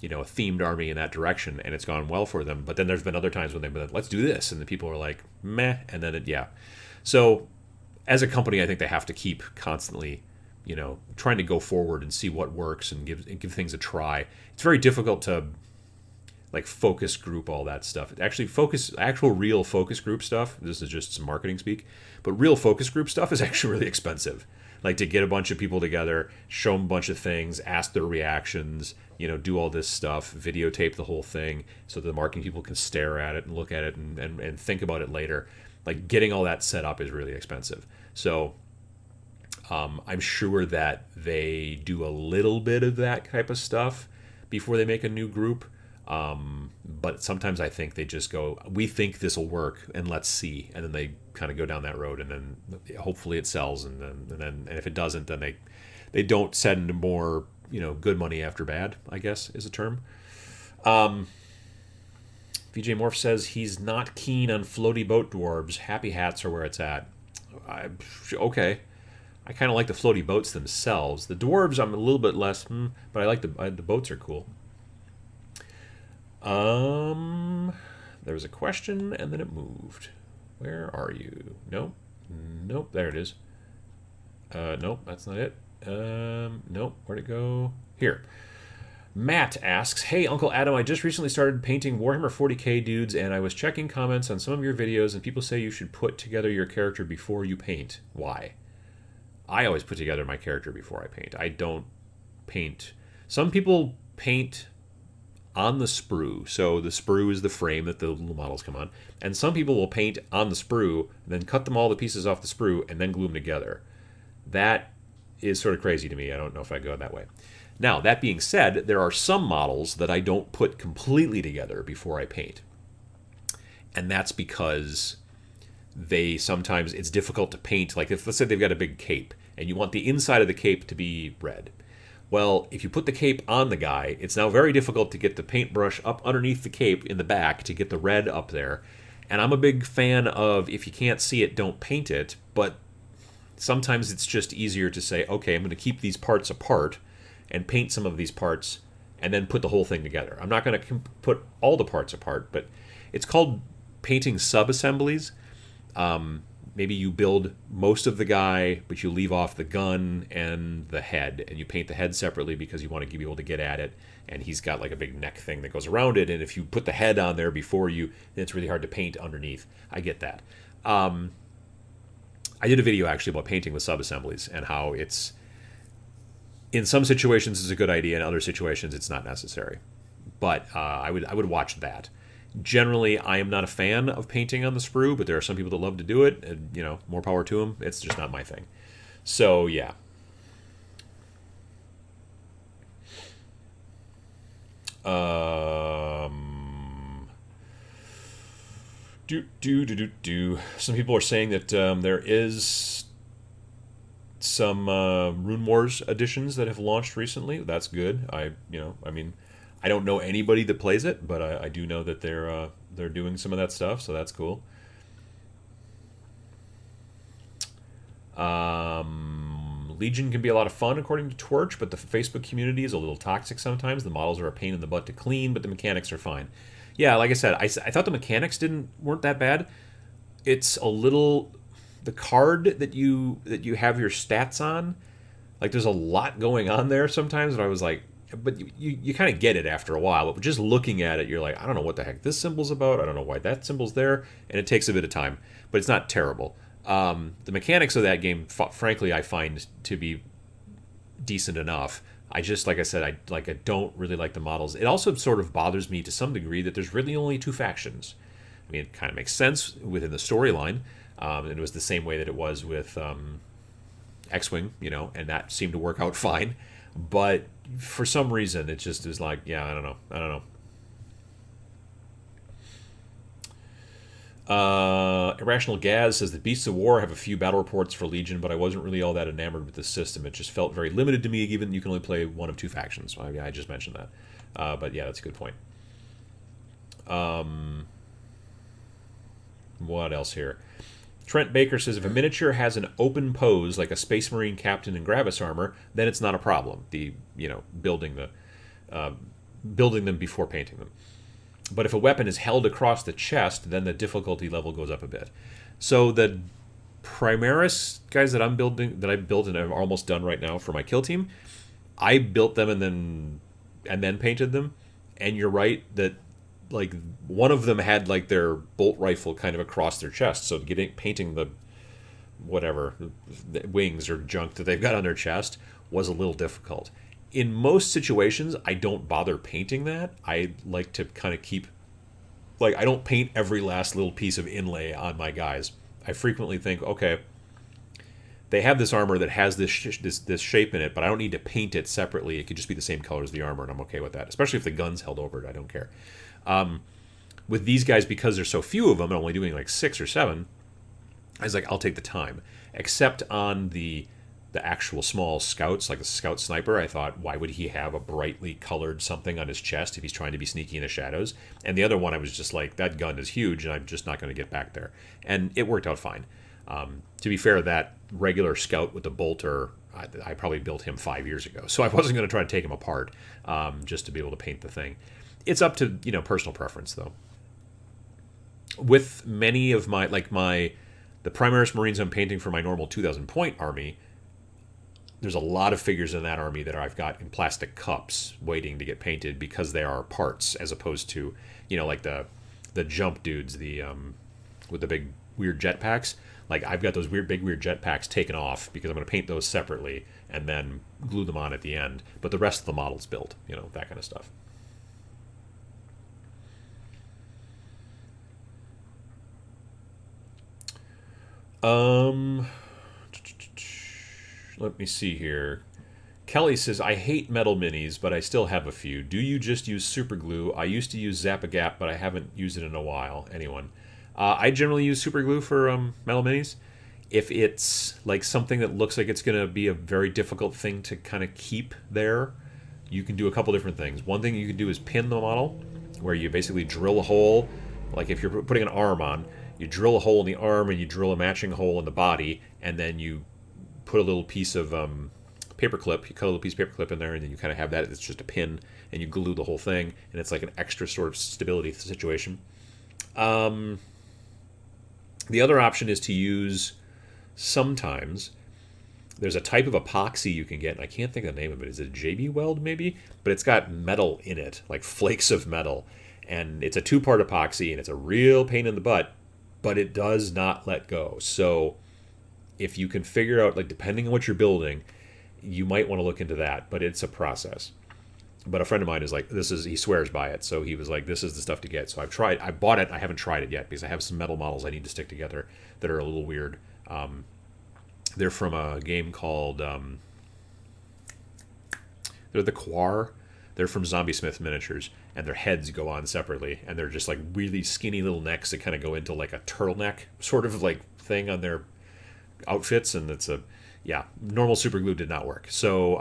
a themed army in that direction, and it's gone well for them. But then there's been other times when they've been like, let's do this, and the people are like, meh, and then So as a company, I think they have to keep constantly, trying to go forward and see what works and give things a try. It's very difficult to like focus group all that stuff. Actual real focus group stuff. This is just some marketing speak, but real focus group stuff is actually really expensive. Like to get a bunch of people together, show them a bunch of things, ask their reactions, do all this stuff, videotape the whole thing so the marketing people can stare at it and look at it and think about it later. Like getting all that set up is really expensive. So I'm sure that they do a little bit of that type of stuff before they make a new group. But sometimes I think they just go, we think this will work and let's see. And then they kind of go down that road, and then hopefully it sells. And if it doesn't, then they don't send more, good money after bad, I guess is a term. VJ Morph says he's not keen on floaty boat dwarves. Happy hats are where it's at. Okay. I kind of like the floaty boats themselves. The dwarves I'm a little bit less, but I like the boats are cool. There was a question and then it moved. Where are you? Nope, there it is. Nope, that's not it. Nope, where'd it go? Here. Matt asks, hey, Uncle Adam, I just recently started painting Warhammer 40k dudes, and I was checking comments on some of your videos, and people say you should put together your character before you paint. Why? I always put together my character before I paint. I don't paint. Some people paint on the sprue. So the sprue is the frame that the little models come on. And some people will paint on the sprue, then cut them all the pieces off the sprue, and then glue them together. That is sort of crazy to me. I don't know if I go that way. Now, that being said, there are some models that I don't put completely together before I paint. And that's because sometimes it's difficult to paint. Like if, let's say they've got a big cape, and you want the inside of the cape to be red. Well, if you put the cape on the guy, it's now very difficult to get the paintbrush up underneath the cape in the back to get the red up there. And I'm a big fan of, if you can't see it, don't paint it. But sometimes it's just easier to say, okay, I'm going to keep these parts apart and paint some of these parts and then put the whole thing together. I'm not going to put all the parts apart, but it's called painting sub-assemblies. Maybe you build most of the guy, but you leave off the gun and the head, and you paint the head separately because you want to be able to get at it, and he's got like a big neck thing that goes around it, and if you put the head on there before you, then it's really hard to paint underneath. I get that. I did a video actually about painting with sub-assemblies and how it's, in some situations it's a good idea, in other situations it's not necessary. But I would watch that. Generally, I am not a fan of painting on the sprue, but there are some people that love to do it, and more power to them. It's just not my thing. So yeah. Some people are saying that there is some Rune Wars editions that have launched recently. That's good. I I don't know anybody that plays it, but I do know that they're doing some of that stuff, so that's cool. Legion can be a lot of fun, according to Torch, but the Facebook community is a little toxic sometimes. The models are a pain in the butt to clean, but the mechanics are fine. Yeah, like I said, I thought the mechanics weren't that bad. It's a little the card that you have your stats on. Like, there's a lot going on there sometimes, and I was like, but you kind of get it after a while. But just looking at it, you're like, I don't know what the heck this symbol's about. I don't know why that symbol's there, and it takes a bit of time, but it's not terrible. The mechanics of that game, frankly, I find to be decent enough. I just, like I said, I don't really like the models. It also sort of bothers me to some degree that there's really only two factions. I mean, it kind of makes sense within the storyline. It was the same way that it was with X-Wing, and that seemed to work out fine. But for some reason, it just is like, yeah, I don't know. Irrational Gaz says that Beasts of War have a few battle reports for Legion, but I wasn't really all that enamored with the system. It just felt very limited to me, given you can only play one of two factions. I just mentioned that. But yeah, that's a good point. What else here? Trent Baker says, if a miniature has an open pose, like a Space Marine captain in Gravis armor, then it's not a problem. Building them before painting them. But if a weapon is held across the chest, then the difficulty level goes up a bit. So the Primaris guys that I built and I'm almost done right now for my kill team, I built them and then painted them. And you're right that like one of them had like their bolt rifle kind of across their chest, so painting the wings or junk that they've got on their chest was a little difficult. In most situations, I don't bother painting that. I like to kind of keep, like, I don't paint every last little piece of inlay on my guys. I frequently think, okay, they have this armor that has this shape in it, but I don't need to paint it separately. It could just be the same color as the armor, and I'm okay with that. Especially if the gun's held over it, I don't care. With these guys, because there's so few of them, I'm only doing like 6 or 7, I was like, I'll take the time. Except on the actual small scouts, like the scout sniper, I thought, why would he have a brightly colored something on his chest if he's trying to be sneaky in the shadows? And the other one, I was just like, that gun is huge, and I'm just not going to get back there. And it worked out fine. To be fair, that regular scout with the bolter, I probably built him 5 years ago, so I wasn't going to try to take him apart just to be able to paint the thing. It's up to personal preference, though. With many of the Primaris Marines I'm painting for my normal 2,000 point army, there's a lot of figures in that army that I've got in plastic cups waiting to get painted because they are parts, as opposed to like the jump dudes, with the big weird jetpacks. Like, I've got those big weird jetpacks taken off because I'm going to paint those separately and then glue them on at the end. But the rest of the model's built, that kind of stuff. Let me see here. Kelly says, I hate metal minis, but I still have a few. Do you just use super glue? I used to use Zap-A-Gap, but I haven't used it in a while. Anyone? I generally use super glue for metal minis. If it's like something that looks like it's going to be a very difficult thing to kind of keep there, you can do a couple different things. One thing you can do is pin the model, where you basically drill a hole. Like if you're putting an arm on, you drill a hole in the arm and you drill a matching hole in the body, and then you put a little piece of paperclip. You cut a little piece of paperclip in there, and then you kind of have that. It's just a pin, and you glue the whole thing, and it's like an extra sort of stability situation. The other option is to use, sometimes, there's a type of epoxy you can get, and I can't think of the name of it. Is it JB Weld, maybe? But it's got metal in it, like flakes of metal. And it's a 2-part epoxy, and it's a real pain in the butt, but it does not let go. So if you can figure out, like, depending on what you're building, you might want to look into that, but it's a process. But a friend of mine is like, he swears by it, so he was like, this is the stuff to get. So I bought it, I haven't tried it yet, because I have some metal models I need to stick together that are a little weird. They're from a game called, they're the Quar. They're from Zombie Smith Miniatures, and their heads go on separately, and they're just like really skinny little necks that kind of go into like a turtleneck sort of like thing on their outfits, and it's normal super glue did not work. So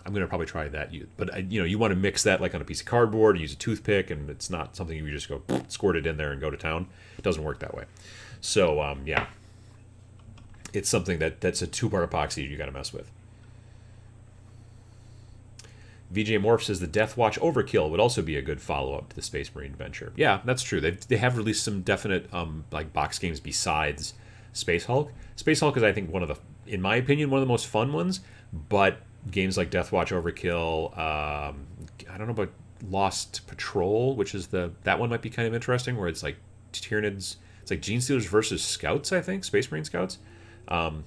I'm going to probably try that. But you want to mix that like on a piece of cardboard and use a toothpick, and it's not something you just go squirt it in there and go to town. It doesn't work that way. So yeah, it's something that's a 2-part epoxy you got to mess with. VJ Morph says the Deathwatch Overkill would also be a good follow-up to the Space Marine adventure. Yeah, that's true. They have released some definite like box games besides Space Hulk. Space Hulk is, I think, in my opinion, one of the most fun ones. But games like Deathwatch Overkill, I don't know about Lost Patrol, which is that one might be kind of interesting, where it's like Tyranids, it's like Gene Stealers versus Scouts, I think, Space Marine Scouts.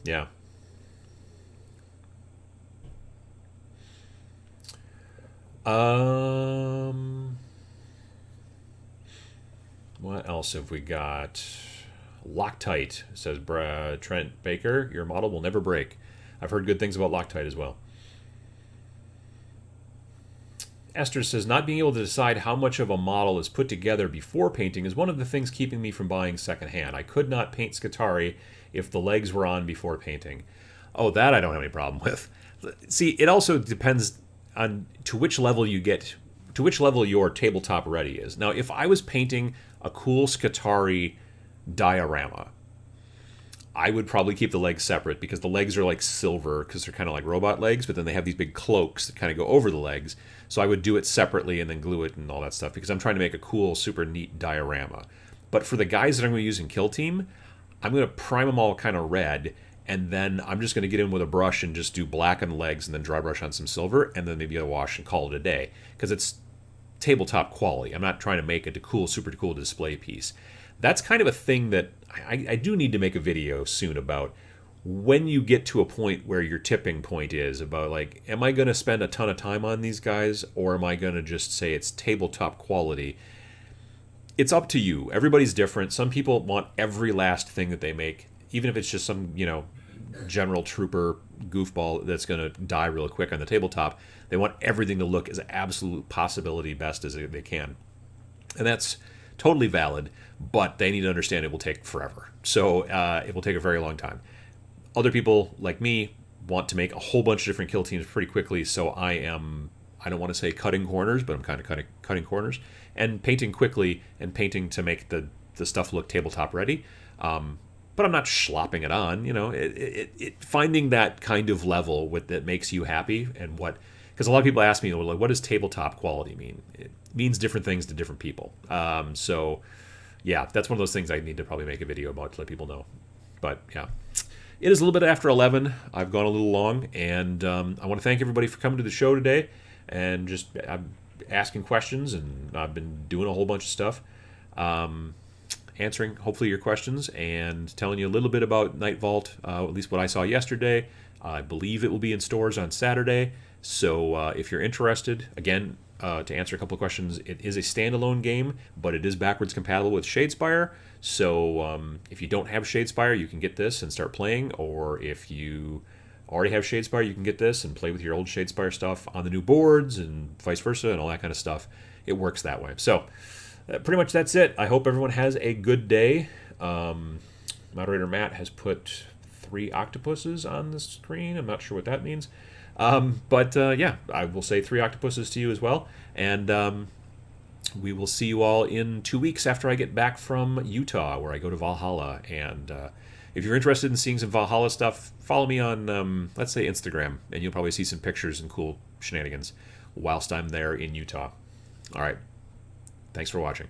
Yeah. What else have we got? Loctite, says Trent Baker. Your model will never break. I've heard good things about Loctite as well. Esther says, not being able to decide how much of a model is put together before painting is one of the things keeping me from buying secondhand. I could not paint Skitarii if the legs were on before painting. Oh, that I don't have any problem with. See, it also depends on to which level your tabletop ready is. Now, if I was painting a cool Skitarii diorama, I would probably keep the legs separate, because the legs are like silver because they're kind of like robot legs, but then they have these big cloaks that kind of go over the legs. So I would do it separately and then glue it and all that stuff, because I'm trying to make a cool, super neat diorama. But for the guys that I'm going to use in Kill Team, I'm going to prime them all kind of red, and then I'm just going to get in with a brush and just do black on the legs and then dry brush on some silver, and then maybe a wash and call it a day, because it's tabletop quality. I'm not trying to make it a cool, super cool display piece. That's kind of a thing that I do need to make a video soon about, when you get to a point where your tipping point is about, like, am I going to spend a ton of time on these guys, or am I going to just say it's tabletop quality? It's up to you. Everybody's different. Some people want every last thing that they make, even if it's just some, general trooper goofball that's going to die real quick on the tabletop. They want everything to look as absolute possibility best as they can. And that's totally valid, but they need to understand it will take forever. So it will take a very long time. Other people, like me, want to make a whole bunch of different kill teams pretty quickly, so I don't want to say cutting corners, but I'm kind of cutting corners, and painting quickly and painting to make the stuff look tabletop ready. But I'm not slopping it on, finding that kind of level that makes you happy, and because a lot of people ask me, like, what does tabletop quality mean? It means different things to different people. So yeah, that's one of those things I need to probably make a video about to let people know. But yeah, it is a little bit after 11. I've gone a little long, and I want to thank everybody for coming to the show today and just asking questions, and I've been doing a whole bunch of stuff. Answering hopefully your questions and telling you a little bit about Nightvault, at least what I saw yesterday. I believe it will be in stores on Saturday, so if you're interested, again, to answer a couple of questions, it is a standalone game, but it is backwards compatible with Shadespire, so if you don't have Shadespire, you can get this and start playing, or if you already have Shadespire, you can get this and play with your old Shadespire stuff on the new boards and vice versa and all that kind of stuff. It works that way. So pretty much that's it. I hope everyone has a good day. Moderator Matt has put 3 octopuses on the screen. I'm not sure what that means. But yeah, I will say 3 octopuses to you as well. And we will see you all in 2 weeks after I get back from Utah, where I go to Valhalla. And if you're interested in seeing some Valhalla stuff, follow me on, let's say, Instagram. And you'll probably see some pictures and cool shenanigans whilst I'm there in Utah. All right. Thanks for watching.